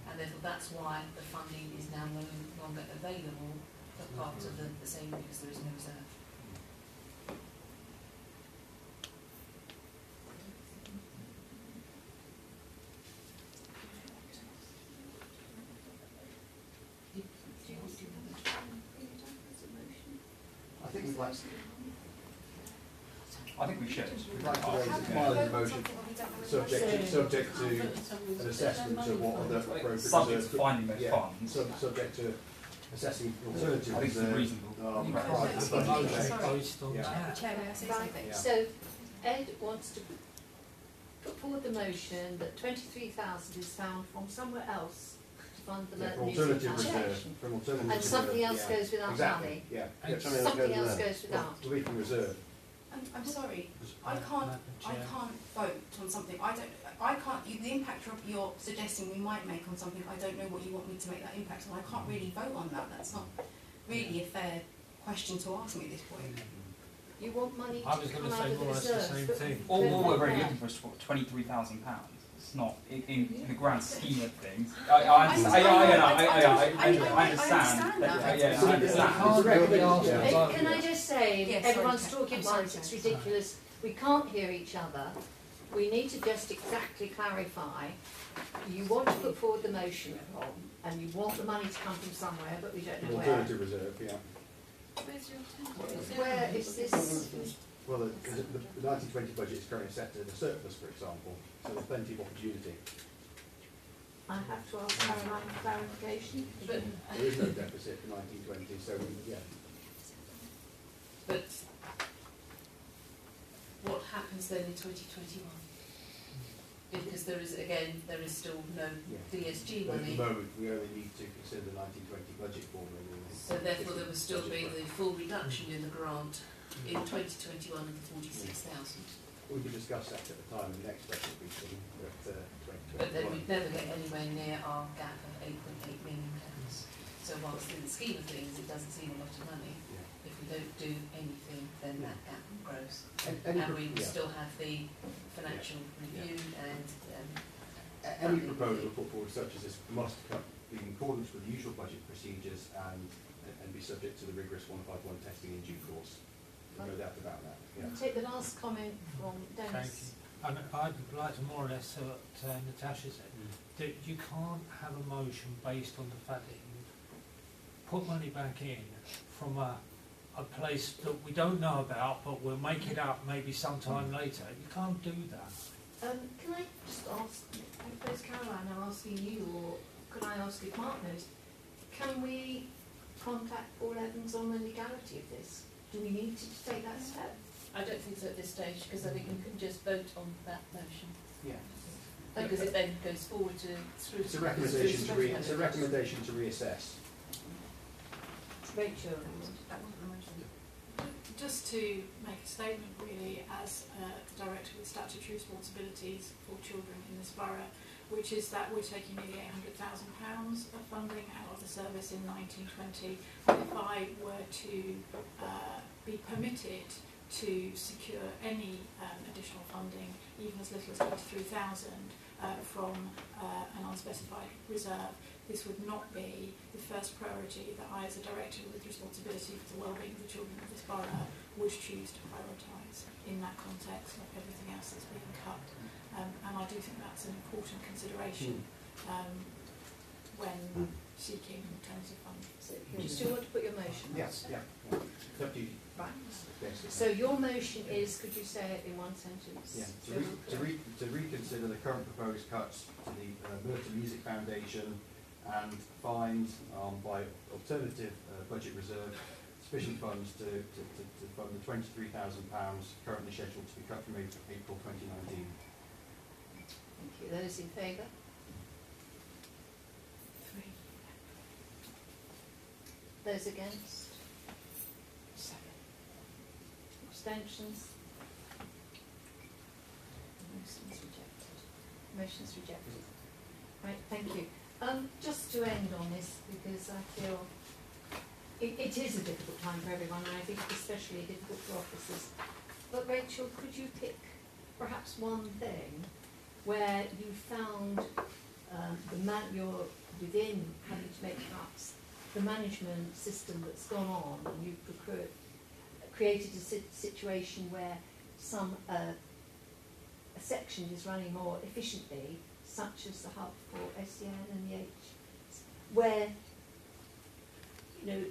and therefore that's why the funding is now no longer available for part of the same, because there is no reserve. I think we'd like I think we should. we'd like to raise a mileage motion subject to an assessment of what other appropriate Subject reserves. to finding those funds. Subject to assessing alternative I think it's reserves. reasonable. Prior to the budget date. Based on Yeah. that. Chair, may I say something? Yeah. So Ed wants to put forward the motion that 23,000 is found from somewhere else to fund the Yeah, Merton from Music alternative reserve. Foundation. From alternative And something reserve, else yeah. goes without Exactly, money. yeah. And Something else goes without. Well, we can reserve. I'm sorry, I Madam can't Chair. vote on something, the impact you're suggesting we might make on something, I don't know what you want me to make that impact on, I can't really vote on that, that's not really a fair question to ask me at this point. You want money I was to going come to out say of the more or less the reserves. same but thing. All they're we're not really there. looking for is £23,000. It's not in the grand scheme of things. I understand. Yeah, I understand. Can I just say, Yes, sorry, everyone's Chair. talking I'm sorry, once, it's Chair. ridiculous, we can't hear each other. We need to just exactly clarify, you want to put forward the motion, Rob, and you want the money to come from somewhere, but we don't know where. Alternative reserve, yeah. Where's your alternative? Where is this? Well, the 1920 budget is currently set at a surplus, for example, so there's plenty of opportunity. I have to ask Caroline for clarification. But, There is no deficit for 1920, so yeah. but what happens then in 2021? Because there is still no Yeah. DSG But at the money, moment, we only need to consider the 1920 budget formula. so therefore there will still be the full reduction in the grant in 2021 of the 46,000. We could discuss that at the time of the next budget meeting, but But then 2021. we'd never get anywhere near our gap of £8.8 million. So whilst in the scheme of things it doesn't seem a lot of money, Yeah. if we don't do anything then that gap grows. Any And we will yeah. still have the financial review and Any proposal put forward such as this must be in accordance with the usual budget procedures and be subject to the rigorous 151 testing in due course. There's no doubt about that. Yeah. Take the last comment from Thank Dennis. you. And I'd like to more or less what Natasha said, that you can't have a motion based on the fact that you put money back in from a place that we don't know about, but we'll make it up maybe sometime later. You can't do that. Can I just ask, I suppose Caroline, I'm asking you, or could I ask if Mark knows, can we contact Paul Evans on the legality of this? Do we need to take that step? I don't think so at this stage, because I think you can just vote on that motion. Yeah. Because it then goes forward to scrutiny. It's a recommendation to reassess. Rachel. Just to make a statement really as the Director with statutory responsibilities for children in this borough, which is that we're taking nearly £800,000 of funding out of the service in 1920. And if I were to be permitted to secure any additional funding, even as little as 23,000 from an unspecified reserve, this would not be the first priority that I, as a director with responsibility for the wellbeing of the children of this borough, would choose to prioritise in that context of everything else that's being cut. And I do think that's an important consideration when seeking alternative funding. So, do you still want to put your motion? Yes, yeah. It's up to you. Right. Yes, So your motion is, could you say it in one sentence? yeah, to reconsider the current proposed cuts to the Merton Music Foundation and find by alternative budget reserve sufficient funds to fund the £23,000 currently scheduled to be cut from April 2019. Thank you. Those in favour? 3. Those against? 7. Abstentions? Motion's rejected. Motion's rejected. Right, thank you. Just to end on this, because I feel it is a difficult time for everyone, and I think especially difficult for officers. But Rachel, could you pick perhaps one thing where you found you're within having to make cuts, the management system that's gone on, and you've created a situation where a section is running more efficiently, such as the hub for SEN and the where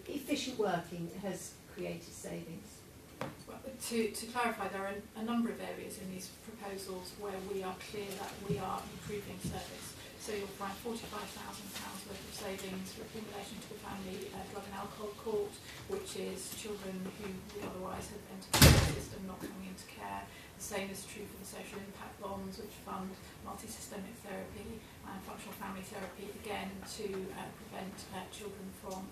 efficient working has created savings? Well, to clarify, there are a number of areas in these proposals where we are clear that we are improving service. So you'll find £45,000 worth of savings in relation to the Family Drug and Alcohol Court, which is children who would otherwise have entered the system not coming into care. The same is true for the social impact bonds, which fund multi-systemic therapy and functional family therapy, again to prevent children from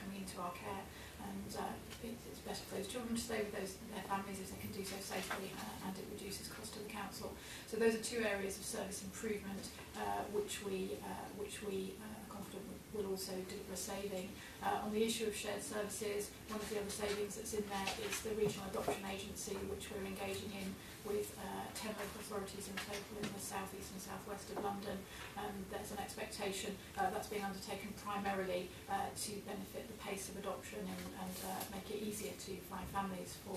coming into our care. And it's better for those children to stay with their families if they can do so safely, and it reduces cost to the council. So those are two areas of service improvement which we are confident will also deliver a saving. On the issue of shared services, one of the other savings that's in there is the Regional Adoption Agency, which we're engaging in with 10 local authorities in total in the south east and south west of London. There's an expectation that's being undertaken primarily to benefit the pace of adoption and make it easier to find families for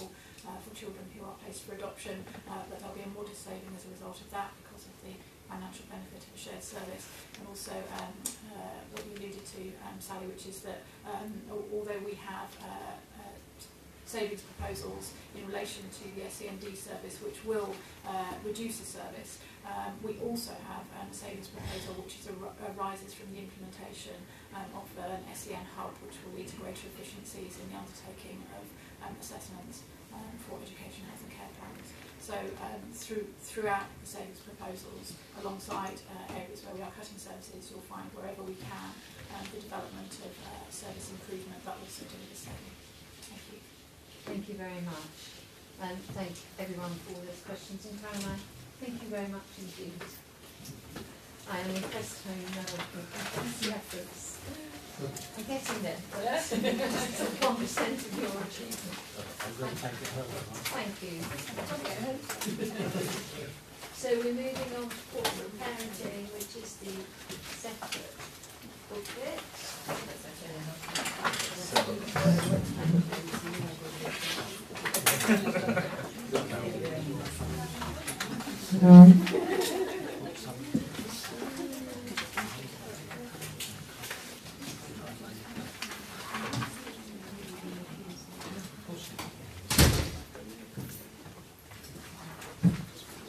children who are placed for adoption, but there'll be a modest saving as a result of that because of the financial benefit of a shared service. And also what you alluded to, Sally, which is that although we have savings proposals in relation to the SEND service, which will reduce the service, we also have a savings proposal which arises from the implementation of an SEN hub, which will lead to greater efficiencies in the undertaking of assessments for education, health and care plans. So throughout the savings proposals, alongside areas where we are cutting services, you'll find wherever we can the development of service improvement that will also deliver saving. Thank you. Thank you very much. And thank everyone for all those questions. And Caroline, thank you very much indeed. I am impressed how you know the efforts. I'm getting there. That's 1% of your achievement. I'm going to take it home. Thank you. So we're moving on to corporate parenting, which is the separate booklet.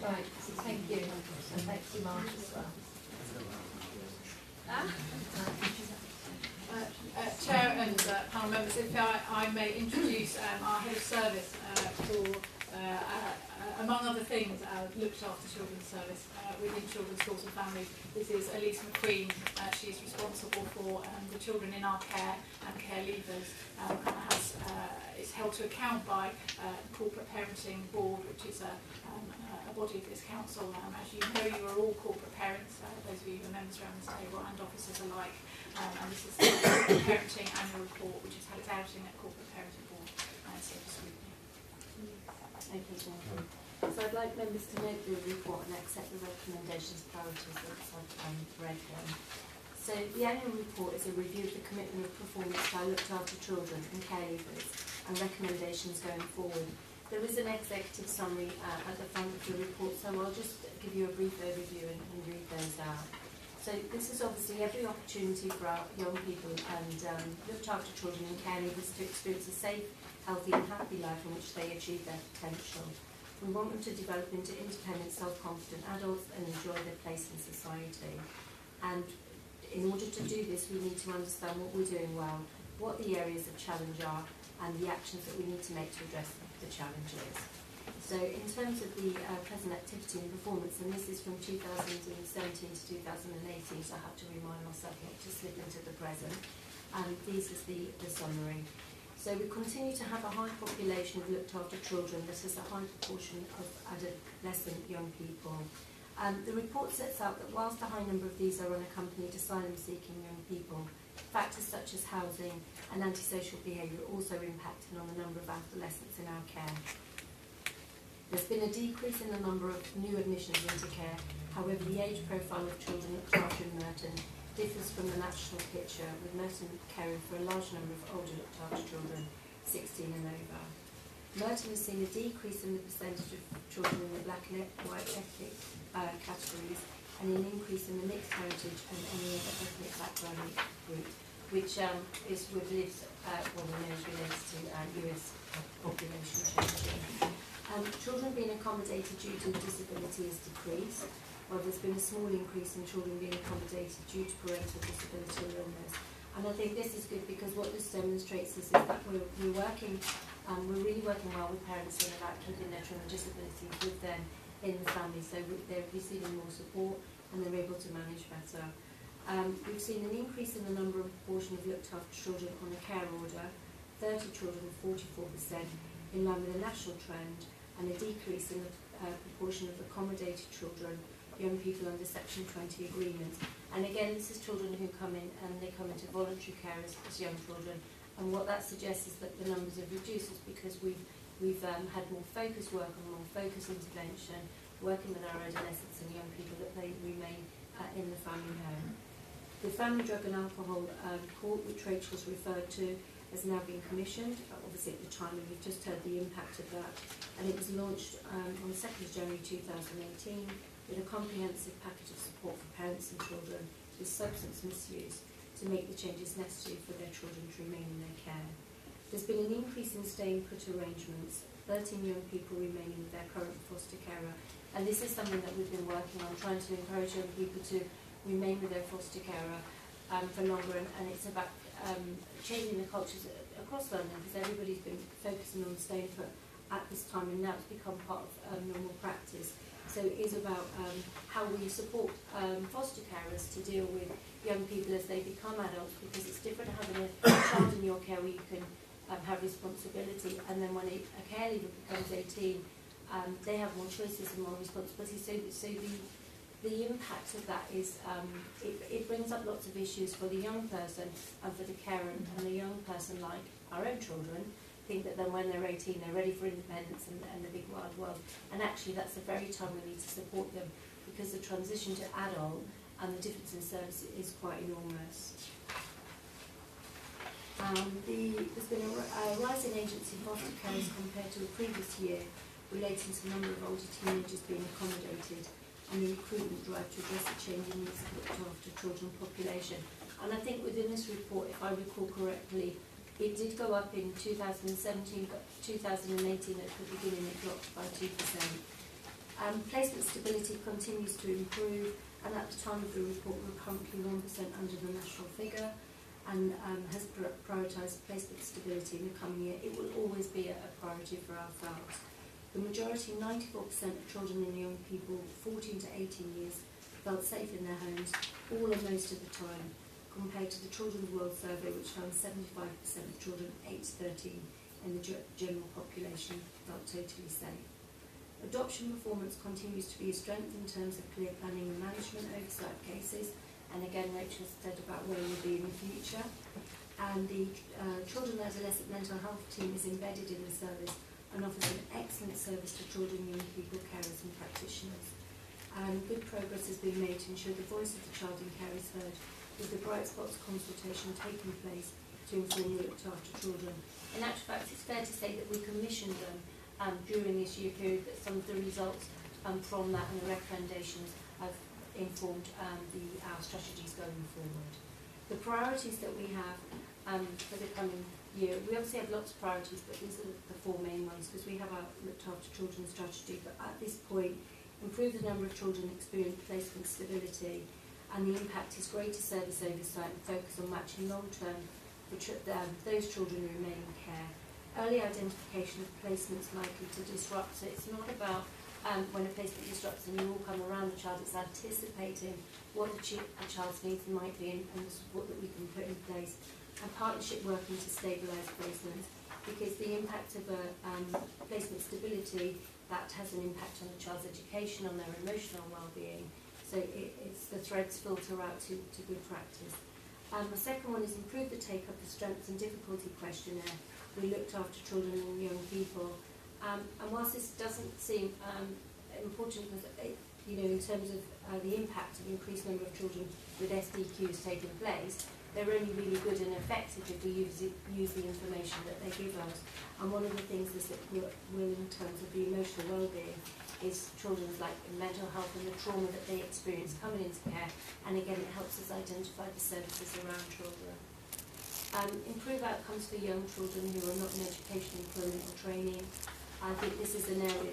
Right, so thank you, and thanks to Mark as well. Chair and panel members, if I may introduce our head of service for, among other things, looked after children's service within Children's Schools and Families. This is Elise McQueen. She's responsible for the children in our care and care leavers, and is held to account by Corporate Parenting Board, which is a body of this council. As you know, you are all corporate parents, those of you who are members around this table, and officers alike. And this is the Corporate Parenting Annual Report, which has had its outing at Corporate Parenting Board and Scrutiny. Thank you, Chair. So I'd like members to note the report and accept the recommendations priorities that I've read them. So the annual report is a review of the commitment of performance by looked after children and care leavers and recommendations going forward. There is an executive summary at the front of the report, so I'll just give you a brief overview and read those out. So this is obviously every opportunity for our young people and looked after children and care leavers to experience a safe, healthy and happy life in which they achieve their potential. We want them to develop into independent, self-confident adults and enjoy their place in society. And in order to do this, we need to understand what we're doing well, what the areas of challenge are, and the actions that we need to make to address the challenges. So in terms of the present activity and performance, and this is from 2017 to 2018, so I have to remind myself not to slip into the present, and this is the summary. So we continue to have a high population of looked after children. This is a high proportion of adolescent young people. The report sets out that whilst a high number of these are unaccompanied asylum-seeking young people, factors such as housing and antisocial behaviour also impacting on the number of adolescents in our care. There's been a decrease in the number of new admissions into care. However, the age profile of children looked after in Merton differs from the national picture, with Merton caring for a large number of older looked after children, 16 and over. Merton has seen a decrease in the percentage of children in the black and white ethnic categories, and an increase in the mixed heritage and any other ethnic background group, which is related to US population changing. Children being accommodated due to disability has decreased, while there's been a small increase in children being accommodated due to parental disability or illness. And I think this is good because what this demonstrates is that we're really working well with parents who are keeping their children with disabilities with them in the family, so they're receiving more support and they're able to manage better. We've seen an increase in the number and proportion of looked after children on a care order, 30 children, 44%, in line with the national trend, and a decrease in the proportion of accommodated children, young people under Section 20 agreements. And again, this is children who come in and they come into voluntary care as young children. And what that suggests is that the numbers have reduced because we've had more focused work and more focused intervention, working with our adolescents and young people that they remain in the family home. The Family Drug and Alcohol Court, which Rachel's referred to, has now been commissioned, obviously at the time, and we've just heard the impact of that. And it was launched on the 2nd of January 2018 with a comprehensive package of support for parents and children with substance misuse to make the changes necessary for their children to remain in their care. There's been an increase in staying put arrangements, 13 young people remaining with their current foster carer. And this is something that we've been working on, trying to encourage young people to remain with their foster carer for longer, and it's about changing the cultures across London because everybody's been focusing on staying put at this time, and now it's become part of normal practice. So it is about how we support foster carers to deal with young people as they become adults, because it's different having a child in your care where you can have responsibility, and then when a care leaver becomes 18, they have more choices and more responsibility. So the impact of that is it brings up lots of issues for the young person and for the carer, and the young person, like our own children, think that then when they're 18 they're ready for independence and the big wide world, and actually that's the very time we need to support them, because the transition to adult and the difference in service is quite enormous. There's been a rise in agency foster carers compared to the previous year, relating to the number of older teenagers being accommodated and the recruitment drive to address the changing needs of looked after children population. And I think within this report, if I recall correctly, it did go up in 2017, but 2018 at the beginning it dropped by 2%. Placement stability continues to improve, and at the time of the report we're currently 1% under the national figure, and has prioritised placement stability in the coming year. It will always be a priority for ourselves. The majority, 94% of children and young people 14 to 18 years felt safe in their homes all and most of the time, compared to the Children's World Survey, which found 75% of children 8 to 13 in the general population felt totally safe. Adoption performance continues to be a strength in terms of clear planning and management oversight of cases, and again Rachel said about where we'll be in the future. And the Children and Adolescent Mental Health team is embedded in the service and offers an excellent service to children, young people, carers and practitioners. And good progress has been made to ensure the voice of the child in care is heard, with the Bright Spots consultation taking place to inform the looked after children. In actual fact, it's fair to say that we commissioned them during this year period, but some of the results from that and the recommendations have informed our strategies going forward. The priorities that we have for the coming year, we obviously have lots of priorities, but these are the four main ones, because we have our looked after children strategy. But at this point, improve the number of children experience placement stability, and the impact is greater service oversight and focus on matching long-term for those children who remain in care. Early identification of placements likely to disrupt. So it's not about when a placement disrupts and you all come around the child, it's anticipating what a child's needs might be and the support that we can put in place, and partnership working to stabilise placements, because the impact of a placement stability, that has an impact on the child's education, on their emotional well-being. So it's the threads filter out to good practice. The second one is improve the take-up of strengths and difficulty questionnaire. We looked after children and young people. And whilst this doesn't seem important, because in terms of the impact of increased number of children with SDQs taking place, they're only really good and effective if we use the information that they give us. And one of the things is that will in terms of the emotional well-being is children's mental health and the trauma that they experience coming into care. And again, it helps us identify the services around children. Improve outcomes for young children who are not in education, employment or training. I think this is an area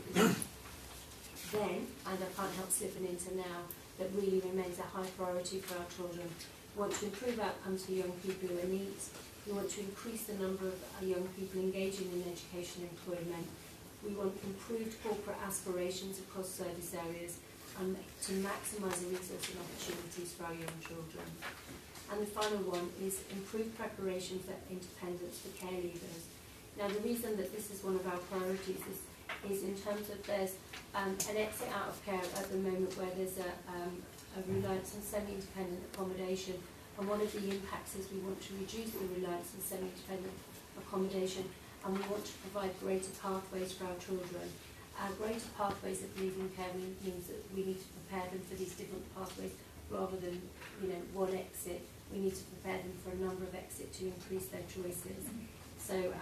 then, and I can't help slipping into now, that really remains a high priority for our children. We want to improve outcomes for young people who are needs. We want to increase the number of young people engaging in education and employment. We want improved corporate aspirations across service areas and to maximise the resources and opportunities for our young children. And the final one is improved preparation for independence for care leavers. Now, the reason that this is one of our priorities is in terms of there's an exit out of care at the moment where there's a reliance on semi-independent accommodation, and one of the impacts is we want to reduce the reliance on semi-independent accommodation, and we want to provide greater pathways for our children. Greater pathways of leaving care means that we need to prepare them for these different pathways rather than one exit. We need to prepare them for a number of exits to increase their choices. So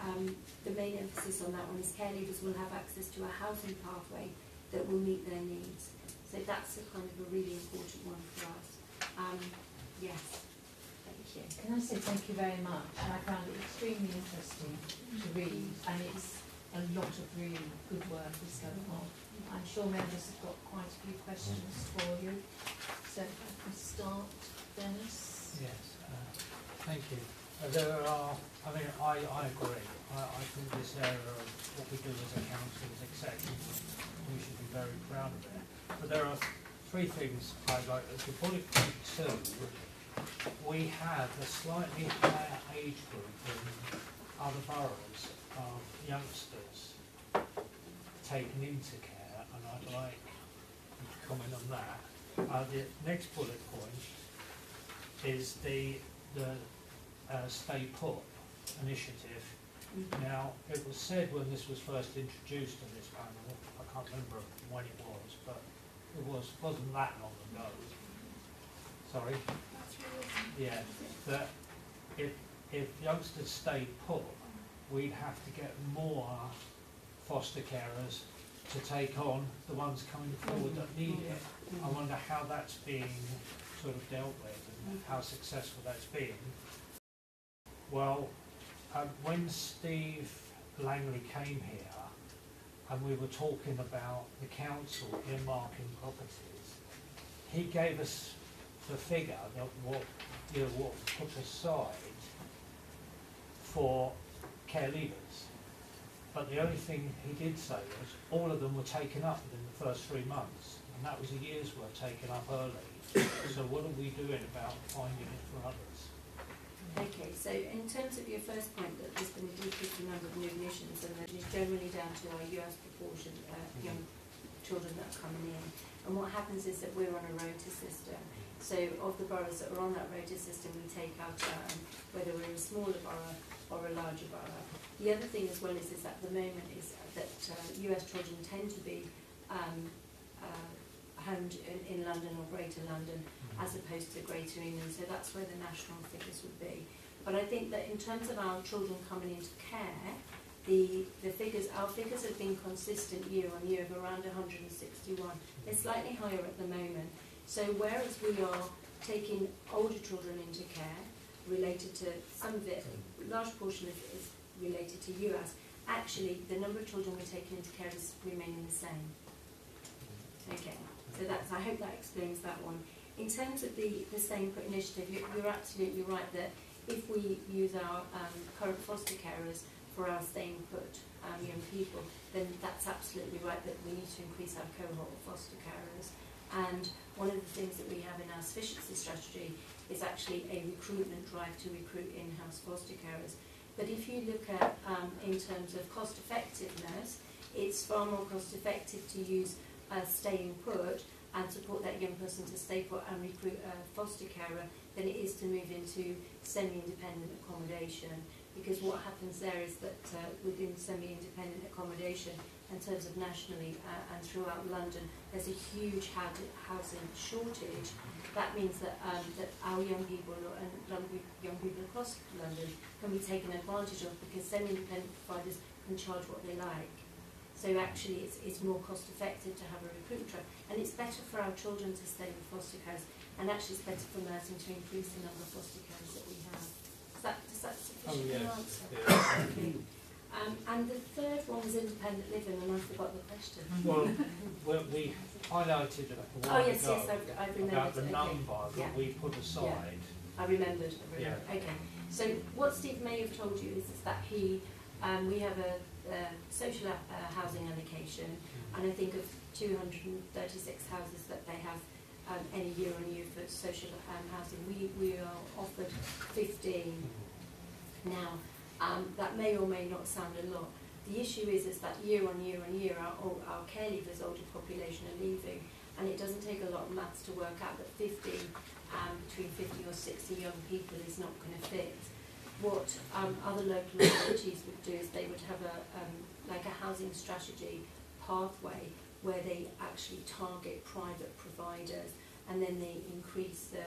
the main emphasis on that one is care leavers will have access to a housing pathway that will meet their needs. So that's a kind of a really important one for us. Yes, thank you. Can I say thank you very much? I found it extremely interesting to read, and it's a lot of really good work is going on. I'm sure members have got quite a few questions for you. So if I can start, Dennis. Yes, thank you. There are, I agree. I think this area of what we do as a council is exceptional. We should be very proud of it. But there are three things I'd like to bullet point 2. We have a slightly higher age group than other boroughs of youngsters taken into care, and I'd like you to comment on that. The next bullet point is the Stay Put initiative. Now, it was said when this was first introduced in this panel, I can't remember when it was, but it wasn't that long ago. Sorry? Yeah, that if youngsters stayed put, we'd have to get more foster carers to take on the ones coming forward that need it. I wonder how that's being sort of dealt with and how successful that's been. Well, when Steve Langley came here and we were talking about the council earmarking properties, he gave us the figure that what put aside for care leavers. But the only thing he did say was all of them were taken up within the first 3 months, and that was a year's worth taken up early. So what are we doing about finding it for others? Okay, so in terms of your first point that there's been a decrease in the number of new admissions, and that is generally down to our US proportion young children that are coming in. And what happens is that we're on a rota system. So of the boroughs that are on that rota system, we take our turn, whether we're a smaller borough or a larger borough. The other thing as well is at the moment is that US children tend to be homed in London or Greater London as opposed to Greater England, so that's where the national figures would be. But I think that in terms of our children coming into care, our figures have been consistent year on year of around 161. They're slightly higher at the moment. So whereas we are taking older children into care, related to some of it, a large portion of it is related to US, actually the number of children we're taking into care is remaining the same. Okay, so I hope that explains that one. In terms of the Stay Put initiative, you're absolutely right that if we use our current foster carers for our Stay Put young people, then that's absolutely right that we need to increase our cohort of foster carers. And one of the things that we have in our sufficiency strategy is actually a recruitment drive to recruit in-house foster carers. But if you look at, in terms of cost effectiveness, it's far more cost effective to use staying put and support that young person to stay put and recruit a foster carer than it is to move into semi-independent accommodation. Because what happens there is that within semi-independent accommodation, in terms of nationally and throughout London, there's a huge housing shortage. That means that that our young people and young people across London can be taken advantage of because semi-independent providers can charge what they like. So actually it's more cost effective to have a recruitment drive, and it's better for our children to stay with foster carers, and actually it's better for Merton to increase the number of foster carers that we have. Does that sufficiently answer? Yes. Okay. And the third one was independent living, and I forgot the question. Well, we highlighted a while yes, ago I remembered. about the Okay. number that Yeah. we put aside. I remembered. Yeah. Okay. So what Steve may have told you is that we have a social housing allocation, and I think of 236 houses that they have any year on year for social housing. We are offered 15 now. That may or may not sound a lot. The issue is that year on year, our care leavers, older population are leaving, and it doesn't take a lot of maths to work out that 50, between 50 or 60 young people is not going to fit. What other local authorities would do is they would have like a housing strategy pathway where they actually target private providers, and then they increase the,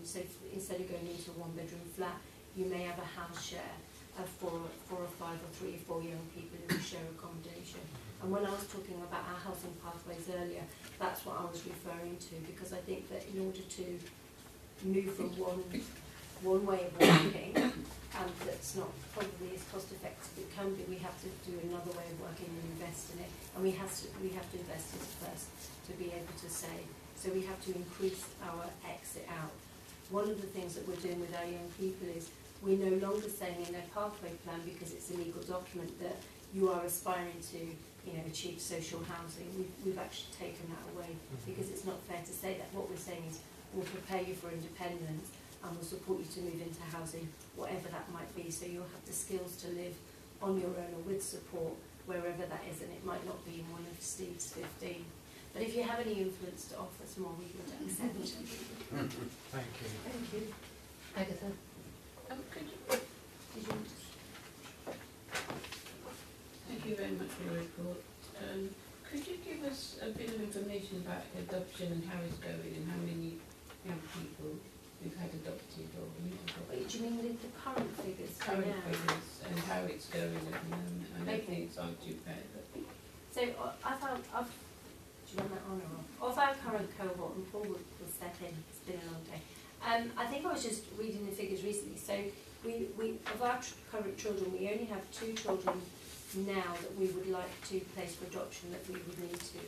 so instead of going into a one-bedroom flat, you may have a house share of four or five or 3 or 4 young people who share accommodation. And when I was talking about our housing pathways earlier, that's what I was referring to, because I think that in order to move from one way of working, that's not probably as cost effective it can be, we have to do another way of working and invest in it, and we have to invest in it first to be able to save. So we have to increase our exit out. One of the things that we're doing with our young people is we're no longer saying in their pathway plan, because it's a legal document, that you are aspiring to, achieve social housing. We've actually taken that away, because it's not fair to say that. What we're saying is we'll prepare you for independence and we'll support you to move into housing, whatever that might be. So you'll have the skills to live on your own or with support, wherever that is, and it might not be in one of Steve's 15. But if you have any influence to offer us more, we would accept. Thank you. Thank you. Agatha. Thank you very much for your report. Could you give us a bit of information about adoption and how it's going, and how many young people we've had adopted or need adopted? Do you mean with the current figures? Current now? figures and how it's going at the moment. I know things aren't too bad, but So do you want that on or off? Of our current cohort, and Paul will step in, it's been a long day. I think I was just reading the figures recently. So we of our current children, we only have 2 children now that we would like to place for adoption, that we would need to,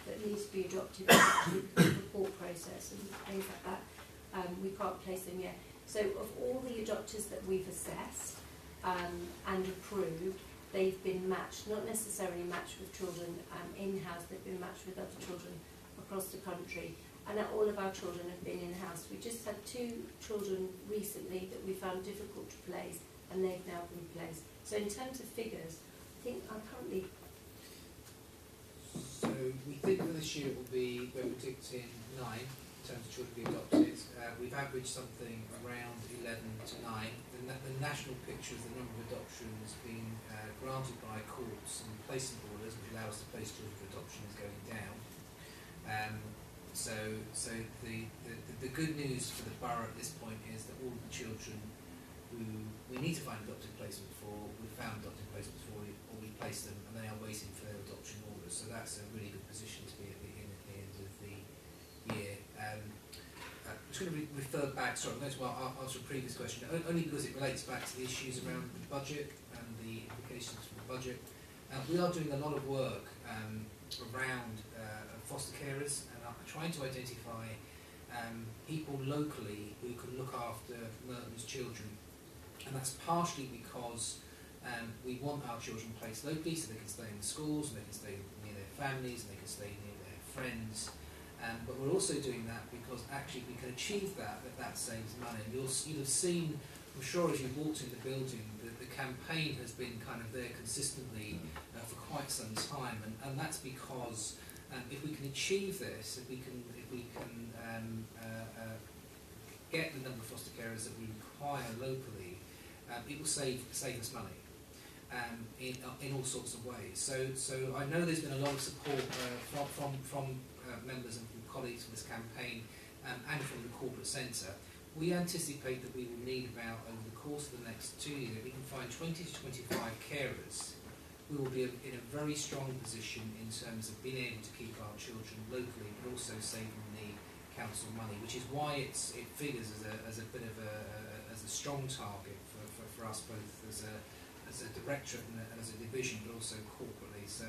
that needs to be adopted through the report process and things like that. We can't place them yet. So of all the adopters that we've assessed and approved, they've been matched, not necessarily matched with children in-house, they've been matched with other children across the country. And all of our children have been in-house. We just had 2 children recently that we found difficult to place, and they've now been placed. So in terms of figures, I think I'm currently... So we think that this year will be, we're predicting 9 in terms of children being adopted. We've averaged something around 11 to 9. The national picture of the number of adoptions being granted by courts and placement orders, which allow us to place children for adoption, is going down. So the good news for the borough at this point is that all the children who we need to find adopted placement for, we've found adopted placements for, or we place them, and they are waiting for their adoption orders. So that's a really good position to be at the end of the year. I'm just going to refer back, sorry, I'm going to answer a previous question, only because it relates back to the issues around the budget and the implications for the budget. We are doing a lot of work around foster carers, and are trying to identify people locally who can look after Merton's children. And that's partially because we want our children placed locally, so they can stay in the schools, and they can stay near their families, and they can stay near their friends. But we're also doing that because actually we can achieve that saves money. And you'll have seen I'm sure as you've walked in the building, the campaign has been kind of there consistently for quite some time, and that's because if we can achieve this, if we can get the number of foster carers that we require locally, it will save us money in all sorts of ways. So I know there's been a lot of support from members and from colleagues for this campaign and from the corporate centre. We anticipate that we will need about, over the course of the next 2 years, if we can find 20 to 25 carers, we will be in a very strong position in terms of being able to keep our children locally, but also saving the council money, which is why it figures as a bit of a strong target for us both as a directorate and as a division, but also corporately. So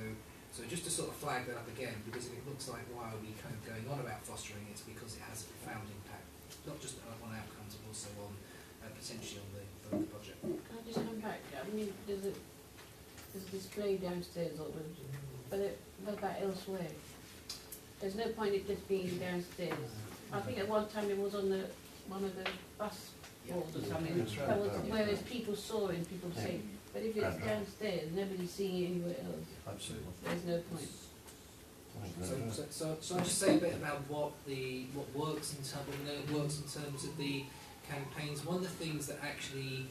just to sort of flag that up again, because it looks like why are we kind of going on about fostering, it's because it has a profound impact, not just on outcomes, but also on potentially on the budget. Can I just come back? I mean, there's a display downstairs, but what about elsewhere? There's no point in just being downstairs. I think at one time it was on one of the bus boards or something. That was, whereas people saw it and people say, but if it's downstairs, nobody's seeing it anywhere else. Absolutely. There's no point. So I'll just say a bit about what works in terms of the campaigns. One of the things that actually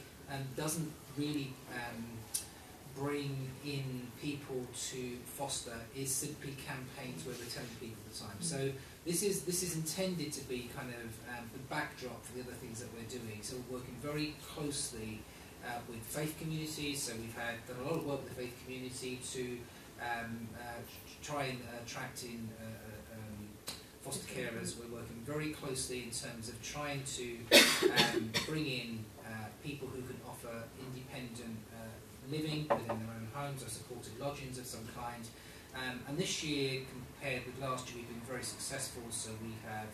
doesn't really bring in people to foster is simply campaigns where we're telling people the time. So this is intended to be kind of the backdrop for the other things that we're doing. So we're working very closely with faith communities. So we've done a lot of work with the faith community to try and attract in foster carers. We're working very closely in terms of trying to bring in people who can offer independent living within their own homes or supported lodgings of some kind. And this year, compared with last year, we've been very successful. So we have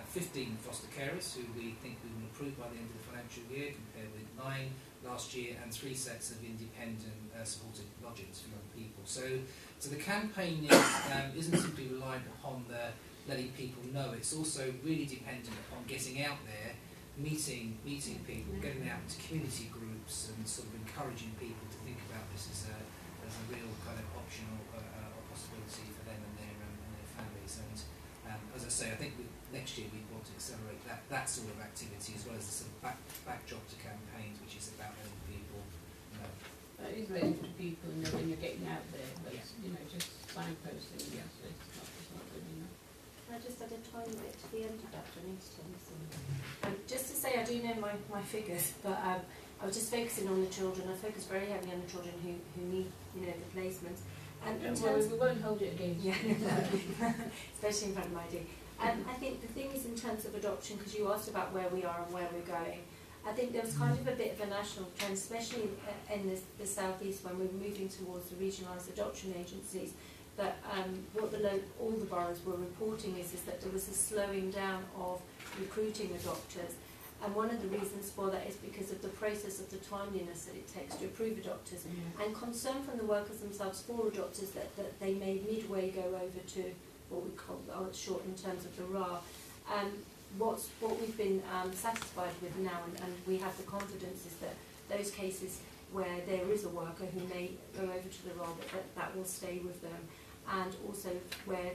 15 foster carers who we think we will approve by the end of the financial year, compared with 9 last year, and 3 sets of independent supported lodgings for young people. So the campaign isn't simply reliant upon letting people know. It's also really dependent upon getting out there, meeting people, getting out to community groups, and sort of encouraging people to think about this as a real kind of option or possibility for them and their families. And as I say, I think next year we want to accelerate that sort of activity, as well as the sort of backdrop to campaigns, which is about letting people know. That is letting people know when you're getting out there, but just signposting. Yeah. It's not good enough. Can I just add a tiny bit to the end of that, just to say, I do know my figures, but I was just focusing on the children. I focus very heavily on the children who need, the placements. And in terms, we won't hold it against you. Especially in front of my ID. I think the thing is, in terms of adoption, because you asked about where we are and where we're going, I think there was kind of a bit of a national trend, especially in the southeast, when we were moving towards the regionalised adoption agencies, that what all the boroughs were reporting is that there was a slowing down of recruiting adopters. And one of the reasons for that is because of the process of the timeliness that it takes to approve adopters, and concern from the workers themselves for adopters that they may midway go over to what we call short in terms of the RAR. What we've been satisfied with now, and we have the confidence, is that those cases where there is a worker who may go over to the RAR, that will stay with them, and also where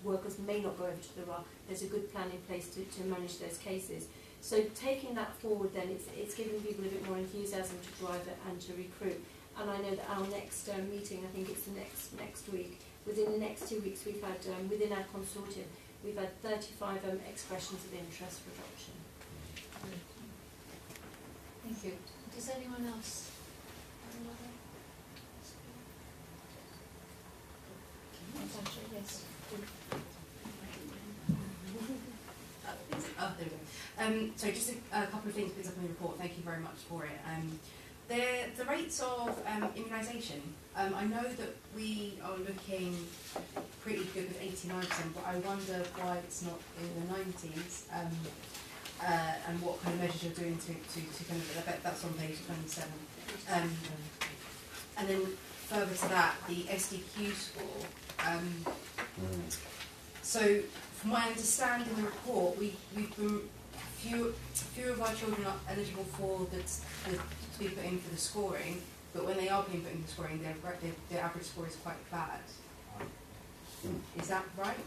workers may not go over to the RAR, there's a good plan in place to manage those cases. So taking that forward, then it's giving people a bit more enthusiasm to drive it and to recruit. And I know that our next meeting, I think it's the next week, within the next 2 weeks, we've had within our consortium, we've had 35 expressions of interest for adoption. Thank you. Does anyone else? Yes. There we go. So just a couple of things picked up in the report. Thank you very much for it. The rates of immunisation. I know that we are looking pretty good with 89%, but I wonder why it's not in the 90s, and what kind of measures you're doing to kind of, I bet that's on page 27. And then further to that, the SDQ score. So from my understanding of the report, we've been fewer of our children are eligible for to be put in for the scoring, but when they are being put in for the scoring, their average score is quite bad. Is that right?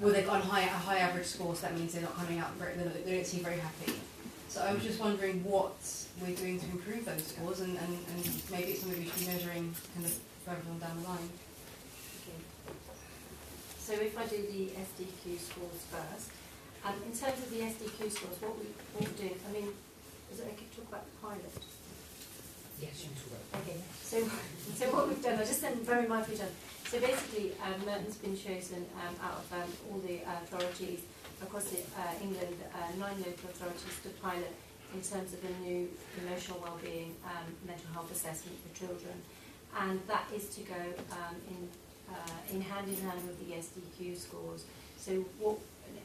Well, they've got a high average score, so that means they're not coming out they don't seem very happy. So I was just wondering what we're doing to improve those scores, and maybe it's something we should be measuring kind of further on down the line. Okay. So if I do the SDQ scores first, in terms of the SDQ scores, what we're doing, I mean, is it okay to talk about the pilot? Yes, you can talk about it. Okay, so what we've done, I'll just then very mindfully done. So basically, Merton's been chosen out of all the authorities across England, 9 local authorities to pilot in terms of a new emotional wellbeing mental health assessment for children. And that is to go in hand with the SDQ scores. So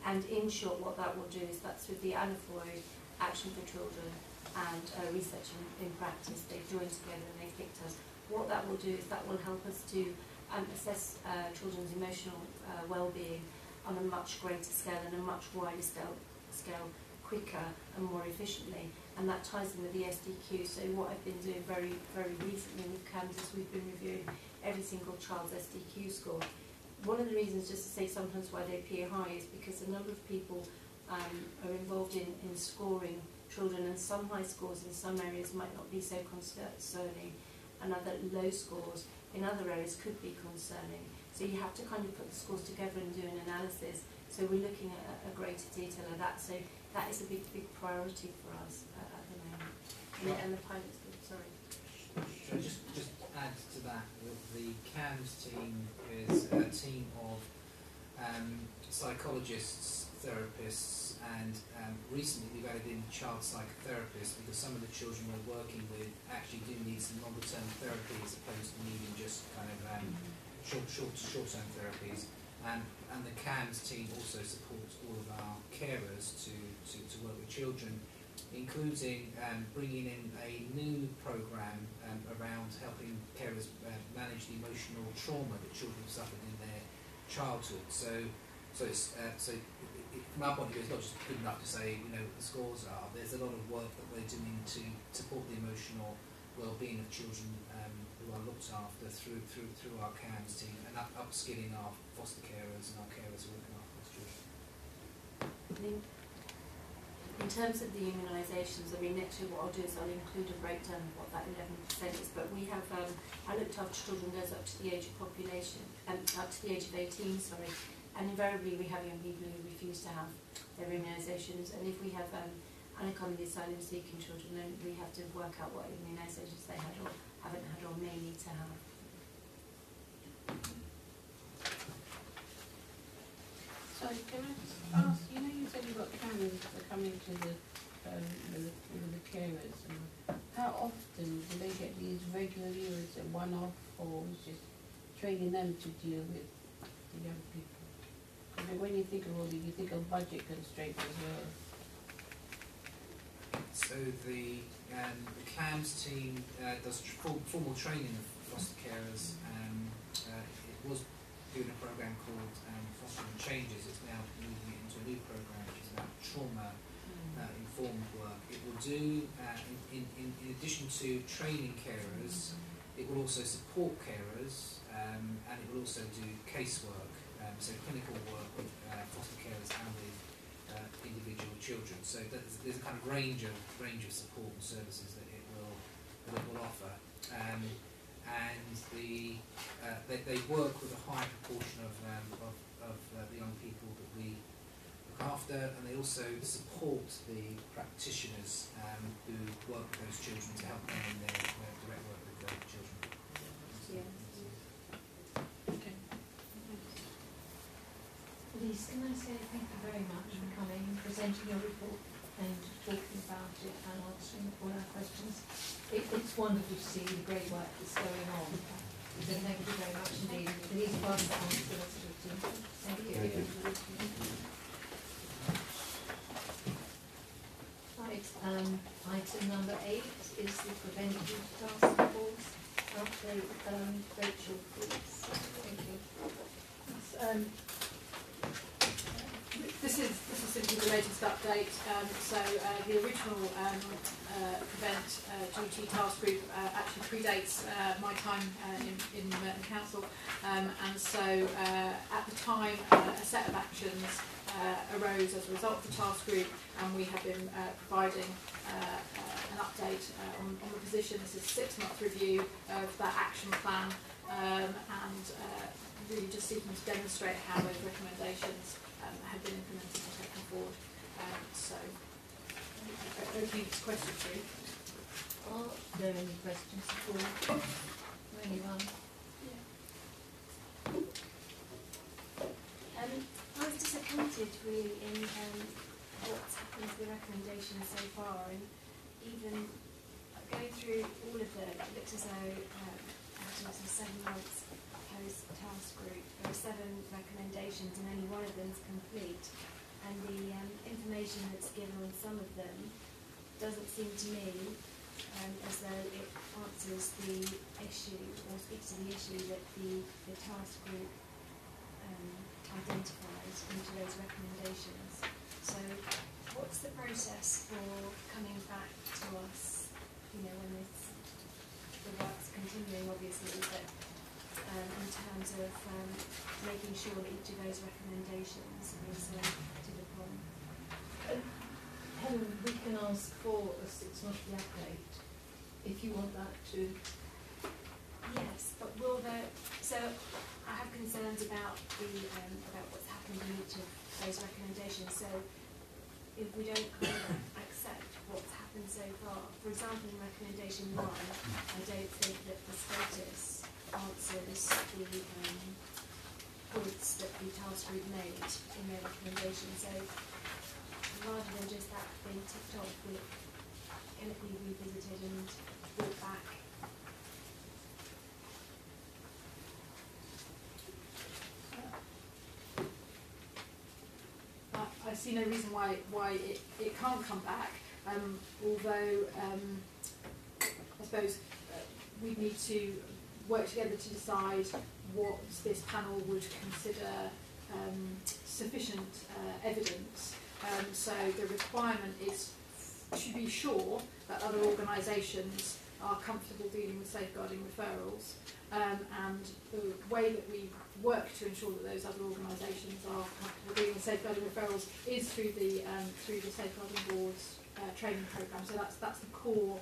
and in short, what that will do is that's with the Anna Freud Action for Children and Research in Practice. They've joined together and they've picked us. What that will do is that will help us to assess children's emotional well-being on a much greater scale and a much wider scale, quicker and more efficiently, and that ties in with the SDQ. So what I've been doing very, very recently with CAMS is we've been reviewing every single child's SDQ score. One of the reasons, just to say sometimes why they appear high, is because a number of people are involved in scoring children, and some high scores in some areas might not be so concerning, and other low scores in other areas could be concerning. So you have to kind of put the scores together and do an analysis. So we're looking at a greater detail of that. So that is a big priority for us at the moment. And the pilot's good, sorry. Should I just add to that, the CAMS team is a team of psychologists, therapists, and recently we've added in child psychotherapists, because some of the children we're working with actually do need some longer term therapy as opposed to needing just kind of short-term therapies. And the CAMS team also supports all of our carers to work with children, including bringing in a new programme around helping carers manage the emotional trauma that children have suffered in their childhood. So from our point of view, it's not just good enough to say, you know, what the scores are. There's a lot of work that we're doing to support the emotional well-being of children who are looked after through our CAMS team, and upskilling our foster carers and our carers who are looking after those children. In terms of the immunisations, I mean, next year what I'll do is I'll include a breakdown of what that 11% is. But we have, I looked after children goes up to the age of population, up to the age of 18, sorry. And invariably we have young people who refuse to have their immunisations. And if we have unaccompanied asylum seeking children, then we have to work out what immunisations they had or haven't had or may need to have. Sorry, can I just ask, you know, you said you've got cameras that are coming to the carers, and how often do they get these regularly, or is it one-off, or is just training them to deal with the young people? I mean, when you think of all these, you think of budget constraints as well. So the CAMS team does formal training of foster carers. It was doing a programme called Fostering Changes. It's now moving it into a new programme which is about trauma informed work. It will do, in addition to training carers, it will also support carers, and it will also do casework, so clinical work with foster carers and with individual children. So there's a kind of range of support and services that it will offer, and they work with a high proportion of the young people that we look after, and they also support the practitioners who work with those children to help them in their direct work with the children. Yeah. Okay. Lise, can I say thank you very much for coming, presenting your report and talking about it and answering all our questions. It's wonderful to see the great work that's going on. So thank you very much indeed. Please pass that on to the rest of the team. Thank you. Right, item number 8 is the preventive task force update. Rachel, please. Thank you. This is simply the the latest update. The original Prevent GT task group actually predates my time in Merton Council, and so at the time a set of actions arose as a result of the task group, and we have been providing an update on the position. This is a 6-month review of that action plan, and really just seeking to demonstrate how those recommendations have been implemented and taken forward. Opening to questions, really. Are there any questions at all from anyone? I was disappointed really in what's happened to the recommendations so far, and even going through all of them, it looks as though after 7 months post-task group, there are 7 recommendations and only one of them is complete, and the information that's given on some of them doesn't seem to me as though it answers the issue or speaks to the issue that the task group identified into those recommendations. So what's the process for coming back to us, when the work's continuing obviously, but in terms of making sure that each of those recommendations is acted upon? Helen, we can ask for a 6-monthly update if you want that to. Yes, but so I have concerns about about what's happened in each of those recommendations. So if we don't kind of accept what's happened so far, for example, in recommendation 1, I don't think that the status answers the points that the task group made in their recommendation. So rather than just that being ticked off, can it be revisited and brought back? I see no reason why it can't come back, although I suppose we need to work together to decide what this panel would consider sufficient evidence. So the requirement is to be sure that other organisations are comfortable dealing with safeguarding referrals, and the way that we work to ensure that those other organisations are comfortable dealing with safeguarding referrals is through the Safeguarding Board's training programme. So that's the core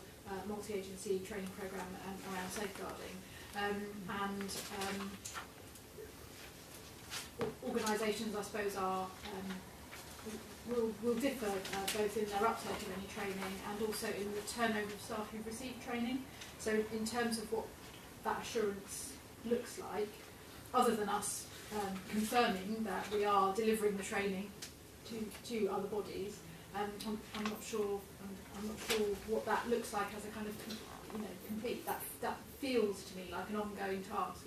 multi-agency training programme around safeguarding. Organisations, I suppose, will differ both in their uptake of any training and also in the turnover of staff who've received training. So in terms of what that assurance looks like, other than us confirming that we are delivering the training to other bodies, I'm not sure what that looks like as a kind of complete. That feels to me like an ongoing task.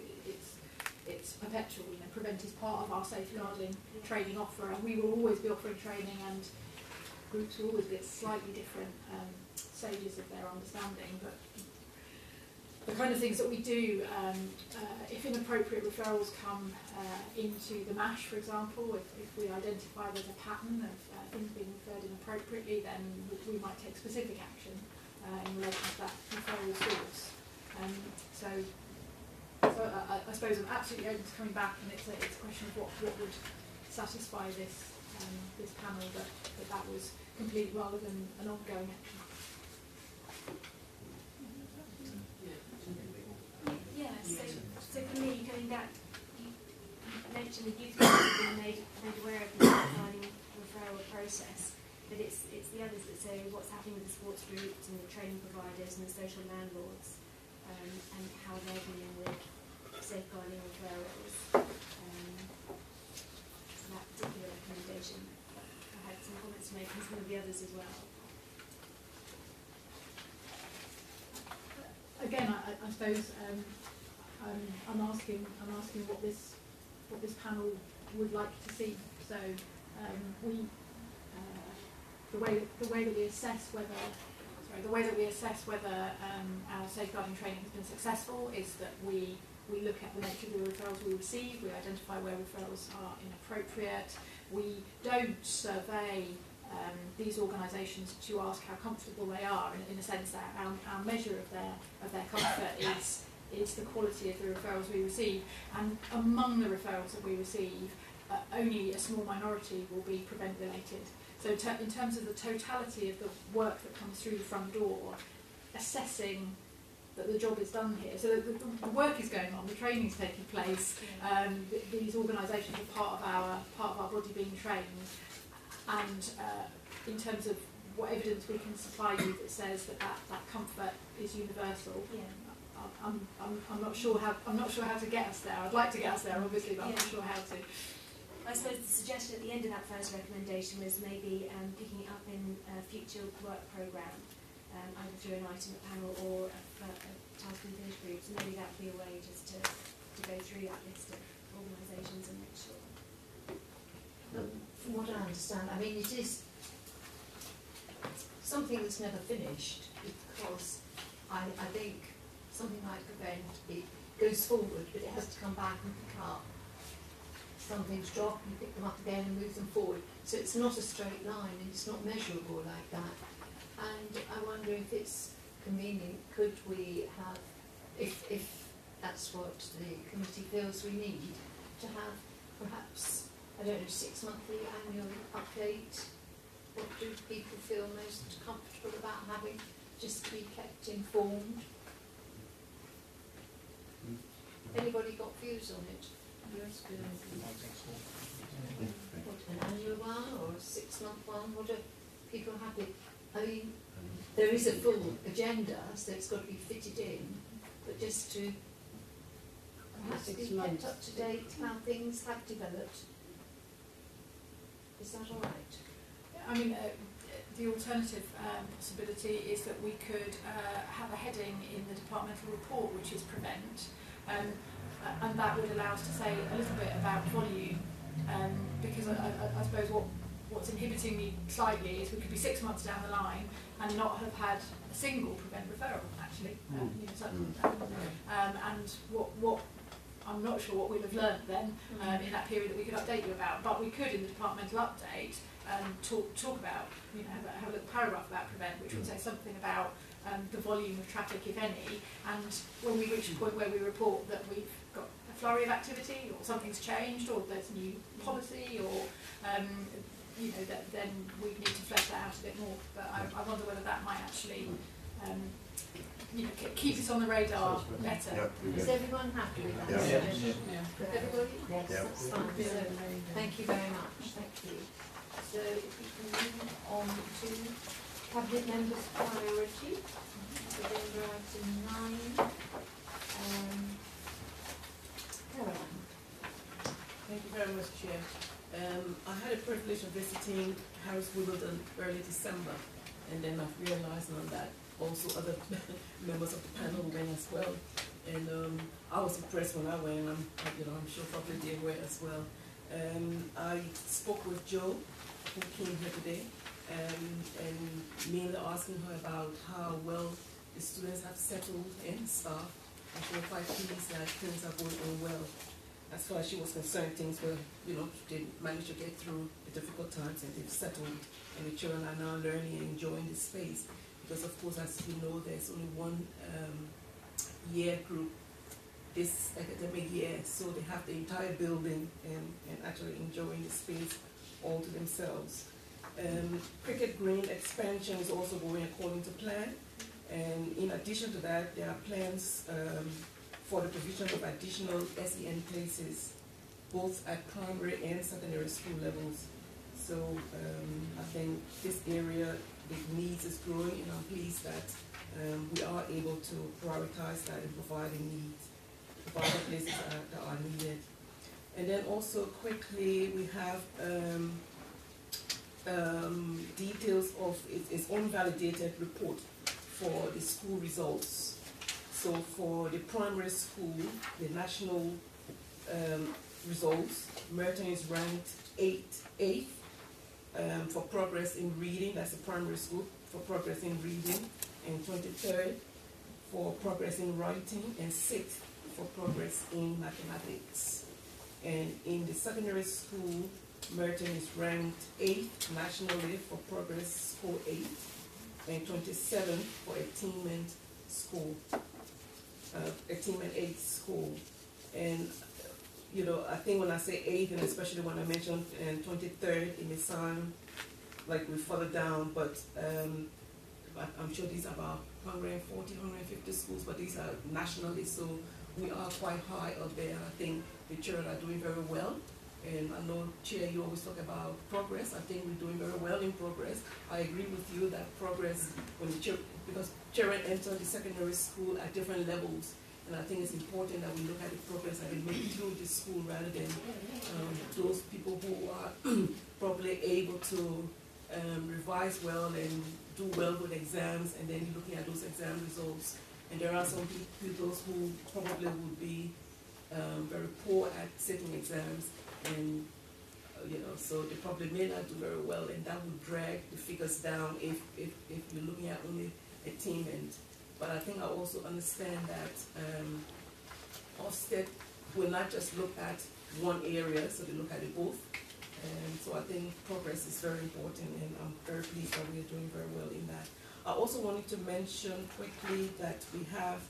It's perpetual. Prevent is part of our safeguarding training offer, and we will always be offering training, and groups will always be at slightly different stages of their understanding. But the kind of things that we do, if inappropriate referrals come into the MASH, for example, if we identify there's a pattern of things being referred inappropriately, then we might take specific action in relation to that referral source. So I suppose I'm absolutely open to coming back, and it's a question of what would satisfy this panel that was complete rather than an ongoing action. Yeah, so for me, going back, you mentioned the youth groups have been made aware of the safeguarding referral process, but it's the others that say what's happening with the sports groups and the training providers and the social landlords, and how they're dealing with safeguarding referrals. That particular recommendation, I had some comments to make on some of the others as well. Again, I suppose I'm asking what this panel would like to see. So the way that we assess whether our safeguarding training has been successful is that we look at the nature of the referrals we receive, we identify where referrals are inappropriate, we don't survey these organisations to ask how comfortable they are, in a sense that our measure of their comfort is the quality of the referrals we receive, and among the referrals that we receive, only a small minority will be prevent related. So in terms of the totality of the work that comes through the front door, assessing that the job is done here, so the work is going on, the training is taking place, these organisations are part of our body being trained, and in terms of what evidence we can supply you that says that comfort is universal. Yeah. I'm not sure how to get us there. I'd like to get us there, obviously, but I'm not sure how to. I suppose the suggestion at the end of that first recommendation was maybe picking it up in a future work programme, either through an item at panel or a task and finish group. So maybe that would be a way just to go through that list of organisations and make sure. From what I understand, I mean, it is something that's never finished, because I think something like prevent, it goes forward, but it has to come back and pick up. Some things drop, you pick them up again and move them forward. So it's not a straight line, and it's not measurable like that. And I wonder if it's convenient, could we have, if that's what the committee feels we need, to have perhaps, I don't know, 6-monthly annual update? What do people feel most comfortable about having, just to be kept informed? Anybody got views on it? Yes, good. What, an annual one or a 6-month one? What are people happy? I mean, there is a full agenda, so it's got to be fitted in, but just to perhaps be kept up to date how things have developed. Is that all right? I mean, the alternative possibility is that we could have a heading in the departmental report which is prevent, and that would allow us to say a little bit about volume, because I suppose what's inhibiting me slightly is we could be 6 months down the line and not have had a single prevent referral, actually. And what I'm not sure what we'll have learnt then in that period that we could update you about, but we could in the departmental update talk about, have a little paragraph about prevent, which would say something about the volume of traffic, if any, and when we reach a point where we report that we've got a flurry of activity, or something's changed, or there's new policy, or then we need to flesh that out a bit more. But I wonder whether that might actually keep us on the radar better. Yep. Is everyone happy with that? Yeah. Everybody? Yes, Yep. that's fine. So, thank you very much. Thank you. So if we can move on to Cabinet Members' priority, agenda item 9. Caroline. Thank you very much, Chair. I had a privilege of visiting Harris Wimbledon early December, and then I've realised now that also other members of the panel went as well. And I was impressed when I went, and I'm sure probably they were as well. I spoke with Jo, who came here today, and mainly asking her about how well the students have settled and staff. And she was quite pleased that things are going on well. As far as she was concerned, things were, they managed to get through the difficult times and they've settled, and the children are now learning and enjoying the space. Because of course, as you know, there's only one year group this academic year, so they have the entire building and actually enjoying the space all to themselves. Cricket Green expansion is also going according to plan, and in addition to that, there are plans for the provision of additional SEN places, both at primary and secondary school levels. So I think this area, the needs is growing, and I'm pleased that we are able to prioritize that and provide the places that are needed. And then also quickly, we have details of its unvalidated report for the school results. So for the primary school, the national results, Merton is ranked 8th for progress in reading, that's the primary school, for progress in reading, and 23rd for progress in writing, and 6th for progress in mathematics. And in the secondary school, Merton is ranked 8th nationally for progress score 8 and 27th for attainment score, attainment 8 score. And you know, I think when I say 8th, and especially when I mentioned 23rd, it may sound like we're further down, but I'm sure these are about 140, 150 schools, but these are nationally, so we are quite high up there. I think the children are doing very well. And I know, Chair, you always talk about progress. I think we're doing very well in progress. I agree with you that progress, when the because children enter the secondary school at different levels, and I think it's important that we look at the progress that they make through the school rather than those people who are probably able to revise well and do well with exams, and then looking at those exam results. And there are some people who probably would be very poor at setting exams, and you know, so they probably may not do very well, and that would drag the figures down if you're looking at only attainment. But I think I also understand that Ofsted will not just look at one area, so they look at it both. And so I think progress is very important, and I'm very pleased that we are doing very well in that. I also wanted to mention quickly that we have,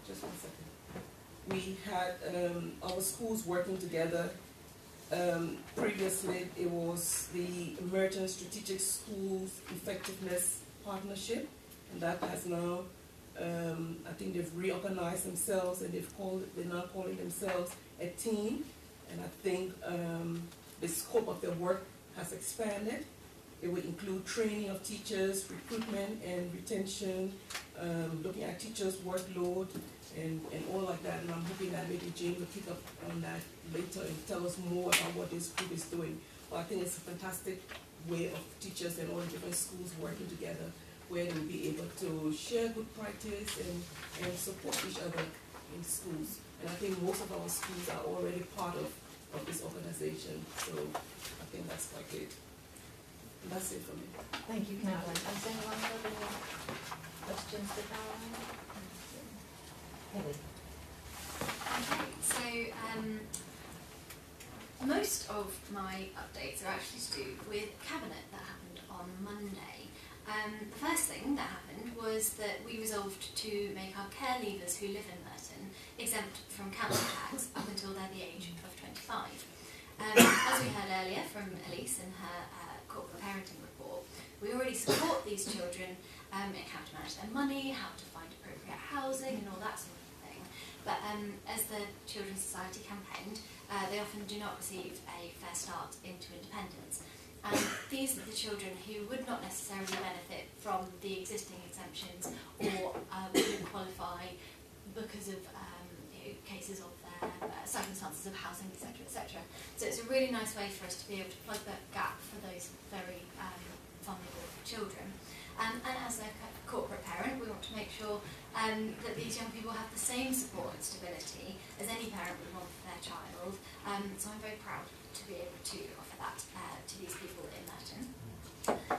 just 1 second. We had our schools working together. Previously, it was the Merton Strategic Schools Effectiveness Partnership, and that has now, I think they've reorganized themselves, and they're now calling themselves a team. And I think the scope of their work has expanded. It will include training of teachers, recruitment and retention, looking at teachers' workload, and all like that. And I'm hoping that maybe Jane will pick up on that later and tell us more about what this group is doing. But I think it's a fantastic way of teachers and all the different schools working together, where they will be able to share good practice and support each other in schools. And I think most of our schools are already part of this organization, so I think that's quite good. And that's it for me. Thank you, Caroline. Has anyone got any questions for Caroline? Heather. Okay, so most of my updates are actually to do with Cabinet that happened on Monday. The first thing that happened was that we resolved to make our care leavers who live in Merton exempt from council tax up until they're the age of 25. As we heard earlier from Elise in her corporate parenting report, we already support these children in how to manage their money, how to find appropriate housing and all that sort of thing. But as the Children's Society campaigned, they often do not receive a fair start into independence. And these are the children who would not necessarily benefit from the existing exemptions or wouldn't qualify because of cases of their circumstances of housing, etc., etc. So it's a really nice way for us to be able to plug that gap for those very vulnerable children. And as a corporate parent, we want to make sure that these young people have the same support and stability as any parent would want for their child. So I'm very proud to be able to offer that to these people in Merton.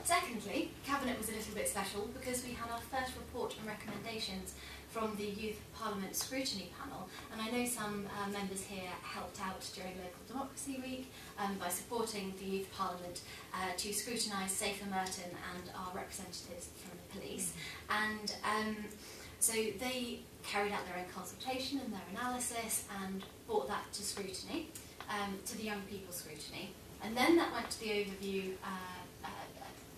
Secondly, Cabinet was a little bit special because we had our first report and recommendations from the Youth Parliament Scrutiny panel, and I know some members here helped out during Local Democracy Week by supporting the Youth Parliament to scrutinise Safer Merton and our representatives from the police. And so they carried out their own consultation and their analysis and brought that to scrutiny, to the Young People Scrutiny. And then that went to the Overview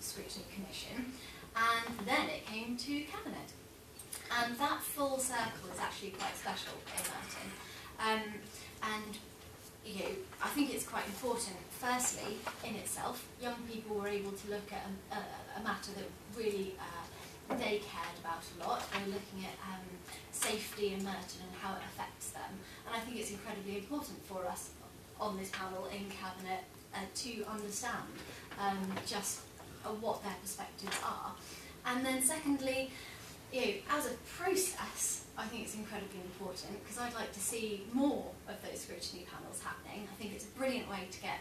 Scrutiny Commission, and then it came to Cabinet. And that full circle is actually quite special in Merton. And you know, I think it's quite important. Firstly, in itself, young people were able to look at a matter that really they cared about a lot. They were looking at safety in Merton and how it affects them. And I think it's incredibly important for us on this panel in Cabinet to understand just what their perspectives are. And then secondly, you know, as a process, I think it's incredibly important because I'd like to see more of those scrutiny panels happening. I think it's a brilliant way to get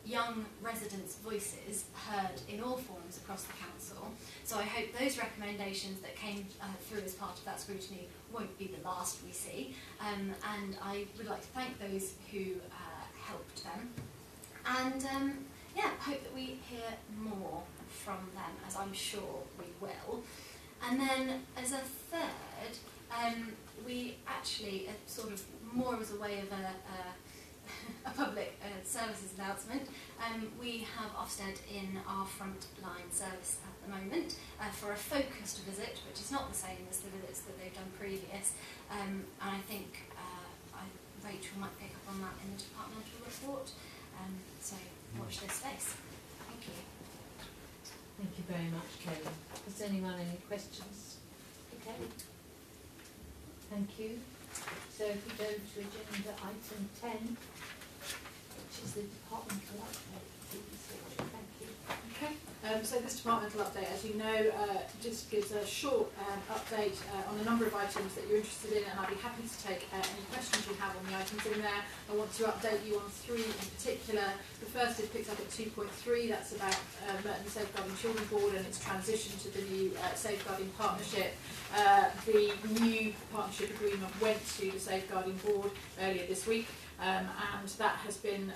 young residents' voices heard in all forms across the council. So I hope those recommendations that came through as part of that scrutiny won't be the last we see. And I would like to thank those who helped them. And yeah, I hope that we hear more from them, as I'm sure we will. And then as a third, we actually, sort of more as a way of a public services announcement, we have Ofsted in our frontline service at the moment for a focused visit, which is not the same as the visits that they've done previous. And I think Rachel might pick up on that in the departmental report. So watch this space. Thank you. Thank you very much, Kelly. Has anyone any questions for Kelly? Thank you. So if we go to agenda item 10, which is the departmental update, please. Thank you. Okay. So this departmental update, as you know, just gives a short update on a number of items that you're interested in, and I'd be happy to take any questions you have on the items in there. I want to update you on 3 in particular. The first is picked up at 2.3, that's about Merton Safeguarding Children Board and its transition to the new Safeguarding Partnership. The new partnership agreement went to the Safeguarding Board earlier this week. And that has been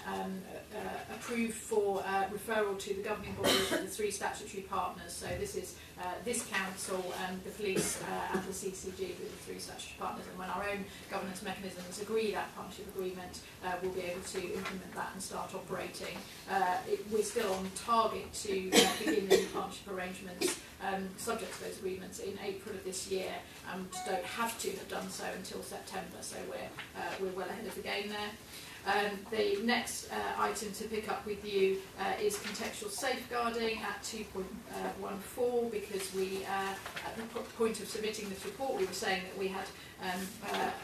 approved for referral to the governing body of the 3 statutory partners. So this is this council, the police and the CCG with the 3 statutory partners. And when our own governance mechanisms agree that partnership agreement, we'll be able to implement that and start operating. We're still on target to begin the partnership arrangements subject to those agreements in April of this year, and don't have to have done so until September, so we're well ahead of the game there. The next item to pick up with you is contextual safeguarding at 2.14, because we, at the point of submitting this report, we were saying that we had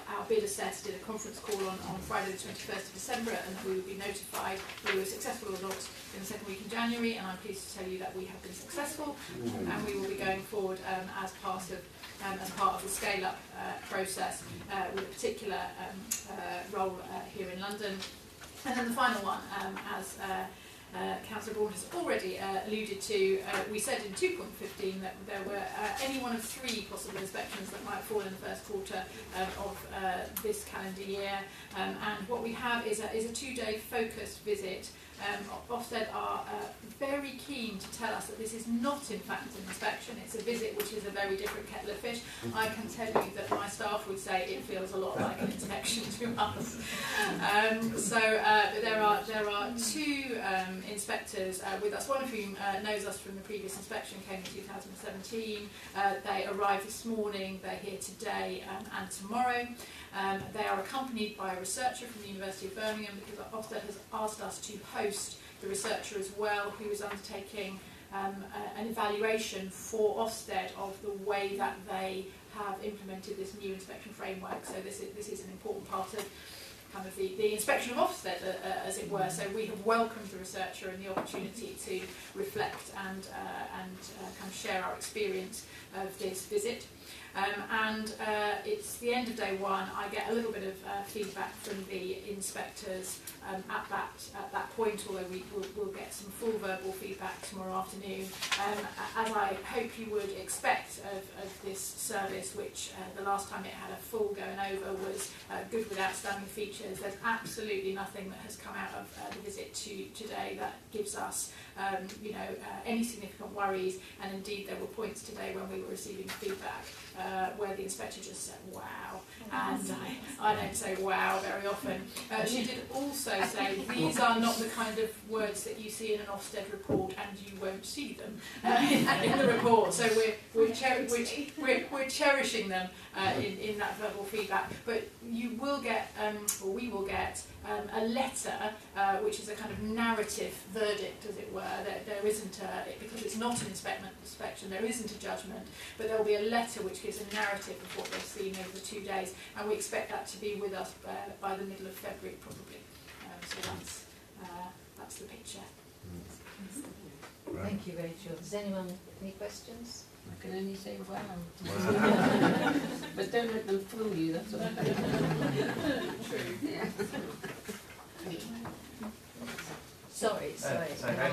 our bid assessed, did a conference call on Friday the 21st of December, and that we would be notified whether we were successful or not in the second week in January, and I'm pleased to tell you that we have been successful, and we will be going forward as part of the scale-up process with a particular role here in London. And then the final one, as Councillor Braund has already alluded to, we said in 2.15 that there were any one of 3 possible inspections that might fall in the first quarter of this calendar year. And what we have is a 2-day focused visit. Ofsted are very keen to tell us that this is not in fact an inspection, it's a visit, which is a very different kettle of fish. I can tell you that my staff would say it feels a lot like an inspection to us. But there are 2 inspectors with us, one of whom knows us from the previous inspection, came in 2017. They arrived this morning, they're here today and tomorrow. They are accompanied by a researcher from the University of Birmingham, because Ofsted has asked us to host the researcher as well, who is undertaking an evaluation for Ofsted of the way that they have implemented this new inspection framework. So this is an important part of kind of the inspection of Ofsted, as it were. So we have welcomed the researcher and the opportunity to reflect and kind of share our experience of this visit. It's the end of day 1. I get a little bit of feedback from the inspectors at that point, although we'll get some full verbal feedback tomorrow afternoon. As I hope you would expect of this service, which the last time it had a full going over was good with outstanding features, there's absolutely nothing that has come out of the visit today that gives us any significant worries, and indeed there were points today when we were receiving feedback where the inspector just said wow, and I don't say wow very often. She did also say these are not the kind of words that you see in an Ofsted report, and you won't see them in the report, so we're cherishing them in that verbal feedback. But you will get, or we will get, a letter which is a kind of narrative verdict, as it were. There isn't because it's not an inspection, there isn't a judgment, but there will be a letter which gives a narrative of what they've seen over the 2 days, and we expect that to be with us by the middle of February probably. So that's the picture. Thank you, Rachel. Does anyone have any questions? I can only say wow. But don't let them fool you, that's what I'm saying. True. Yeah. Sorry. It's okay.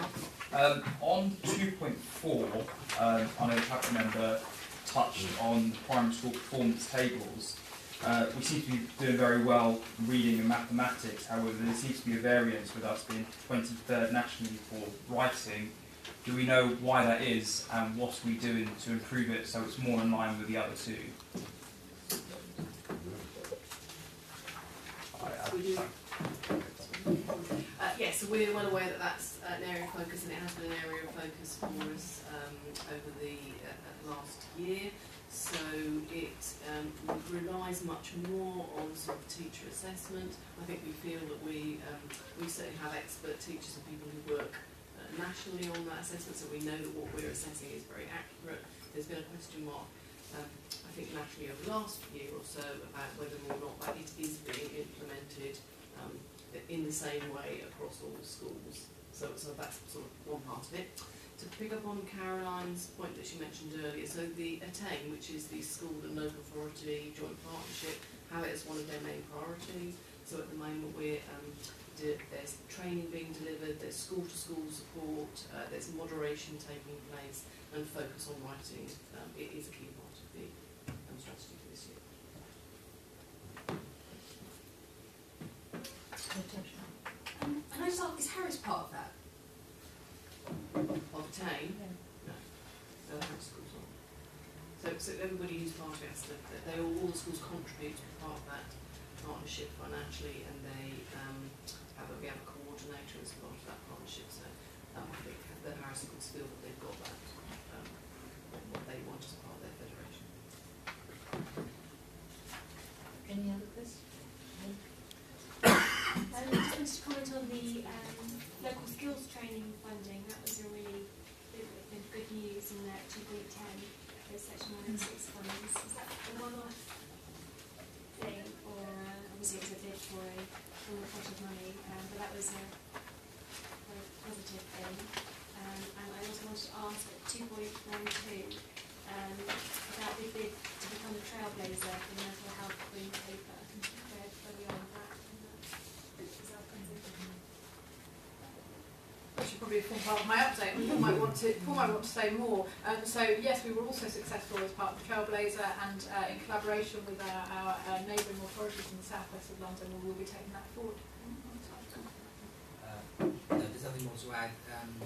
On 2.4, I know the chapter member touched on primary school performance tables. We seem to be doing very well in reading and mathematics, however there seems to be a variance with us being 23rd nationally for writing. Do we know why that is, and what are we doing to improve it so it's more in line with the other two? Yes, so we're well aware that that's an area of focus, and it has been an area of focus for us over the last year. So it relies much more on sort of teacher assessment. I think we feel that we certainly have expert teachers and people who work nationally on that assessment, so we know that what we're assessing is very accurate. There's been a question mark, I think nationally over the last year or so, about whether or not that it is being implemented in the same way across all schools. So that's sort of one part of it. To pick up on Caroline's point that she mentioned earlier, so the ATTAIN, which is the school and local authority joint partnership, have it as one of their main priorities. So at the moment there's training being delivered, there's school-to-school support, there's moderation taking place, and focus on writing. It is a key part of the strategy for this year. Can I just ask, is Harris part of that? Of ATTAIN? No. No, the Harris schools aren't. So everybody who's part of it, all the schools contribute to be part of that partnership financially, and we have a coordinator as part of that partnership. So I think the Harris schools feel that they've got that, what they want as part of their federation. Any other questions? I just wanted to comment on the local skills training funding. That was a really good news in 2.10, those section 106 funds. Is that a one-off thing, or obviously it was a bid for a pot of money, but that was a very positive thing. And I also wanted to ask at 2.12 about the bid to become a trailblazer for the mental health green paper. Where we are with that. That should probably form part of my update. Paul might want to say more. So yes, we were also successful as part of the Trailblazer, and in collaboration with our neighbouring authorities in the southwest of London, we will be taking that forward. No, there's nothing more to add.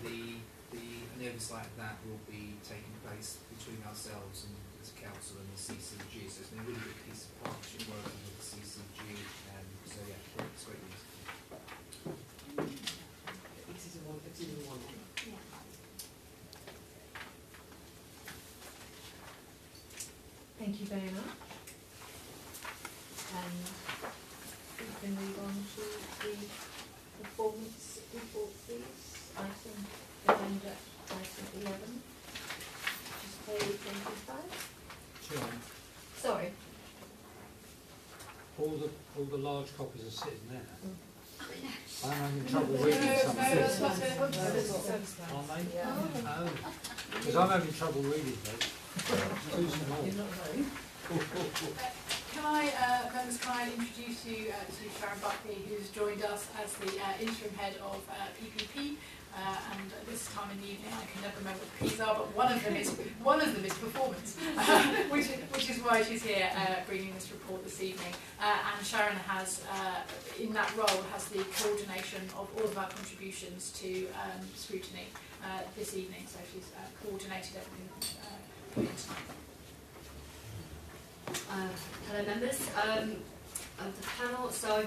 The oversight of that will be taking place between ourselves and as a council and the CCG. So it's been a really good piece of partnership working with the CCG. So yeah, it's great news. It's in one. Yeah. Thank you very much. And we can move on to the performance report, please. Agenda item 11, which is page 25. Sure. Sorry. All the large copies are sitting there. I'm having trouble reading some of that's this. not it. Are they? Oh. Because I'm having trouble reading those. Too small. Members, can I introduce you to Sharon Buckley, who's joined us as the interim head of PPP. And this time in the evening, I can never remember what the P's are, but one of them is performance, which is why she's here bringing this report this evening. And Sharon has, in that role, has the coordination of all of our contributions to Scrutiny this evening. So she's coordinated everything tonight. Hello members of the panel. So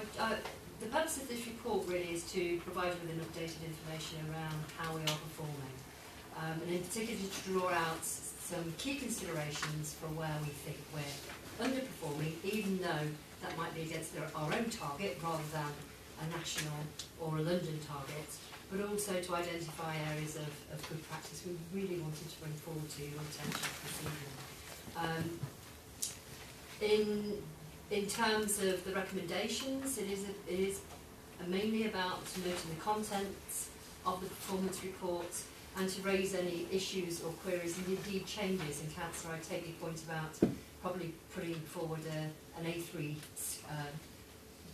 the purpose of this report really is to provide you with an updated information around how we are performing, and in particular to draw out some key considerations for where we think we're underperforming, even though that might be against our own target rather than a national or a London target, but also to identify areas of good practice we really wanted to bring forward to your attention this evening. In terms of the recommendations, it is mainly about noting the contents of the performance report and to raise any issues or queries and indeed changes. And Councillor, I take your point about probably putting forward an A3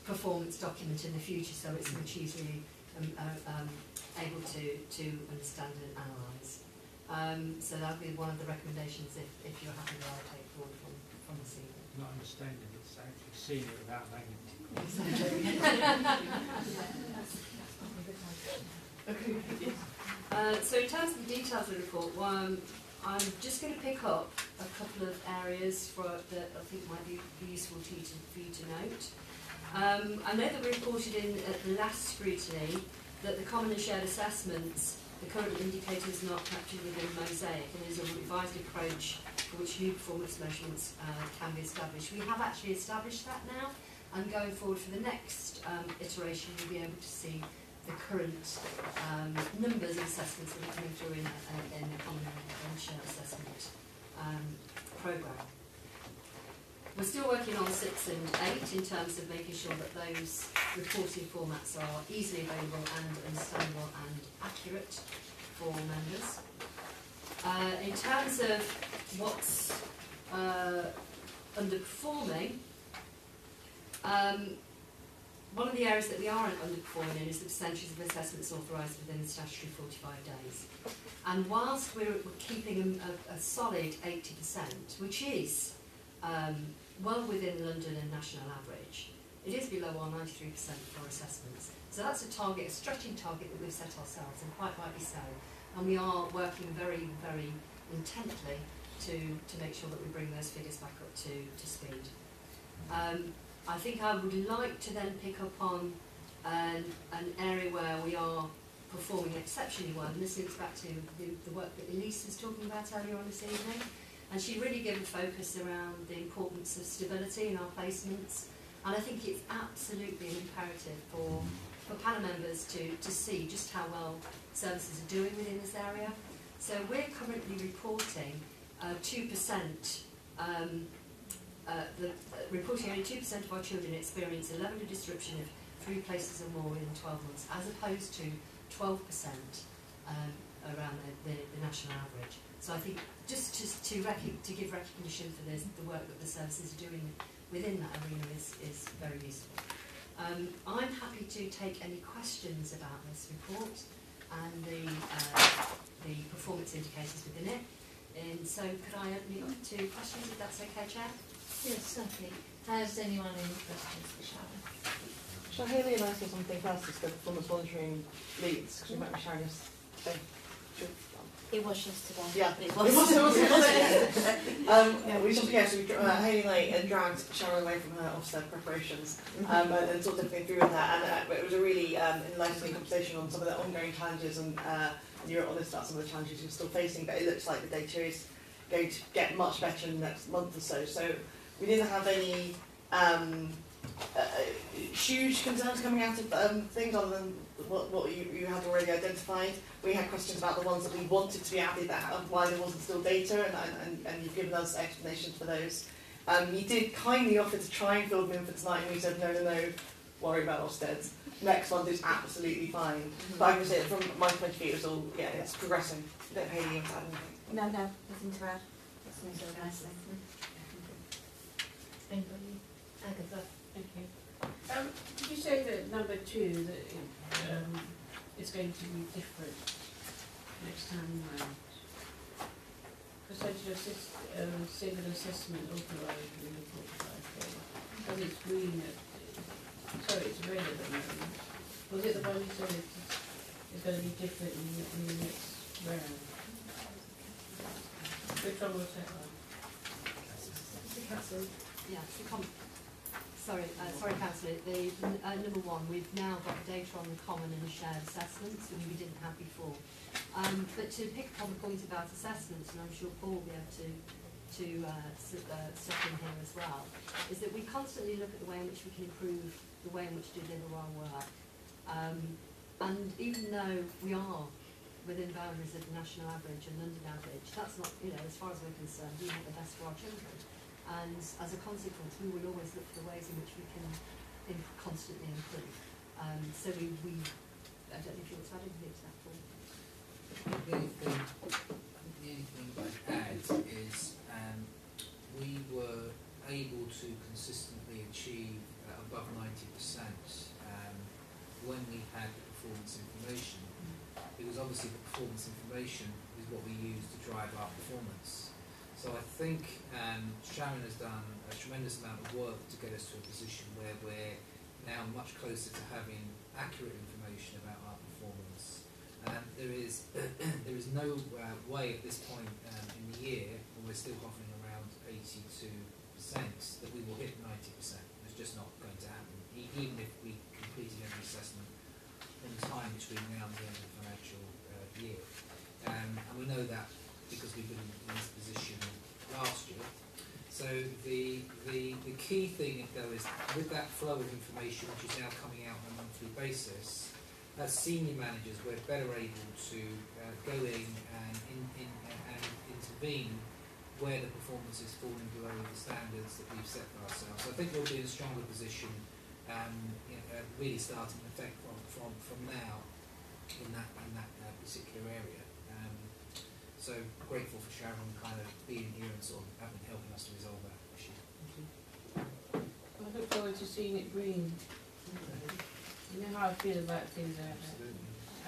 performance document in the future, so it's much easier able to understand and analyse. So that would be one of the recommendations if you're happy that I'll take forward from this evening. Not understanding, it's actually seeing it without language. So in terms of the details of the report, I'm just going to pick up a couple of areas that I think might be useful for you to note. I know that we reported in at the last scrutiny that the common and shared assessments, the current indicators are not captured within Mosaic, and there's a revised approach for which new performance measurements can be established. We have actually established that now, and going forward for the next iteration, you'll be able to see the current numbers of assessments that are coming through in the common and shared assessment programme. We're still working on 6 and 8 in terms of making sure that those reporting formats are easily available and understandable and accurate for members. In terms of what's underperforming, one of the areas that we aren't underperforming in is the percentage of assessments authorised within the statutory 45 days. And whilst we're keeping a solid 80%, which is well within the London and national average, it is below our 93% for assessments. So that's a target, a stretching target that we've set ourselves, and quite rightly so. And we are working very, very intently to make sure that we bring those figures back up to speed. I think I would like to then pick up on an area where we are performing exceptionally well, and this links back to the work that Elise was talking about earlier on this evening. And she really gave a focus around the importance of stability in our placements. And I think it's absolutely an imperative for panel members to see just how well services are doing within this area. So we're currently reporting 2%, reporting only 2% of our children experience a level of disruption of 3 places or more within 12 months, as opposed to 12% around the national average. So I think just to give recognition for the work that the services are doing within that arena is very useful. I'm happy to take any questions about this report and the performance indicators within it. And so could I open it up to questions, if that's okay, Chair? Yes, certainly. Has anyone any questions for Sharon? Shall Hayley and I say something first as the performance monitoring leads? Because we might be sharing this thing. It was yesterday. Yeah, it was yesterday. Hayley and dragged Sharon away from her Ofsted preparations and sort of been through with that. And it was a really enlightening conversation on some of the ongoing challenges, and you were honest about some of the challenges you're still facing, but it looks like the data is going to get much better in the next month or so. So we didn't have any huge concerns coming out of things other than what you had already identified. We had questions about the ones that we wanted to be added, why there wasn't still data, and you've given us explanations for those. You did kindly offer to try and fill them in for tonight, and we said no, worry about Ofsted. Next month is absolutely fine. But I can say from my point of view, it was all, it's progressing. Don't Hayley want to add anything? No, nothing to add. That's so nicely. Anybody? Agatha. Thank you. Did you say that number 2, that it's going to be different next time round? Percentage of civil assessment authorised in the 45 days. Because it's green sorry, it's red at the moment. Was it the one you said it's going to be different in the next round? Which one was that one? Councillor. Yeah, sorry, Councillor. The number 1, we've now got data on the common and shared assessments, which we didn't have before. But to pick up on the point about assessments, and I'm sure Paul will be able to step in here as well, is that we constantly look at the way in which we can improve the way in which we deliver our work. And even though we are within the boundaries of the national average and London average, that's not, as far as we're concerned, we want the best for our children. And as a consequence, we will always look for the ways in which we can constantly improve. So I don't know if you want to add anything to that, Paul. The only thing I'd add is we were able to consistently achieve above 90% when we had performance information, because obviously the performance information is what we use to drive our performance. So I think Sharon has done a tremendous amount of work to get us to a position where we're now much closer to having accurate information about our performance. There is no way at this point in the year, when we're still hovering around 82%, that we will hit 90%. It's just not going to happen, even if we completed every assessment in time between now and the end of the financial year. And we know that because we've been in this position last year. So the key thing, though, is with that flow of information, which is now coming out on a monthly basis, as senior managers, we're better able to go in and intervene where the performance is falling below the standards that we've set for ourselves. So I think we'll be in a stronger position, really starting in effect from now in that particular area. So grateful for Sharon kind of being here and sort of helping us to resolve that issue. I look forward to seeing it green. You know how I feel about things like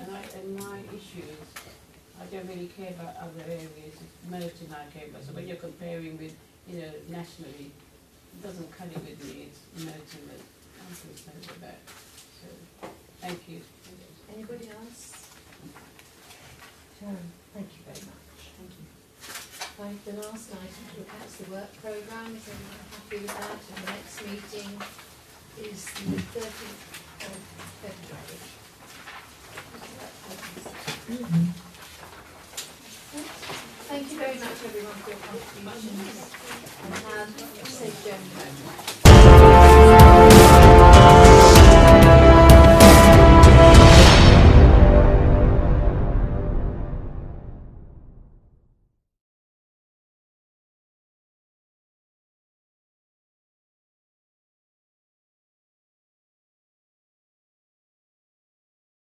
that. And my issue is, I don't really care about other areas. It's Merton I care about. So when you're comparing with, nationally, it doesn't cut it with me. It's Merton that I'm concerned about. So, thank you. Anybody else? Sharon, thank you very much. Thank you. Right, the last item to look at is the work programme. Is everyone happy with that? And the next meeting is the 13th of February. Thank you very much everyone for your contributions and have a safe journey home.